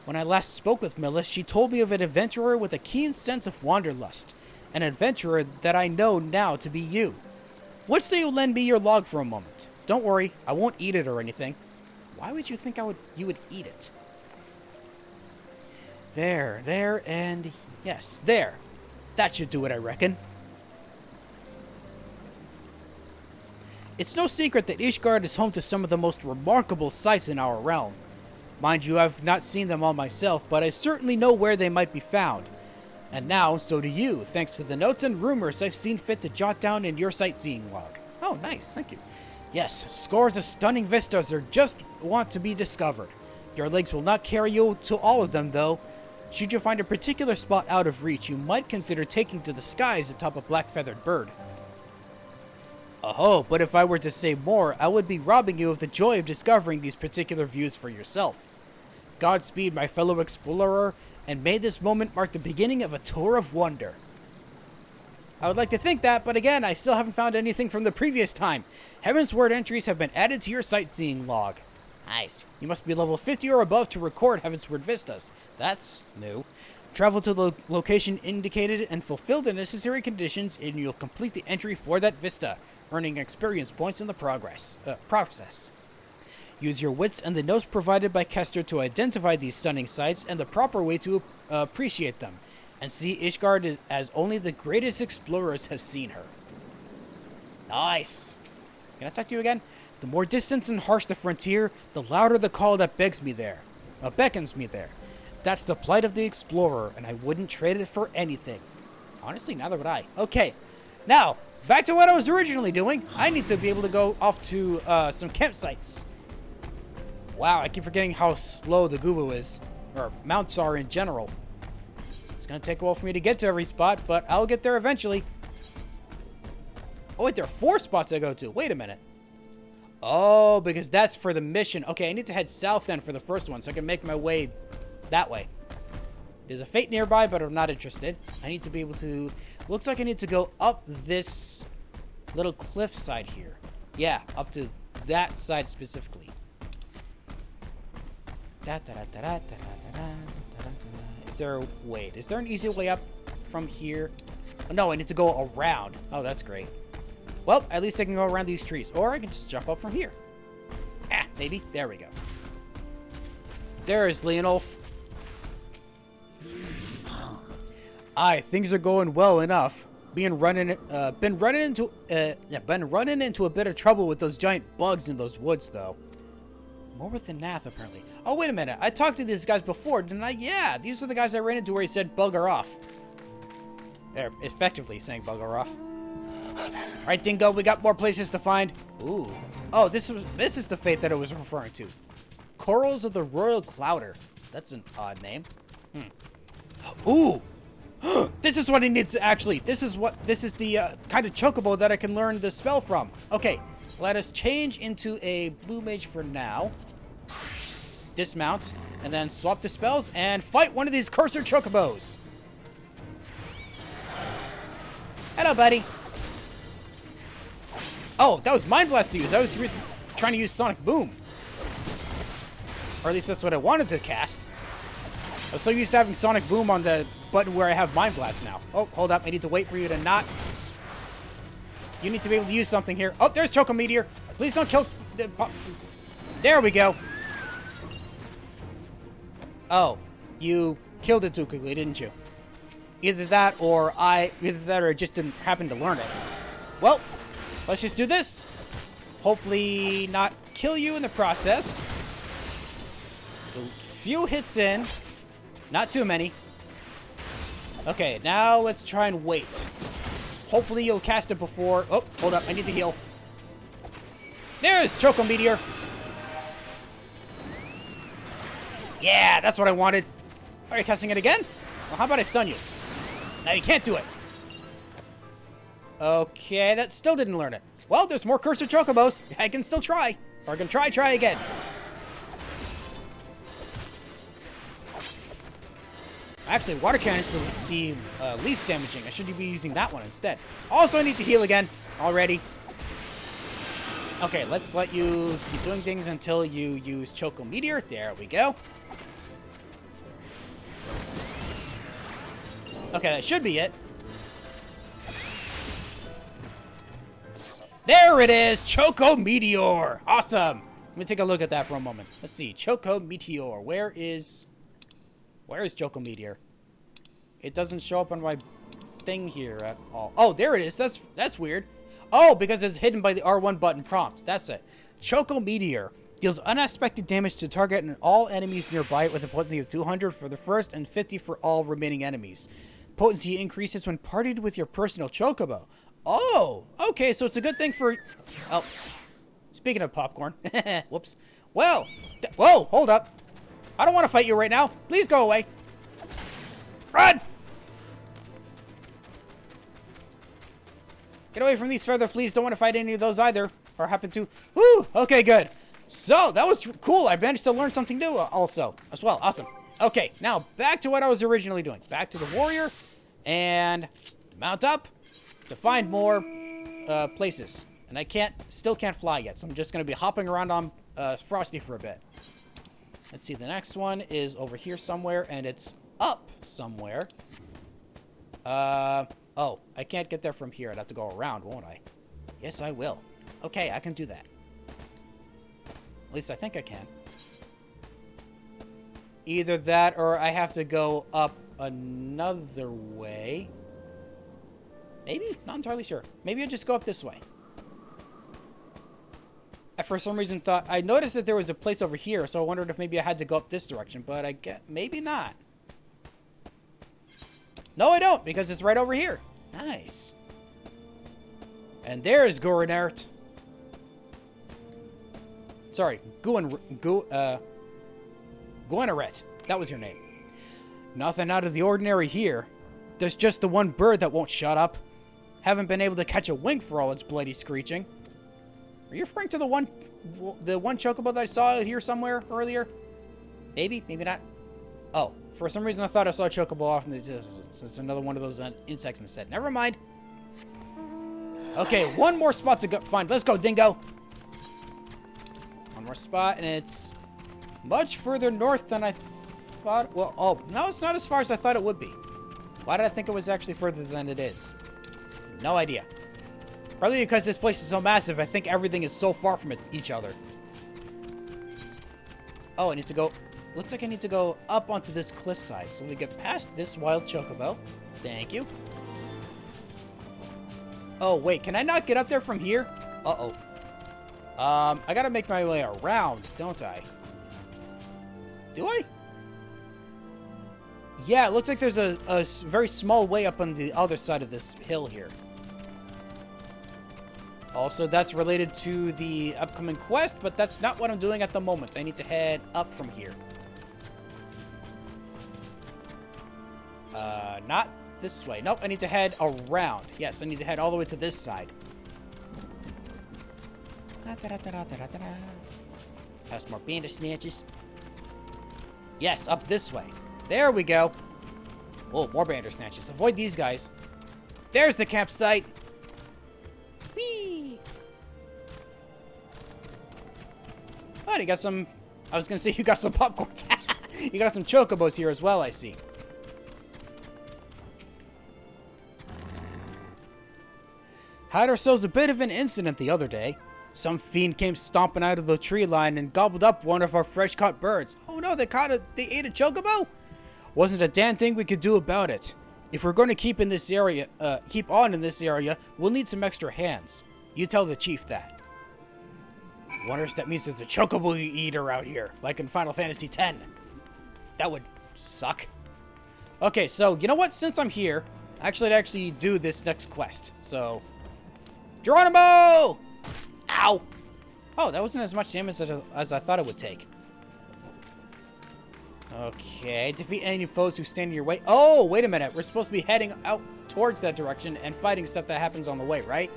When I last spoke with Milith, she told me of an adventurer with a keen sense of wanderlust, an adventurer that I know now to be you. What say you lend me your log for a moment? Don't worry, I won't eat it or anything. Why would you think you would eat it? There, and yes, there. That should do it, I reckon. It's no secret that Ishgard is home to some of the most remarkable sights in our realm. Mind you, I've not seen them all myself, but I certainly know where they might be found. And now, so do you, thanks to the notes and rumors I've seen fit to jot down in your sightseeing log. Oh, nice, thank you. Yes, scores of stunning vistas are just want to be discovered. Your legs will not carry you to all of them, though. Should you find a particular spot out of reach, you might consider taking to the skies atop a black-feathered bird. Oh, but if I were to say more, I would be robbing you of the joy of discovering these particular views for yourself. Godspeed, my fellow explorer, and may this moment mark the beginning of a tour of wonder. I would like to think that, but again, I still haven't found anything from the previous time. Heavensward entries have been added to your sightseeing log. Nice. You must be level 50 or above to record Heavensward vistas. That's new. Travel to the location indicated and fulfill the necessary conditions, and you'll complete the entry for that vista, earning experience points in the process. Use your wits and the notes provided by Kester to identify these stunning sights and the proper way to appreciate them, and see Ishgard as only the greatest explorers have seen her. Nice! Can I talk to you again? The more distant and harsh the frontier, the louder the call that beckons me there. That's the plight of the explorer, and I wouldn't trade it for anything. Honestly, neither would I. Okay, now, back to what I was originally doing. I need to be able to go off to some campsites. Wow, I keep forgetting how slow the Gubu is, or mounts are in general. It's going to take a while for me to get to every spot, but I'll get there eventually. Oh, wait, there are 4 spots I go to. Wait a minute. Oh, because that's for the mission. Okay, I need to head south then for the first one, so I can make my way that way. There's a fate nearby, but I'm not interested. I need to be able to... Looks like I need to go up this little cliff side here. Yeah, up to that side specifically. Is there... Wait, is there an easy way up from here? Oh, no, I need to go around. Oh, that's great. Well, at least I can go around these trees. Or I can just jump up from here. Ah, maybe. There we go. There is Leonolf. Aye, things are going well enough. Been running into a bit of trouble with those giant bugs in those woods, though. More with the Nath, apparently. Oh, wait a minute. I talked to these guys before, didn't I? Yeah, these are the guys I ran into where he said bugger off. They're effectively saying bugger off. Alright, Dingo, we got more places to find. Ooh. Oh, this is the fate that I was referring to. Corals of the Royal Clouder. That's an odd name. Ooh! This is what I need to actually... This is the kind of chocobo that I can learn the spell from. Okay, let us change into a blue mage for now. Dismount, and then swap the spells, and fight one of these cursor chocobos. Hello, buddy. Oh, that was Mind Blast to use. I was trying to use Sonic Boom. Or at least that's what I wanted to cast. I was so used to having Sonic Boom on the button where I have Mind Blast now. Oh, hold up. I need to wait for you to not... You need to be able to use something here. Oh, there's Choco Meteor. Please don't kill... There we go. Oh, you killed it too quickly, didn't you? Either that or I just didn't happen to learn it. Well, let's just do this. Hopefully not kill you in the process. A few hits in. Not too many. Okay, now let's try and wait. Hopefully you'll cast it before... Oh, hold up. I need to heal. There's Choco Meteor. Yeah, that's what I wanted. Are you casting it again? Well, how about I stun you? Now you can't do it. Okay, that still didn't learn it. Well, there's more Cursor Chocobos. I can still try. Or I can try again. Actually, Water Cannon is the least damaging. I should be using that one instead. Also, I need to heal again already. Okay, let's let you keep doing things until you use Choco Meteor. There we go. Okay, that should be it. There it is! Choco Meteor! Awesome! Let me take a look at that for a moment. Let's see. Choco Meteor. Where is Choco Meteor? It doesn't show up on my thing here at all. Oh, there it is. That's weird. Oh, because it's hidden by the R1 button prompt. That's it. Choco Meteor deals unexpected damage to target and all enemies nearby with a potency of 200 for the first and 50 for all remaining enemies. Potency increases when partied with your personal Chocobo. Oh, okay, so it's a good thing for... Oh, speaking of popcorn. Whoops. Well, whoa, hold up. I don't want to fight you right now. Please go away. Run! Get away from these feather fleas. Don't want to fight any of those either. Or happen to... Woo! Okay, good. So, that was cool. I managed to learn something new also. As well. Awesome. Okay, now back to what I was originally doing. Back to the warrior. And mount up to find more places. And I still can't fly yet. So I'm just going to be hopping around on Frosty for a bit. Let's see. The next one is over here somewhere. And it's up somewhere. Oh, I can't get there from here. I'd have to go around, won't I? Yes, I will. Okay, I can do that. At least I think I can. Either that or I have to go up another way. Maybe? Not entirely sure. Maybe I'll just go up this way. I, for some reason, thought... I noticed that there was a place over here, so I wondered if maybe I had to go up this direction, but I get... Maybe not. No, I don't, because it's right over here. Nice. And there's Gorinert. Sorry, Guineret. That was your name. Nothing out of the ordinary here. There's just the one bird that won't shut up. Haven't been able to catch a wink for all its bloody screeching. Are you referring to the one chocobo that I saw here somewhere earlier? Maybe, maybe not. Oh, for some reason I thought I saw a chocobo off in the distance. It's another one of those insects instead. Never mind. Okay, one more spot to go find. Let's go, Dingo. One more spot, and it's much further north than I thought. Well, oh, no, it's not as far as I thought it would be. Why did I think it was actually further than it is? No idea. Probably because this place is so massive, I think everything is so far from each other. Oh, I need to go... Looks like I need to go up onto this cliffside, so we get past this wild chocobo. Thank you. Oh, wait, can I not get up there from here? Uh-oh. I gotta make my way around, don't I? Do I? Yeah, it looks like there's a very small way up on the other side of this hill here. Also, that's related to the upcoming quest, but that's not what I'm doing at the moment. I need to head up from here. Not this way. Nope, I need to head around. Yes, I need to head all the way to this side. Past more bandit snatches. Yes, up this way. There we go. Oh, more bandit snatches. Avoid these guys. There's the campsite. Whee! Oh, you got some... I was going to say you got some popcorn. You got some chocobos here as well, I see. Had ourselves a bit of an incident the other day. Some fiend came stomping out of the tree line and gobbled up one of our fresh-caught birds. Oh no, they ate a chocobo? Wasn't a damn thing we could do about it. If we're going to keep on in this area, we'll need some extra hands. You tell the chief that. Wonder if that means there's a chocobo eater out here, like in Final Fantasy X. That would suck. Okay, so you know what? Since I'm here, I'd actually do this next quest. So, Geronimo! Ow! Oh, that wasn't as much damage as I thought it would take. Okay, defeat any foes who stand in your way. Oh, wait a minute. We're supposed to be heading out towards that direction and fighting stuff that happens on the way, right?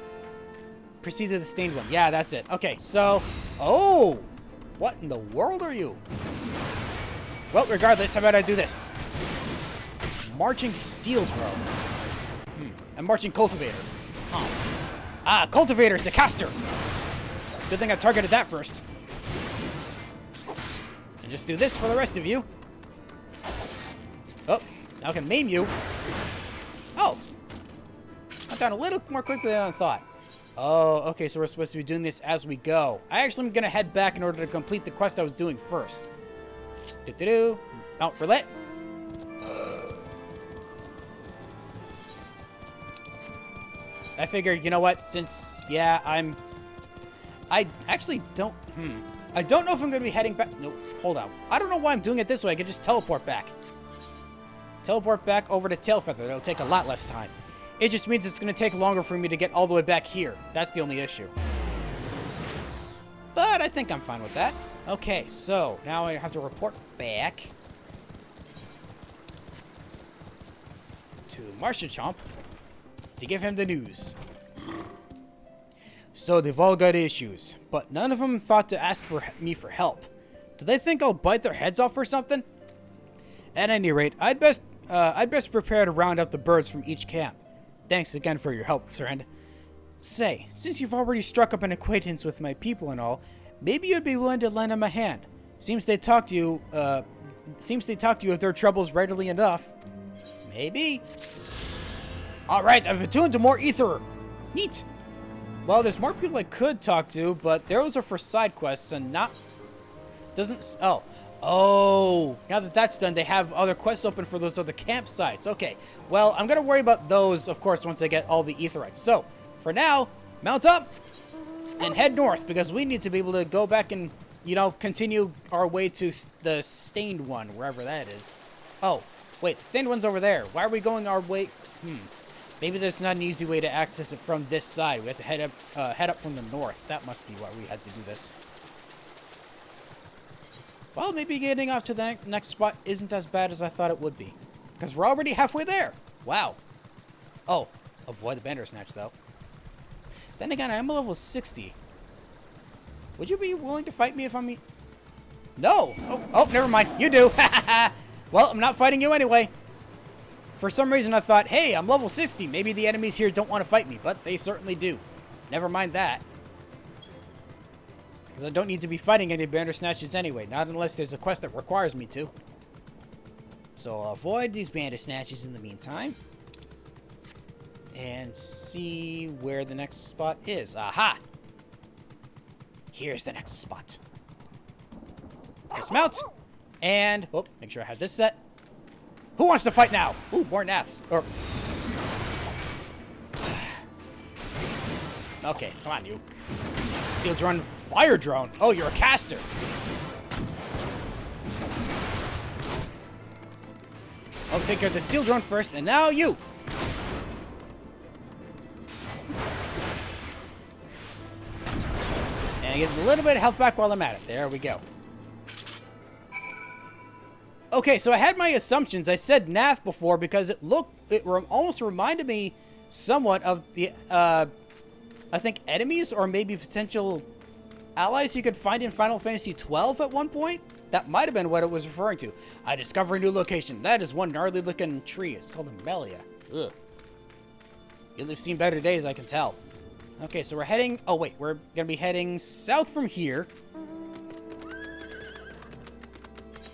Proceed to the stained one. Yeah, that's it. Okay, so... Oh! What in the world are you? Well, regardless, how about I do this? Marching steel drones. And marching cultivator. Oh. Ah, cultivator, it's a caster. Good thing I targeted that first. And just do this for the rest of you. Oh, now I can maim you. Oh. Went down a little more quickly than I thought. Oh, okay, so we're supposed to be doing this as we go. I actually am going to head back in order to complete the quest I was doing first. Do-do-do. Mount roulette. I figured, you know what, since, yeah, I actually don't, I don't know if I'm going to be heading back. Nope, hold on. I don't know why I'm doing it this way. I could just teleport back. Teleport back over to Tailfeather. It'll take a lot less time. It just means it's going to take longer for me to get all the way back here. That's the only issue. But I think I'm fine with that. Okay, so now I have to report back to Marshachomp to give him the news. So they've all got issues, but none of them thought to ask me for help. Do they think I'll bite their heads off or something? At any rate, I'd best prepare to round up the birds from each camp. Thanks again for your help, friend. Say, since you've already struck up an acquaintance with my people and all, maybe you'd be willing to lend them a hand. Seems they talk to you of their troubles readily enough. Maybe. Alright, I've attuned to more ether. Neat. Well, there's more people I could talk to, but those are for side quests and not... Oh, now that that's done, they have other quests open for those other campsites. Okay, well, I'm going to worry about those, of course, once I get all the aetherites. So, for now, mount up and head north, because we need to be able to go back and, you know, continue our way to the stained one, wherever that is. Oh, wait, the stained one's over there. Why are we going our way? Maybe there's not an easy way to access it from this side. We have to head up from the north. That must be why we had to do this. Well, maybe getting off to the next spot isn't as bad as I thought it would be. Because we're already halfway there. Wow. Oh, avoid the Bandersnatch, though. Then again, I am a level 60. Would you be willing to fight me if I'm... No! Oh, never mind. You do. Well, I'm not fighting you anyway. For some reason, I thought, hey, I'm level 60. Maybe the enemies here don't want to fight me, but they certainly do. Never mind that. Because I don't need to be fighting any Bandersnatches anyway, not unless there's a quest that requires me to. So I'll avoid these Bandersnatches in the meantime. And see where the next spot is. Aha! Here's the next spot. Dismount. And, oh, make sure I have this set. Who wants to fight now? Ooh, more Naths. Or... Okay, come on, you. Steel drone, fire drone. Oh, you're a caster. I'll take care of the steel drone first, and now you. And get a little bit of health back while I'm at it. There we go. Okay, so I had my assumptions. I said Nath before because it almost reminded me somewhat of the, I think, enemies or maybe potential allies you could find in Final Fantasy XII at one point. That might have been what it was referring to. I discover a new location. That is one gnarly looking tree. It's called a Melia. Ugh. You've seen better days, I can tell. Okay, so we're heading... Oh, wait. We're going to be heading south from here.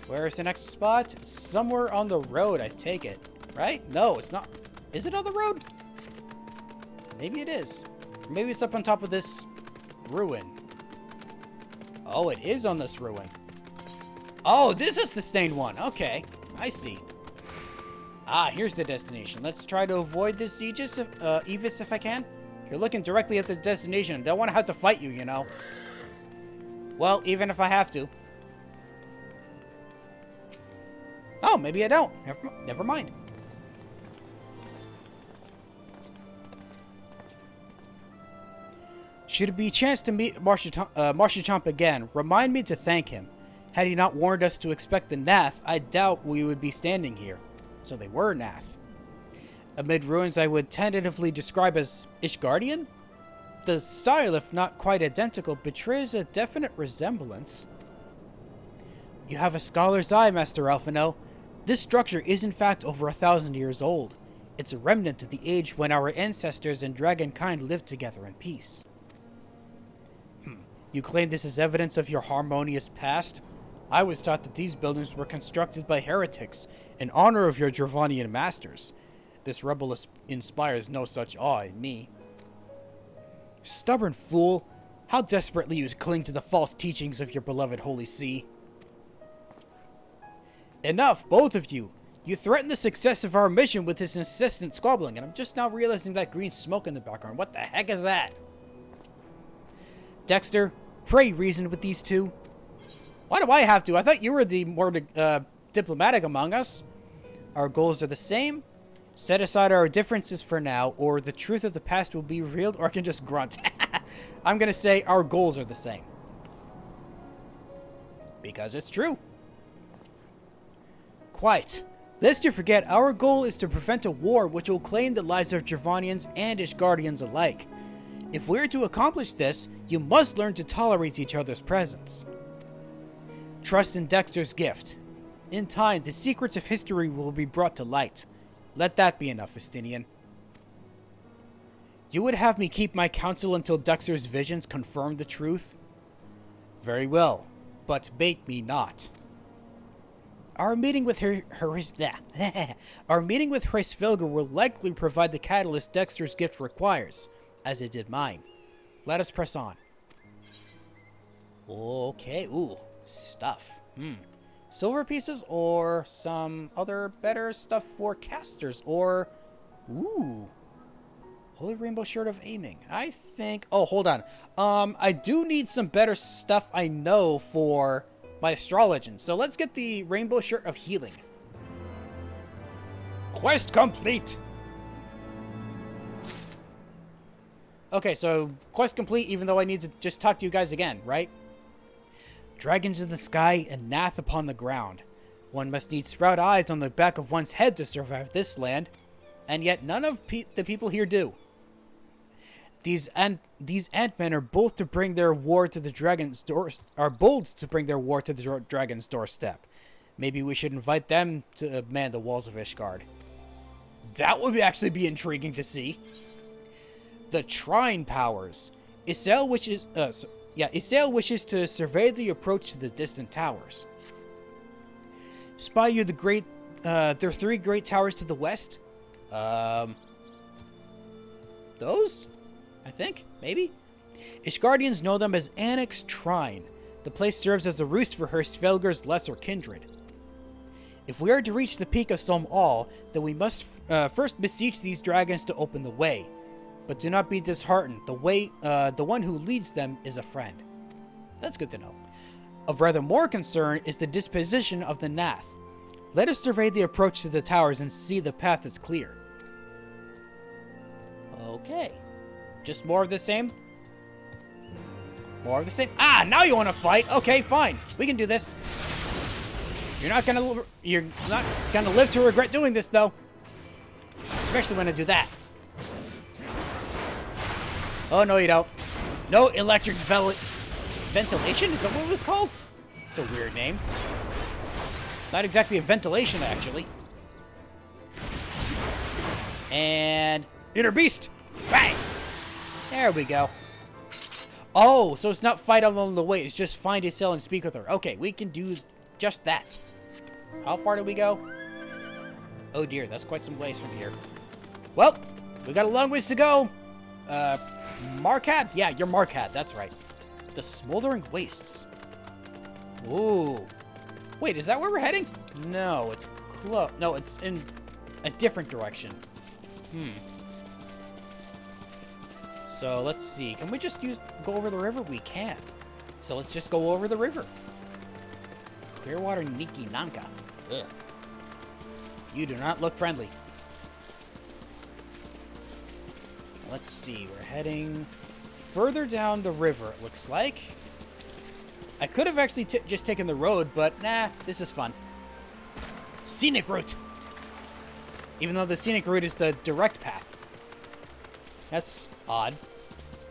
Where's the next spot? Somewhere on the road, I take it. Right? No, it's not. Is it on the road? Maybe it is. Maybe it's up on top of this ruin. Oh, it is on this ruin. Oh, this is the stained one. Okay, I see. Ah, here's the destination. Let's try to avoid this Aegis if I can. You're looking directly at the destination. Don't want to have to fight you, you know. Well, even if I have to. Oh, maybe I don't. Never mind. Should it be a chance to meet Marshachamp again, remind me to thank him. Had he not warned us to expect the Nath, I doubt we would be standing here. So they were Nath. Amid ruins I would tentatively describe as Ishgardian? The style, if not quite identical, betrays a definite resemblance. You have a scholar's eye, Master Alphino. This structure is in fact over 1,000 years old. It's a remnant of the age when our ancestors and dragonkind lived together in peace. You claim this is evidence of your harmonious past? I was taught that these buildings were constructed by heretics in honor of your Dravanian masters. This rebel inspires no such awe in me. Stubborn fool! How desperately you cling to the false teachings of your beloved Holy See. Enough, both of you! You threaten the success of our mission with this insistent squabbling, and I'm just now realizing that green smoke in the background. What the heck is that? Dexter, pray reason with these two. Why do I have to? I thought you were the more diplomatic among us. Our goals are the same. Set aside our differences for now, or the truth of the past will be revealed, or I can just grunt. I'm going to say our goals are the same. Because it's true. Quite. Lest you forget, our goal is to prevent a war which will claim the lives of Dravanians and Ishgardians alike. If we're to accomplish this, you must learn to tolerate each other's presence. Trust in Dexter's gift. In time, the secrets of history will be brought to light. Let that be enough, Estinian. You would have me keep my counsel until Dexter's visions confirm the truth? Very well, but bait me not. Our meeting with Hrisvilger will likely provide the catalyst Dexter's gift requires, as it did mine. Let us press on. Okay, ooh, stuff. Silver pieces or some other better stuff for casters or... Ooh. Holy Rainbow Shirt of Aiming. I think... Oh, hold on. I do need some better stuff I know for my Astrologian. So let's get the Rainbow Shirt of Healing. Quest complete! Okay, so quest complete even though I need to just talk to you guys again, right? Dragons in the sky and Nath upon the ground. One must need sprout eyes on the back of one's head to survive this land, and yet none of the people here do. These Ant-Men are bold to bring their war to the dragon's doorstep. Maybe we should invite them to man the walls of Ishgard. That would actually be intriguing to see. The Trine powers. Isael wishes to survey the approach to the distant towers. Spy you there are 3 great towers to the west? Those? I think? Maybe? Ishgardians know them as Annex Trine. The place serves as a roost for Hrisvilger's lesser kindred. If we are to reach the peak of Som All, then we must first beseech these dragons to open the way. But do not be disheartened. The one who leads them is a friend. That's good to know. Of rather more concern is the disposition of the Nath. Let us survey the approach to the towers and see the path is clear. Okay. Just more of the same? More of the same? Ah, now you want to fight? Okay, fine. We can do this. You're not gonna live to regret doing this, though. Especially when I do that. Oh, no, you don't. No electric ventilation? Is that what it was called? It's a weird name. Not exactly a ventilation, actually. And... Inner Beast! Bang! There we go. Oh, so it's not fight along the way. It's just find a cell and speak with her. Okay, we can do just that. How far do we go? Oh dear, that's quite some ways from here. Well, we got a long ways to go. Marcab? Yeah, you're Marcab, that's right. The Smoldering Wastes. Ooh. Wait, is that where we're heading? No, it's close. No, it's in a different direction. So, let's see. Can we just go over the river? We can. So, let's just go over the river. Clearwater Niki Nanka. Ugh. You do not look friendly. Let's see. We're heading further down the river, it looks like. I could have actually just taken the road, but nah, this is fun. Scenic route. Even though the scenic route is the direct path. That's odd.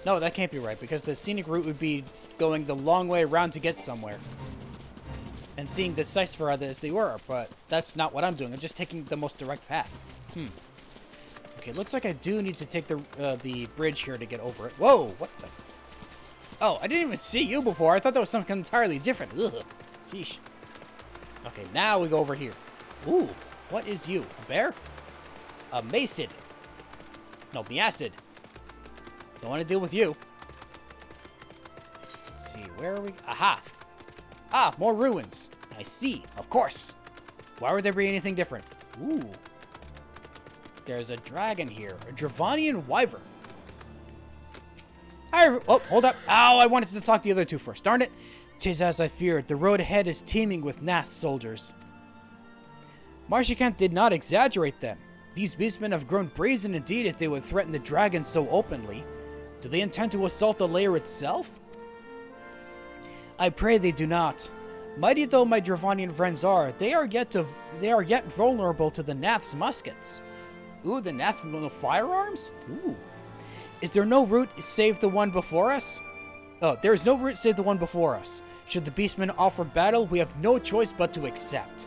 No, that can't be right, because the scenic route would be going the long way around to get somewhere. And seeing the sights for others as they were, but that's not what I'm doing. I'm just taking the most direct path. Okay, looks like I do need to take the bridge here to get over it. Whoa, what the... Oh, I didn't even see you before. I thought that was something entirely different. Ugh. Sheesh. Okay, now we go over here. Ooh, what is you? A bear? A macid. No, Miacid. Don't want to deal with you. Let's see, where are we? Aha! Ah, more ruins. I see, of course. Why would there be anything different? Ooh. There's a dragon here. A Dravanian wyvern. Oh, hold up. Oh, I wanted to talk to the other two first. Darn it. 'Tis as I feared. The road ahead is teeming with Nath soldiers. Marshikant did not exaggerate then. These beastmen have grown brazen indeed if they would threaten the dragon so openly. Do they intend to assault the lair itself? I pray they do not. Mighty though my Dravanian friends are, they are yet vulnerable to the Nath's muskets. Ooh, the Nath's firearms? Ooh. Is there no route save the one before us? Oh, there is no route save the one before us. Should the beastmen offer battle, we have no choice but to accept.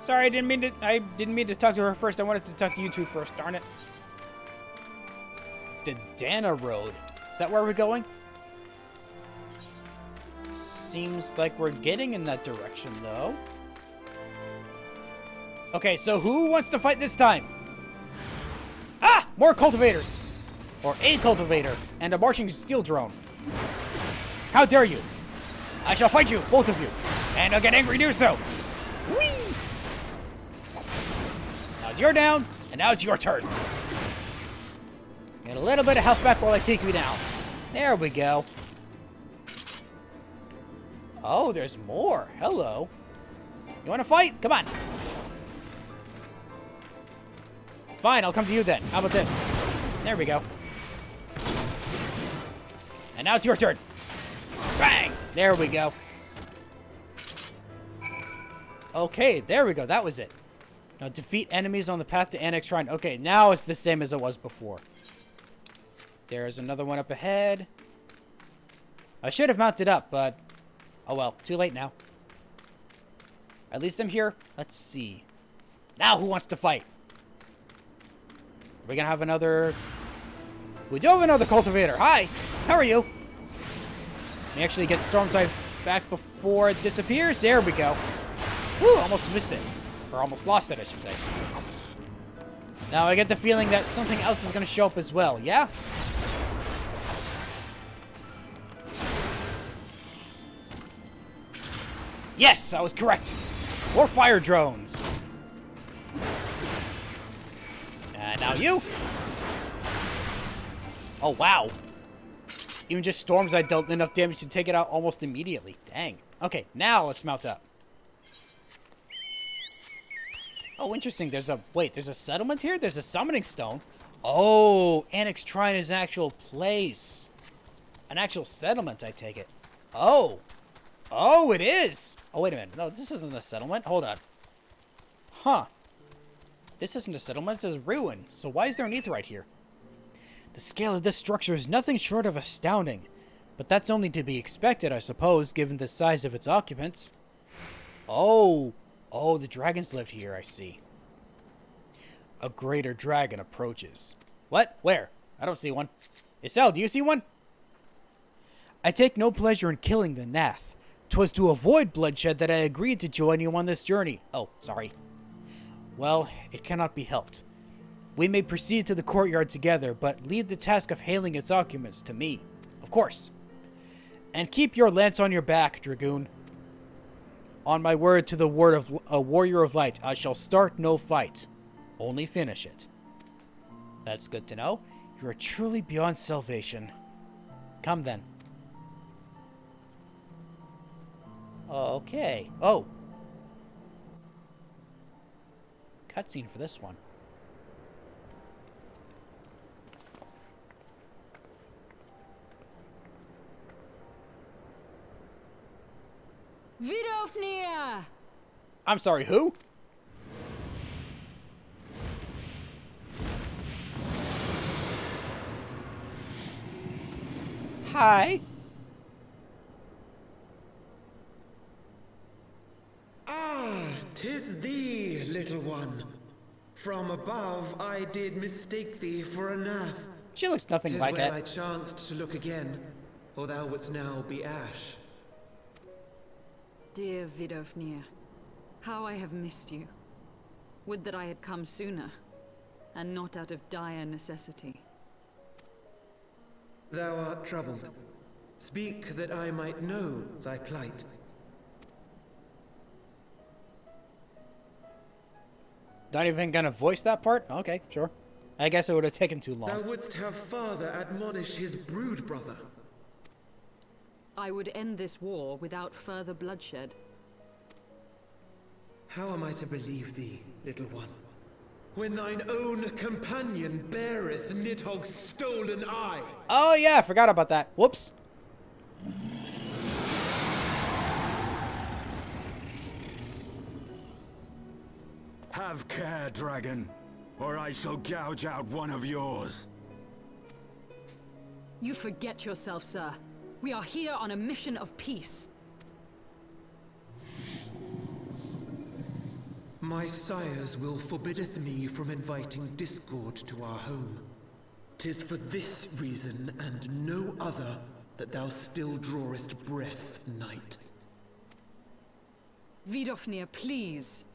Sorry, I didn't mean to talk to her first. I wanted to talk to you two first, darn it. The Dana Road. Is that where we're going? Seems like we're getting in that direction, though. Okay, so who wants to fight this time? Ah! More cultivators! Or a cultivator, and a marching steel drone. How dare you! I shall fight you, both of you, and I'll get angry to do so. Whee! Now you're down, and now it's your turn. Get a little bit of health back while I take you down. There we go. Oh, there's more. Hello. You want to fight? Come on. Fine, I'll come to you then. How about this? There we go. And now it's your turn. Bang! There we go. Okay, there we go. That was it. Now defeat enemies on the path to Annex Shrine. Okay, now it's the same as it was before. There's another one up ahead. I should have mounted up, but... oh well, too late now. At least I'm here. Let's see. Now who wants to fight? Are we gonna have another... we do have another cultivator. Hi! How are you? Let me actually get Stormtide back before it disappears. There we go. Woo! Almost missed it. Or almost lost it, I should say. Now I get the feeling that something else is gonna show up as well, yeah? Yes, I was correct. More fire drones. And now you. Oh, wow. Even just storms, I dealt enough damage to take it out almost immediately. Dang. Okay, now let's mount up. Oh, interesting. There's a settlement here? There's a summoning stone. Oh, Annex Shrine is an actual place. An actual settlement, I take it. Oh. Oh, it is! Oh, wait a minute. No, this isn't a settlement. Hold on. Huh. This isn't a settlement. It says ruin. So why is there an aetheryte here? The scale of this structure is nothing short of astounding. But that's only to be expected, I suppose, given the size of its occupants. Oh. Oh, the dragons lived here, I see. A greater dragon approaches. What? Where? I don't see one. Isel, do you see one? I take no pleasure in killing the Nath. 'Twas to avoid bloodshed that I agreed to join you on this journey. Oh, sorry. Well, it cannot be helped. We may proceed to the courtyard together, but leave the task of hailing its occupants to me. Of course. And keep your lance on your back, Dragoon. On my word to the word of a warrior of light, I shall start no fight. Only finish it. That's good to know. You are truly beyond salvation. Come then. Okay. Oh. Cutscene for this one. Vidofnir! I'm sorry, who? Hi. Ah, 'tis thee, little one. From above I did mistake thee for a nath. She looks nothing 'Tis like well it. I chanced to look again, or thou wouldst now be ash. Dear Vidofnir, how I have missed you. Would that I had come sooner, and not out of dire necessity. Thou art troubled. Speak that I might know thy plight. Not even gonna voice that part? Okay, sure. I guess it would have taken too long. Thou wouldst have father admonish his brood brother. I would end this war without further bloodshed. How am I to believe thee, little one, when thine own companion beareth Nidhogg's stolen eye? Oh yeah, I forgot about that. Whoops. Have care, dragon, or I shall gouge out one of yours. You forget yourself, sir. We are here on a mission of peace. My sire's will forbiddeth me from inviting discord to our home. 'Tis for this reason and no other that thou still drawest breath, knight. Vidofnir, please.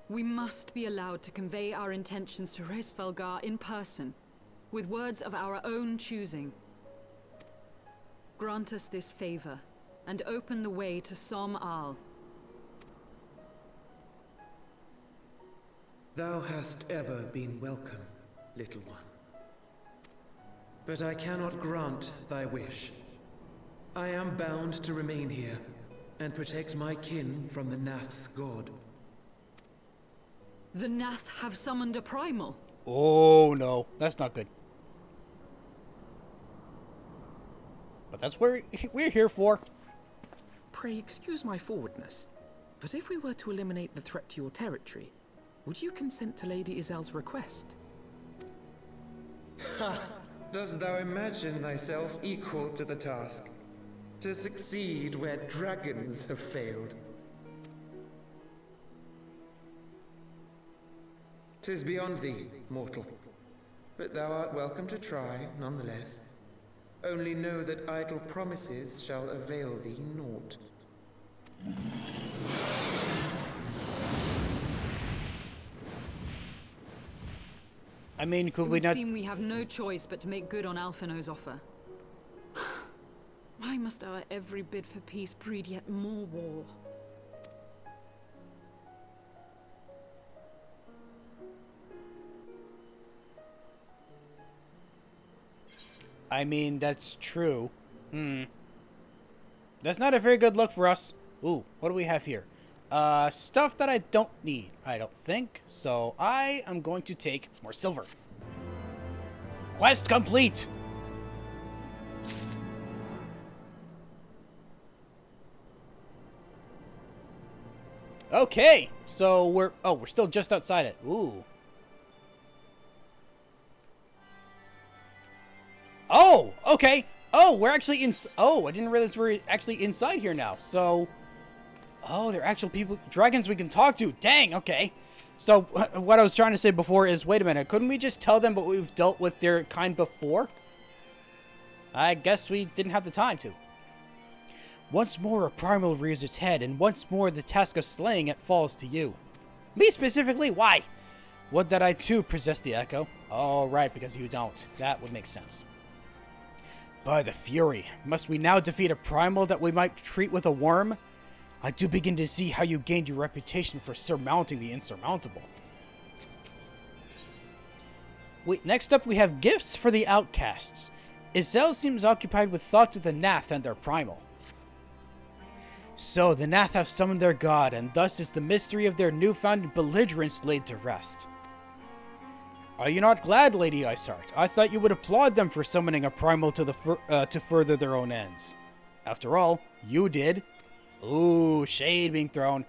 We must be allowed to convey our intentions to Hraesvelgar in person, with words of our own choosing. Grant us this favor, and open the way to Som Al. Thou hast ever been welcome, little one. But I cannot grant thy wish. I am bound to remain here, and protect my kin from the Nath's god. The Nath have summoned a Primal. Oh no, that's not good. But that's what we're here for. Pray excuse my forwardness, but if we were to eliminate the threat to your territory, would you consent to Lady Izel's request? Ha! Dost thou imagine thyself equal to the task? To succeed where dragons have failed? 'Tis beyond thee, mortal. But thou art welcome to try, nonetheless. Only know that idle promises shall avail thee naught. I mean, could It we would not? seem we have no choice but to make good on Alphino's offer. Why must our every bid for peace breed yet more war? I mean, that's true. That's not a very good look for us. Ooh, what do we have here? Stuff that I don't need, I don't think. So I am going to take more silver. Quest complete! Okay, so we're still just outside it. Ooh. Oh, okay. Oh, we're actually in. Oh, I didn't realize we're actually inside here now. So, oh, they're actual people, dragons we can talk to. Dang. Okay. So what I was trying to say before is, wait a minute. Couldn't we just tell them what we've dealt with their kind before? I guess we didn't have the time to. Once more, a primal rears its head, and once more the task of slaying it falls to you. Me specifically? Why? Would that I too possess the echo. Oh, right, because you don't. That would make sense. By the Fury, must we now defeat a primal that we might treat with a worm? I do begin to see how you gained your reputation for surmounting the insurmountable. Wait, next up we have gifts for the outcasts. Izel seems occupied with thoughts of the Nath and their primal. So, the Nath have summoned their god, and thus is the mystery of their newfound belligerence laid to rest. Are you not glad, Lady Isart? I thought you would applaud them for summoning a primal to further their own ends. After all, you did. Ooh, shade being thrown.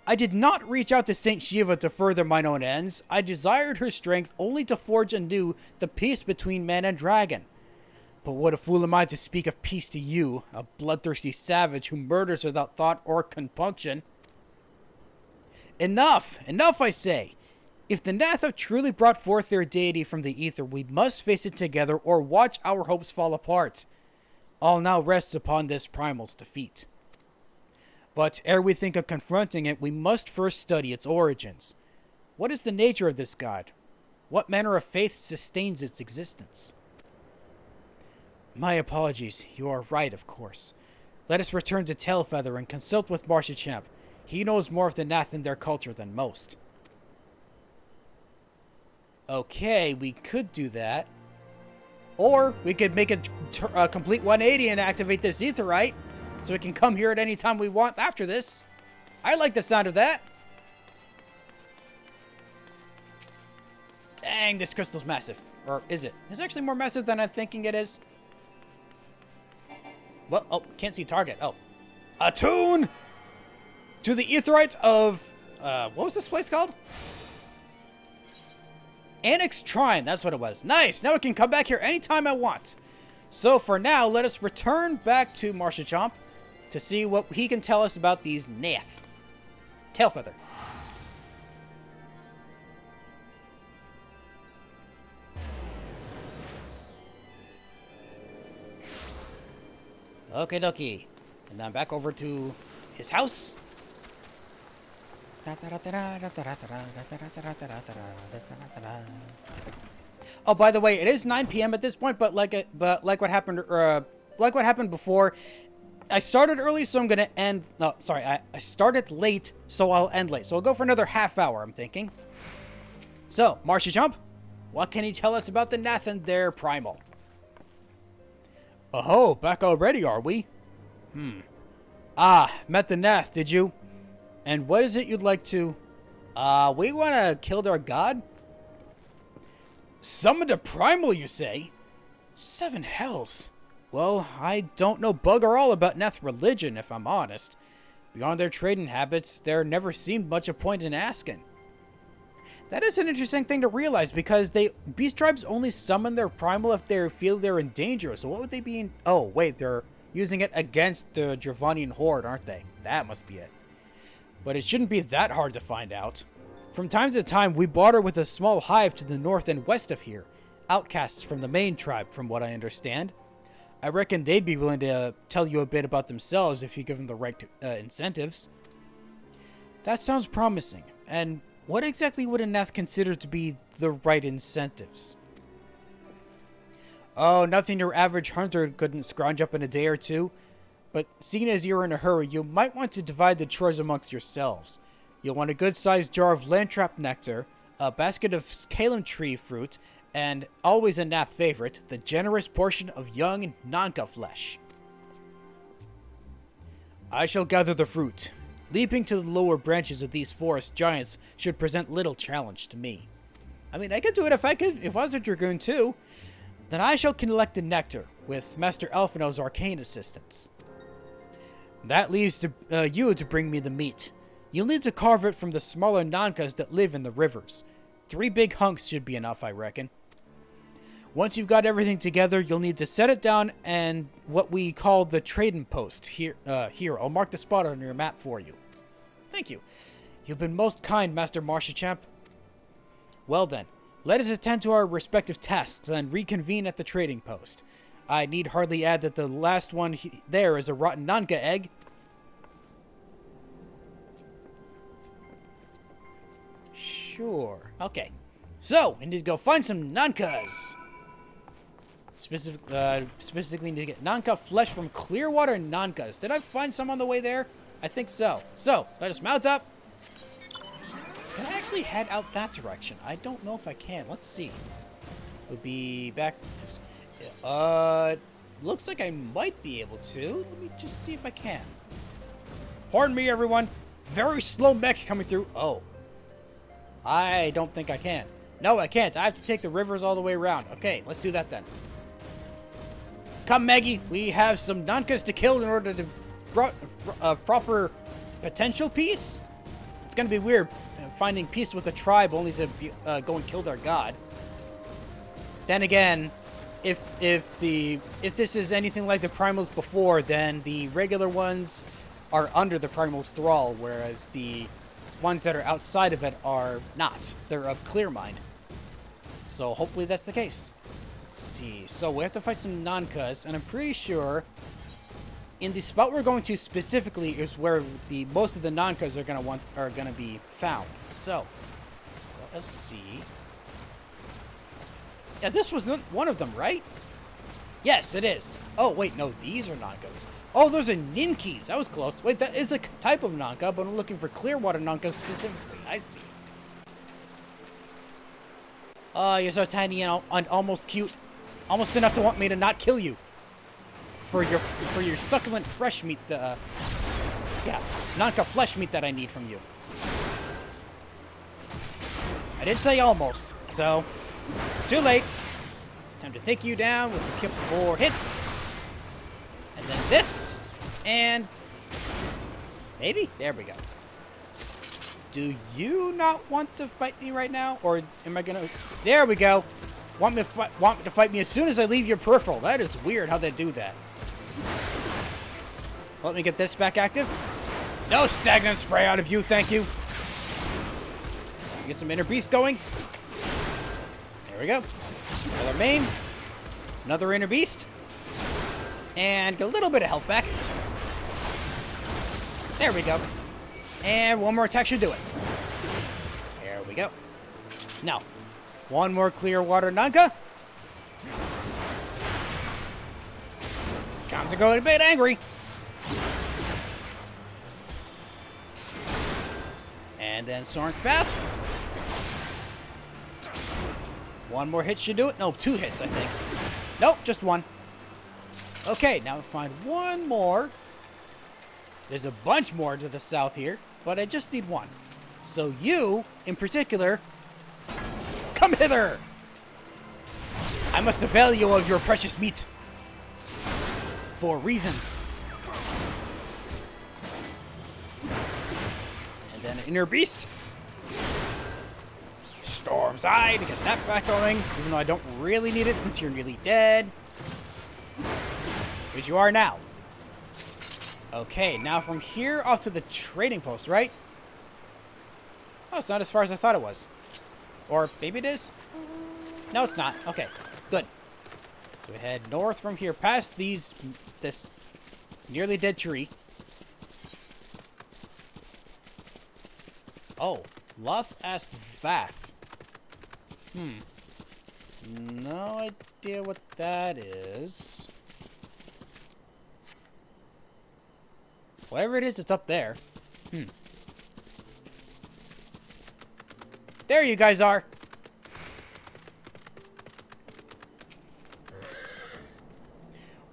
I did not reach out to Saint Shiva to further mine own ends. I desired her strength only to forge anew the peace between man and dragon. But what a fool am I to speak of peace to you, a bloodthirsty savage who murders without thought or compunction. Enough! Enough, I say! If the Nath have truly brought forth their deity from the ether, we must face it together or watch our hopes fall apart. All now rests upon this primal's defeat. But ere we think of confronting it, we must first study its origins. What is the nature of this god? What manner of faith sustains its existence? My apologies. You are right, of course. Let us return to Tailfeather and consult with Marshachamp. He knows more of the Nath and their culture than most. Okay, we could do that. Or we could make a complete 180 and activate this Aetheryte, so we can come here at any time we want after this. I like the sound of that. Dang, this crystal's massive. Or is it? It's actually more massive than I'm thinking it is. Well, oh, can't see target. Oh. Attune to the Aetheryte of... what was this place called? Annex Shrine, that's what it was. Nice! Now I can come back here anytime I want. So for now, let us return back to Marshachamp to see what he can tell us about these Nath. Tailfeather. Okie dokie. And I'm back over to his house. Oh, by the way, it is 9 p.m. at this point, but like what happened before, I started early, so I'm gonna end. No, sorry, I started late, so I'll end late. So I'll go for another half hour, I'm thinking. So, Marshachamp, what can you tell us about the Nath and their primal? Oh, back already, are we? Ah, met the Nath, did you? And what is it you'd like to... we want to kill their god? Summoned a primal, you say? 7 hells. Well, I don't know bugger all about Nath religion, if I'm honest. Beyond their trading habits, there never seemed much a point in asking. That is an interesting thing to realize, because beast tribes only summon their primal if they feel they're in danger. So what would they be in... Oh, wait, they're using it against the Dravanian horde, aren't they? That must be it. But it shouldn't be that hard to find out. From time to time, we barter with a small hive to the north and west of here. Outcasts from the main tribe, from what I understand. I reckon they'd be willing to tell you a bit about themselves if you give them the right incentives. That sounds promising. And what exactly would a Nath consider to be the right incentives? Oh, nothing your average hunter couldn't scrounge up in a day or two. But seeing as you're in a hurry, you might want to divide the chores amongst yourselves. You'll want a good-sized jar of landtrap nectar, a basket of Calum tree fruit, and, always a Nath favorite, the generous portion of young Nanka flesh. I shall gather the fruit. Leaping to the lower branches of these forest giants should present little challenge to me. I mean, I could do it if I was a Dragoon too. Then I shall collect the nectar, with Master Alphino's arcane assistance. That leaves to you to bring me the meat. You'll need to carve it from the smaller Nankas that live in the rivers. 3 big hunks should be enough, I reckon. Once you've got everything together, you'll need to set it down and what we call the trading post. Here, I'll mark the spot on your map for you. Thank you. You've been most kind, Master Marshachamp. Well then, let us attend to our respective tasks and reconvene at the trading post. I need hardly add that the last one there is a rotten Nanka egg. Shh. sure. Okay. So, we need to go find some Nankas. Specifically need to get Nanka flesh from Clearwater Nankas. Did I find some on the way there? I think so. So, let us mount up. Can I actually head out that direction? I don't know if I can. Let's see. We'll be back this... looks like I might be able to. Let me just see if I can. Pardon me, everyone. Very slow mech coming through. Oh. I don't think I can. No, I can't. I have to take the rivers all the way around. Okay, let's do that then. Come, Maggie. We have some Nankas to kill in order to proffer potential peace. It's going to be weird finding peace with a tribe only to go and kill their god. Then again, if this is anything like the Primals before, then the regular ones are under the Primal's thrall, whereas the ones that are outside of it are not. They're of clear mind. So hopefully that's the case. Let's see. So we have to fight some Nankas, and I'm pretty sure in the spot we're going to specifically is where the most of the Nankas are gonna be found. So let us see. Yeah, this was one of them, right? Yes, it is. Oh wait, no, these are Nankas. Oh, those are Ninkis. That was close. Wait, that is a type of Nanka, but I'm looking for Clearwater Nankas specifically. I see. Oh, you're so tiny and almost cute. Almost enough to want me to not kill you. For your succulent fresh meat, yeah, Nanka flesh meat that I need from you. I did say almost, so too late. Time to take you down with a couple more hits. And then this, and maybe? There we go. Do you not want to fight me right now? Or am I gonna... There we go. Want me to fight me as soon as I leave your peripheral. That is weird how they do that. Let me get this back active. No stagnant spray out of you, thank you. Get some inner beast going. There we go. Another main. Another inner beast. And a little bit of health back. There we go. And one more attack should do it. There we go. Now, one more Clearwater Nanka. Time to go a bit angry. And then Soren's Path. One more hit should do it. No, 2 hits, I think. Nope, just 1. Okay, now we find one more. There's a bunch more to the south here, but I just need 1. So you, in particular, come hither! I must avail you of your precious meat. For reasons. And then an inner beast. Storm's Eye to get that back going, even though I don't really need it since you're nearly dead. Which you are now. Okay, now from here off to the trading post, right? Oh, it's not as far as I thought it was. Or maybe it is? No, it's not. Okay, good. So we head north from here, past this nearly dead tree. Oh, Loth Ast Vath. No idea what that is. Whatever it is, it's up there. There you guys are.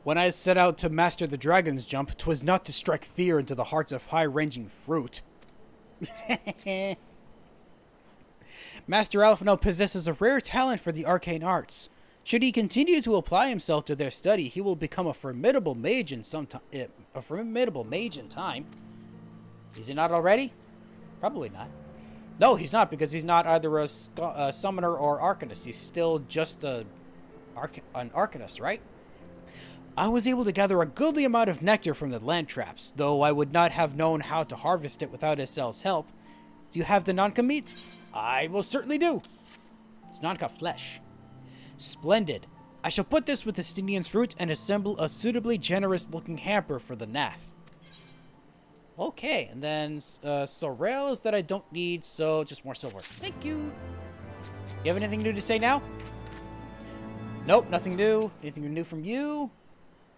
When I set out to master the dragon's jump, 'twas not to strike fear into the hearts of high-ranging fruit. Master Alphino possesses a rare talent for the arcane arts. Should he continue to apply himself to their study, he will become a formidable mage in time. Is he not already? Probably not. No, he's not, because he's not either a summoner or arcanist. He's still just an arcanist, right? I was able to gather a goodly amount of nectar from the land traps, though I would not have known how to harvest it without Esel's help. Do you have the Nanka meat? I will certainly do. It's Nanka flesh. Splendid. I shall put this with the Stynian's fruit and assemble a suitably generous-looking hamper for the Nath. Okay, and then sorrels that I don't need, so just more silver. Thank you. You have anything new to say now? Nope, nothing new. Anything new from you?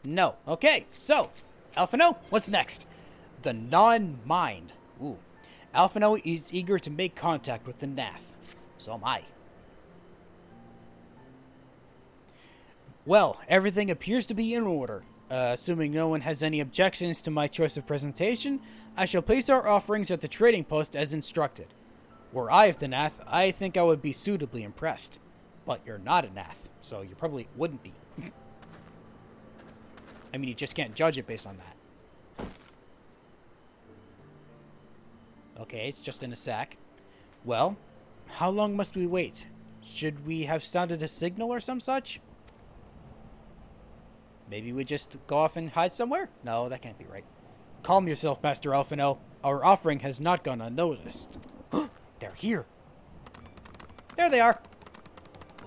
No. Okay, so, Alphino, what's next? The non-mind. Ooh. Alphino is eager to make contact with the Nath. So am I. Well, everything appears to be in order. Assuming no one has any objections to my choice of presentation, I shall place our offerings at the trading post as instructed. Were I of the Nath, I think I would be suitably impressed. But you're not a Nath, so you probably wouldn't be. I mean, you just can't judge it based on that. Okay, it's just in a sack. Well, how long must we wait? Should we have sounded a signal or some such? Maybe we just go off and hide somewhere? No, that can't be right. Calm yourself, Master Alphino. Our offering has not gone unnoticed. They're here. There they are.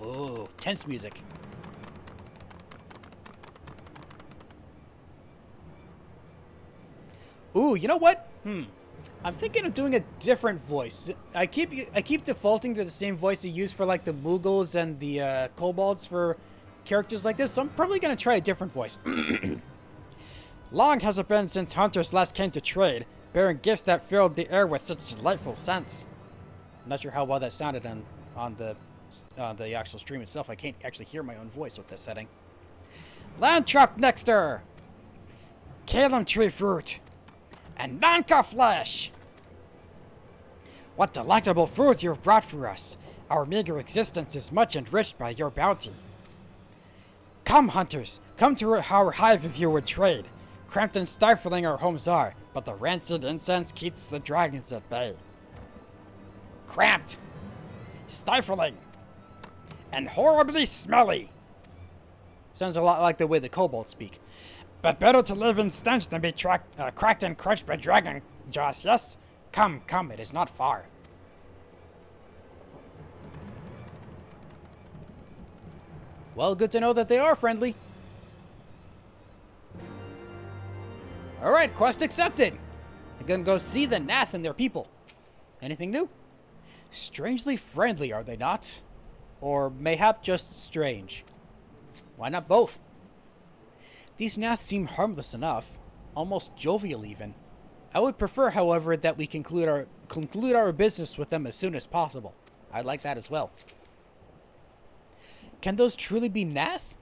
Oh, tense music. Ooh, you know what? I'm thinking of doing a different voice. I keep defaulting to the same voice I use for like the Moogles and the Kobolds for characters like this, so I'm probably gonna try a different voice. Long has it been since hunters last came to trade, bearing gifts that filled the air with such delightful scents. I'm not sure how well that sounded on the actual stream itself. I can't actually hear my own voice with this setting. Land trap nectar, Calum tree fruit, and Nanka flesh. What delectable food you've brought for us. Our meager existence is much enriched by your bounty. Come, hunters, come to our hive if you would trade. Cramped and stifling our homes are, but the rancid incense keeps the dragons at bay. Cramped, stifling, and horribly smelly. Sounds a lot like the way the kobolds speak. But better to live in stench than be cracked and crushed by dragon jaws, yes? Come, come, it is not far. Well, good to know that they are friendly. Alright, quest accepted. I'm gonna go see the Nath and their people. Anything new? Strangely friendly, are they not? Or mayhap just strange. Why not both? These Nath seem harmless enough. Almost jovial even. I would prefer, however, that we conclude our business with them as soon as possible. I'd like that as well. Can those truly be Nath?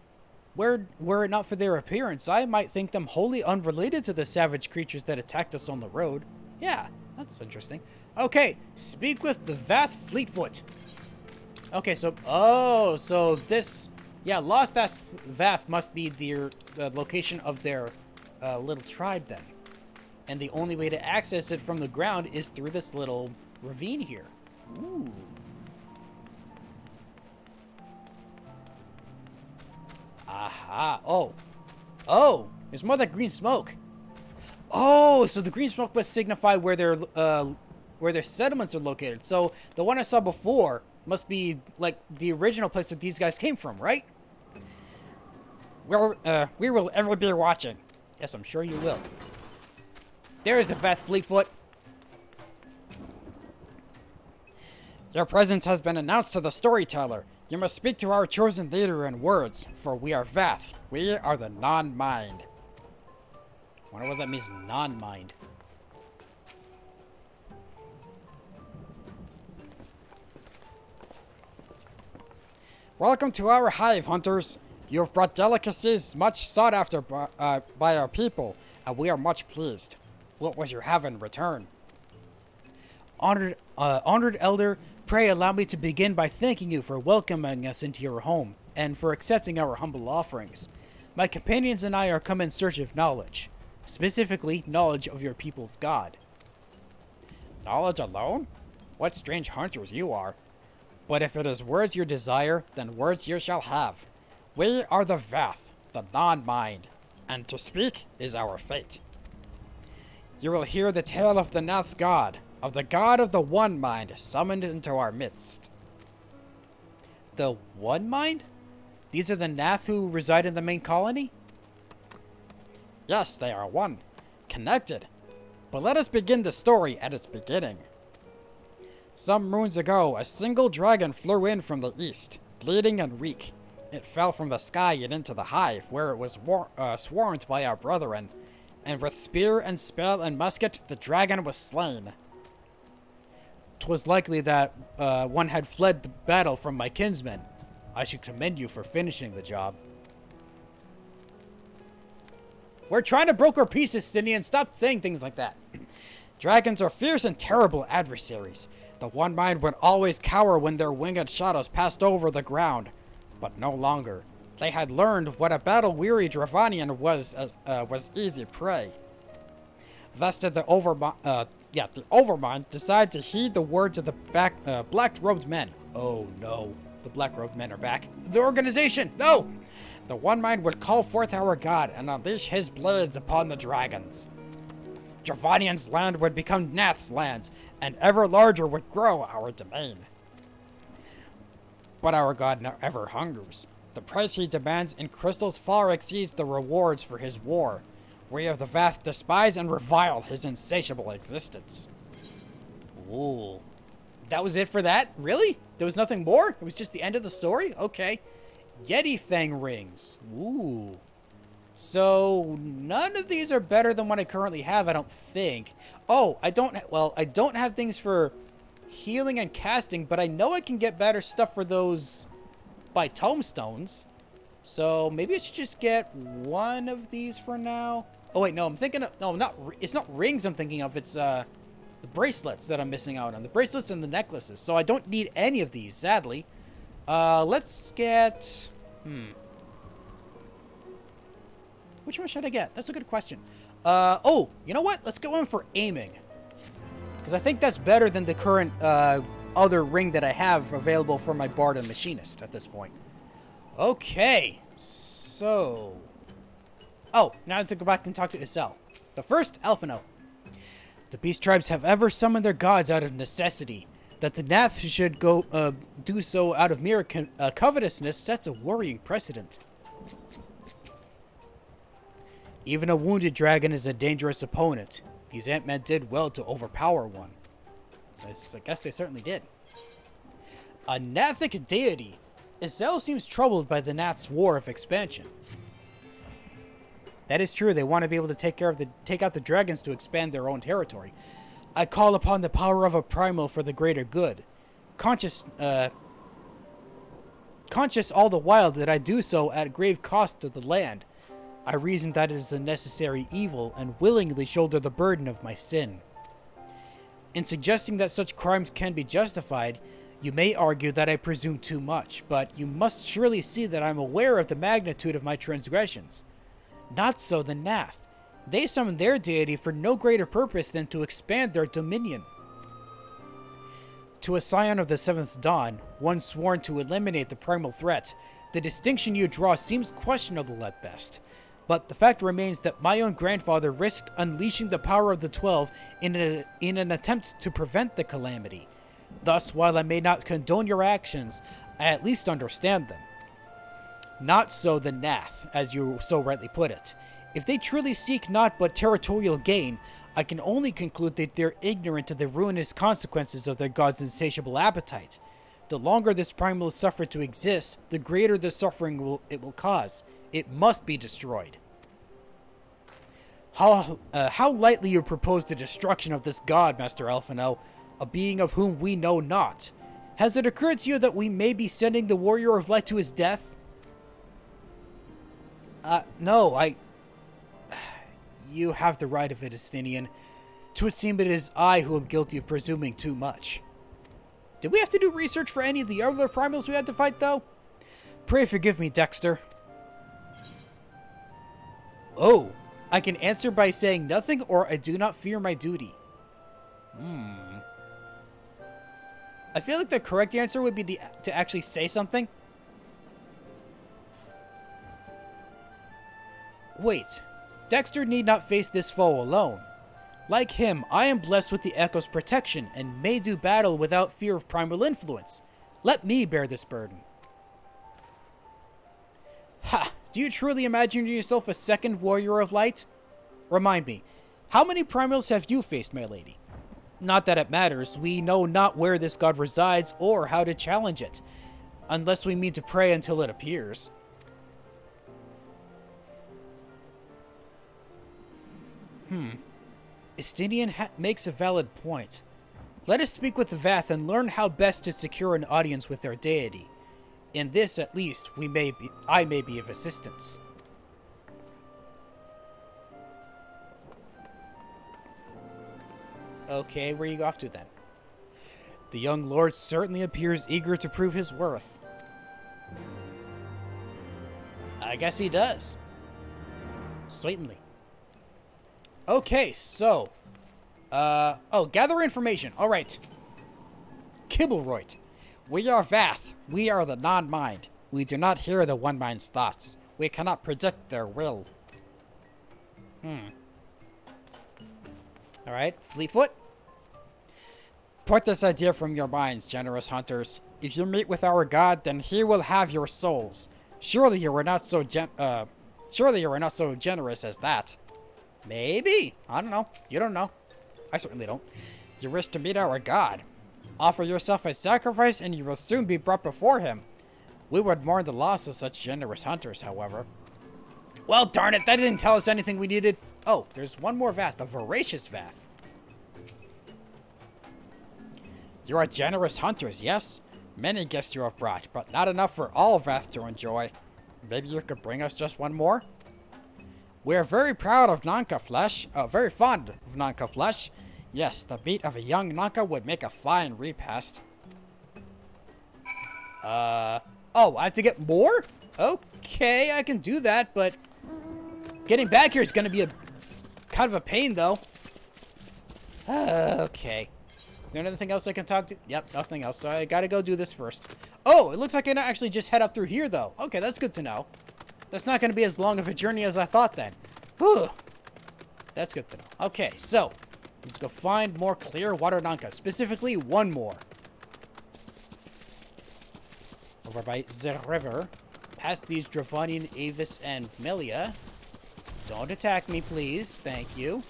Were it not for their appearance, I might think them wholly unrelated to the savage creatures that attacked us on the road. Yeah, that's interesting. Okay, speak with the Vath Fleetfoot. Okay, so... Oh, so this... Yeah, Lothas Vath must be the location of their little tribe then. And the only way to access it from the ground is through this little ravine here. Ooh. Aha. Oh. Oh, there's more of that green smoke. Oh, so the green smoke must signify where their settlements are located. So the one I saw before must be like the original place that these guys came from, right? Well, we will ever be watching. Yes, I'm sure you will. There's the Vath Fleetfoot. Your presence has been announced to the storyteller. You must speak to our chosen leader in words, for we are Vath. We are the non-mind. Wonder what that means, non-mind. Welcome to our hive, hunters. You have brought delicacies much sought after by our people, and we are much pleased. What would you have in return? Honored elder, pray allow me to begin by thanking you for welcoming us into your home, and for accepting our humble offerings. My companions and I are come in search of knowledge, specifically knowledge of your people's god. Knowledge alone? What strange hunters you are. But if it is words you desire, then words you shall have. We are the Vath, the non-mind, and to speak is our fate. You will hear the tale of the Nath's god, of the god of the One Mind, summoned into our midst. The One Mind? These are the Nath who reside in the main colony? Yes, they are one, connected, But let us begin the story at its beginning. Some moons ago, a single dragon flew in from the east, bleeding and weak. It fell from the sky and into the hive, where it was swarmed by our brethren. And with spear and spell and musket, the dragon was slain. 'Twas likely that one had fled the battle from my kinsmen. I should commend you for finishing the job. We're trying to broker pieces, Stinian. Stop saying things like that. Dragons are fierce and terrible adversaries. The One Mind would always cower when their winged shadows passed over the ground, but no longer. They had learned what a battle-weary Dravanian was easy prey. Thus did the Overmind decide to heed the words of the black-robed men. Oh no, the black-robed men are back. The organization, no! The One Mind would call forth our god and unleash his blades upon the dragons. Dravanian's land would become Nath's lands, and ever larger would grow our domain. But our god never hungers. The price he demands in crystals far exceeds the rewards for his war. We of the Vath despise and revile his insatiable existence. Ooh. That was it for that? Really? There was nothing more? It was just the end of the story? Okay. Yeti Fang rings. Ooh. So, none of these are better than what I currently have, I don't think. Oh, I don't have things for healing and casting, but I know I can get better stuff for those by tomestones. So, maybe I should just get one of these for now. Oh, wait, no, I'm thinking of... No, it's not rings I'm thinking of. It's, the bracelets that I'm missing out on. The bracelets and the necklaces. So, I don't need any of these, sadly. Let's get... Which one should I get? That's a good question. Oh, you know what? Let's go in for aiming. Because I think that's better than the current, other ring that I have available for my Bard and Machinist at this point. Okay. So... Oh, now I have to go back and talk to Isel. But first, Alphino. The Beast Tribes have ever summoned their gods out of necessity. That the Nath should go, do so out of mere covetousness sets a worrying precedent. Even a wounded dragon is a dangerous opponent. These Ant-Men did well to overpower one. I guess they certainly did. A Nathic deity. Isel seems troubled by the Nath's war of expansion. That is true. They want to be able to take out the dragons to expand their own territory. I call upon the power of a Primal for the greater good. Conscious all the while that I do so at grave cost to the land. I reason that it is a necessary evil and willingly shoulder the burden of my sin. In suggesting that such crimes can be justified, you may argue that I presume too much, but you must surely see that I am aware of the magnitude of my transgressions. Not so the Nath. They summon their deity for no greater purpose than to expand their dominion. To a scion of the Seventh Dawn, one sworn to eliminate the primal threat, the distinction you draw seems questionable at best. But the fact remains that my own grandfather risked unleashing the power of the 12 in an attempt to prevent the calamity. Thus, while I may not condone your actions, I at least understand them. Not so the Nath, as you so rightly put it. If they truly seek not but territorial gain, I can only conclude that they're ignorant of the ruinous consequences of their god's insatiable appetite. The longer this primal is suffered to exist, the greater the suffering it will cause. It must be destroyed. How lightly you propose the destruction of this god, Master Alphino, a being of whom we know not. Has it occurred to you that we may be sending the Warrior of Light to his death? No, You have the right of it, Estinian. 'Twould seem it is I who am guilty of presuming too much. Did we have to do research for any of the other primals we had to fight, though? Pray forgive me, Dexter. Oh, I can answer by saying nothing or I do not fear my duty. I feel like the correct answer would be to actually say something. Wait, Dexter need not face this foe alone. Like him, I am blessed with the Echo's protection and may do battle without fear of primal influence. Let me bear this burden. Ha! Do you truly imagine yourself a second Warrior of Light? Remind me, How many primals have you faced, my lady? Not that it matters. We know not where this god resides or how to challenge it, unless we mean to pray until it appears. Estinian makes a valid point. Let us speak with the Vath and learn how best to secure an audience with their deity. In this, at least, I may be of assistance. Okay, where you off to then? The young lord certainly appears eager to prove his worth. I guess he does. Certainly. Okay, so... gather information. Alright. Kibbleroit. We are Vath. We are the non-mind. We do not hear the one-mind's thoughts. We cannot predict their will. Alright, Fleetfoot. Put this idea from your minds, generous hunters. If you meet with our god, then he will have your souls. Surely you are not so generous as that. Maybe. I don't know. You don't know. I certainly don't. You wish to meet our god. Offer yourself as sacrifice and you will soon be brought before him. We would mourn the loss of such generous hunters, however. Well, darn it, that didn't tell us anything we needed. Oh, there's one more Vath, the voracious Vath. You are generous hunters, yes? Many gifts you have brought, but not enough for all Vath to enjoy. Maybe you could bring us just one more? We are very proud of Nanka flesh, very fond of Nanka flesh. Yes, the meat of a young Nanka would make a fine repast. Oh, I have to get more? Okay, I can do that, but getting back here is going to be kind of a pain, though. Okay. Is there anything else I can talk to? Yep, nothing else, so I gotta go do this first. Oh, it looks like I can actually just head up through here, though. Okay, that's good to know. That's not going to be as long of a journey as I thought then. Whew. That's good to know. Okay, so let's go find more clear water Nanka. Specifically, one more. Over by the river. Past these Dravanian, Avis, and Melia. Don't attack me, please. Thank you.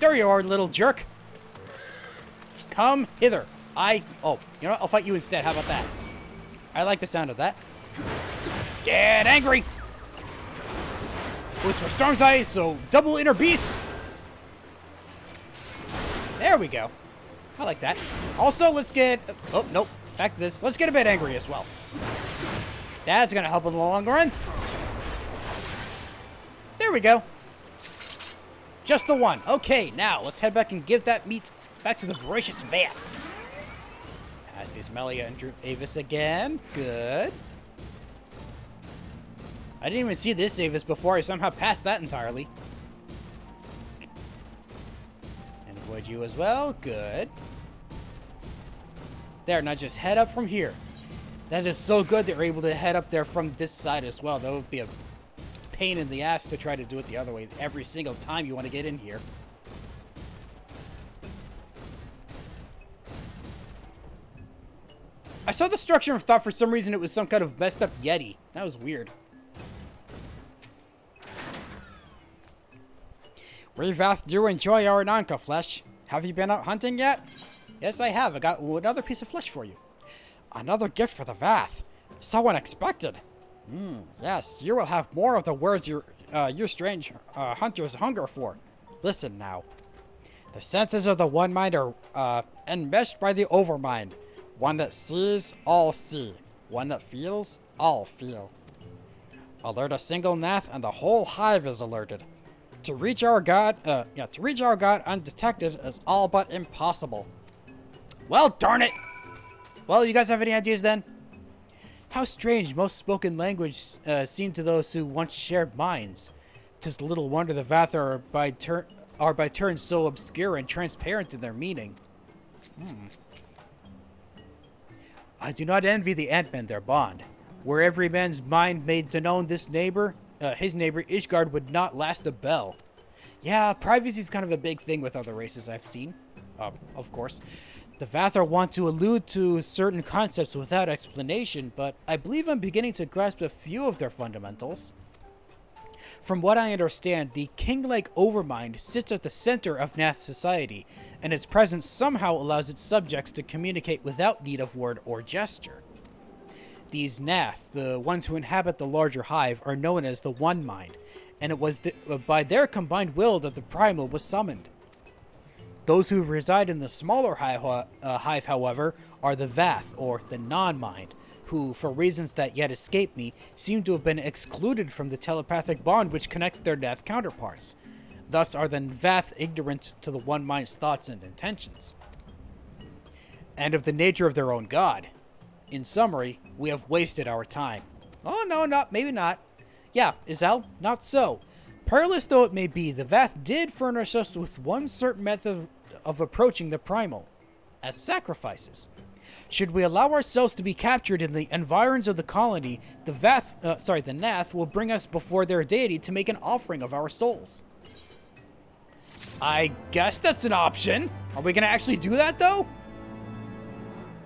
There you are, little jerk. Come hither. Oh, you know what? I'll fight you instead. How about that? I like the sound of that. Get angry! It was for Storm's Eye, so double inner beast! There we go. I like that. Also, let's get... Oh, nope. Back to this. Let's get a bit angry as well. That's gonna help in the long run. There we go. Just the one. Okay, now let's head back and give that meat back to the voracious Vath. Past these Melia and Avis again. Good. I didn't even see this Avis before. I somehow passed that entirely. And avoid you as well. Good. There, now just head up from here. That is so good that we're able to head up there from this side as well. That would be a pain in the ass to try to do it the other way every single time you want to get in here. I saw the structure and thought for some reason it was some kind of messed up Yeti. That was weird. We Vath do enjoy our Nanka flesh. Have you been out hunting yet? Yes, I have. I got another piece of flesh for you. Another gift for the Vath. So unexpected. Yes, you will have more of the words your strange hunters hunger for. Listen now. The senses of the one mind are enmeshed by the overmind. One that sees, all see. One that feels, all feel. Alert a single Nath, and the whole hive is alerted. To reach our god undetected is all but impossible. Well, darn it! Well, you guys have any ideas then? How strange most spoken language seem to those who once shared minds. 'Tis little wonder the Vath are by turns so obscure and transparent in their meaning. I do not envy the Ant-Men their bond. Were every man's mind made to know his neighbor Ishgard would not last a bell. Yeah, privacy is kind of a big thing with other races I've seen. Of course. The Vathar want to allude to certain concepts without explanation, but I believe I'm beginning to grasp a few of their fundamentals. From what I understand, the king-like overmind sits at the center of Nath society, and its presence somehow allows its subjects to communicate without need of word or gesture. These Nath, the ones who inhabit the larger hive, are known as the One Mind, and it was by their combined will that the Primal was summoned. Those who reside in the smaller hive, however, are the Vath, or the Non-Mind, who, for reasons that yet escape me, seem to have been excluded from the telepathic bond which connects their Nath counterparts. Thus are the Vath ignorant to the One Mind's thoughts and intentions, and of the nature of their own god. In summary, we have wasted our time. Oh, no, maybe not. Yeah, Izal, not so. Perilous though it may be, the Vath did furnish us with one certain method of approaching the Primal, as sacrifices. Should we allow ourselves to be captured in the environs of the colony, the Nath will bring us before their deity to make an offering of our souls. I guess that's an option. Are we going to actually do that, though?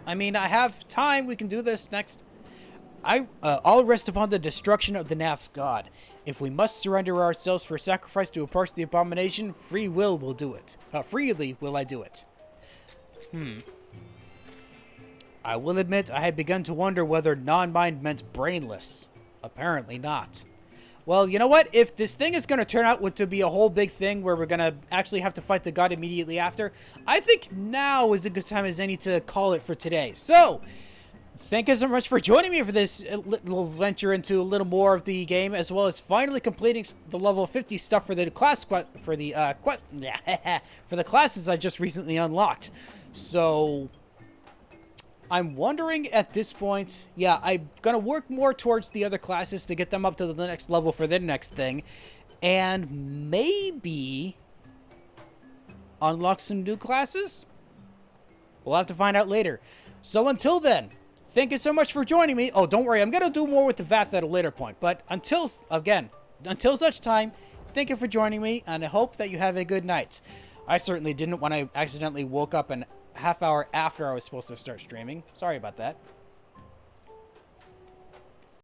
I mean, I have time. We can do this next. I'll rest upon the destruction of the Nath's god. If we must surrender ourselves for sacrifice to approach the abomination, freely will I do it. I will admit I had begun to wonder whether non-mind meant brainless. Apparently not. Well, you know what? If this thing is going to turn out to be a whole big thing where we're going to actually have to fight the god immediately after, I think now is a good time as any to call it for today. So, thank you so much for joining me for this little venture into a little more of the game, as well as finally completing the level 50 stuff for the for the classes I just recently unlocked. So, I'm wondering at this point, yeah, I'm going to work more towards the other classes to get them up to the next level for their next thing. And maybe unlock some new classes? We'll have to find out later. So until then, thank you so much for joining me. Oh, don't worry, I'm going to do more with the Vath at a later point. But until such time, thank you for joining me, and I hope that you have a good night. I certainly didn't when I accidentally woke up an half hour after I was supposed to start streaming. Sorry about that.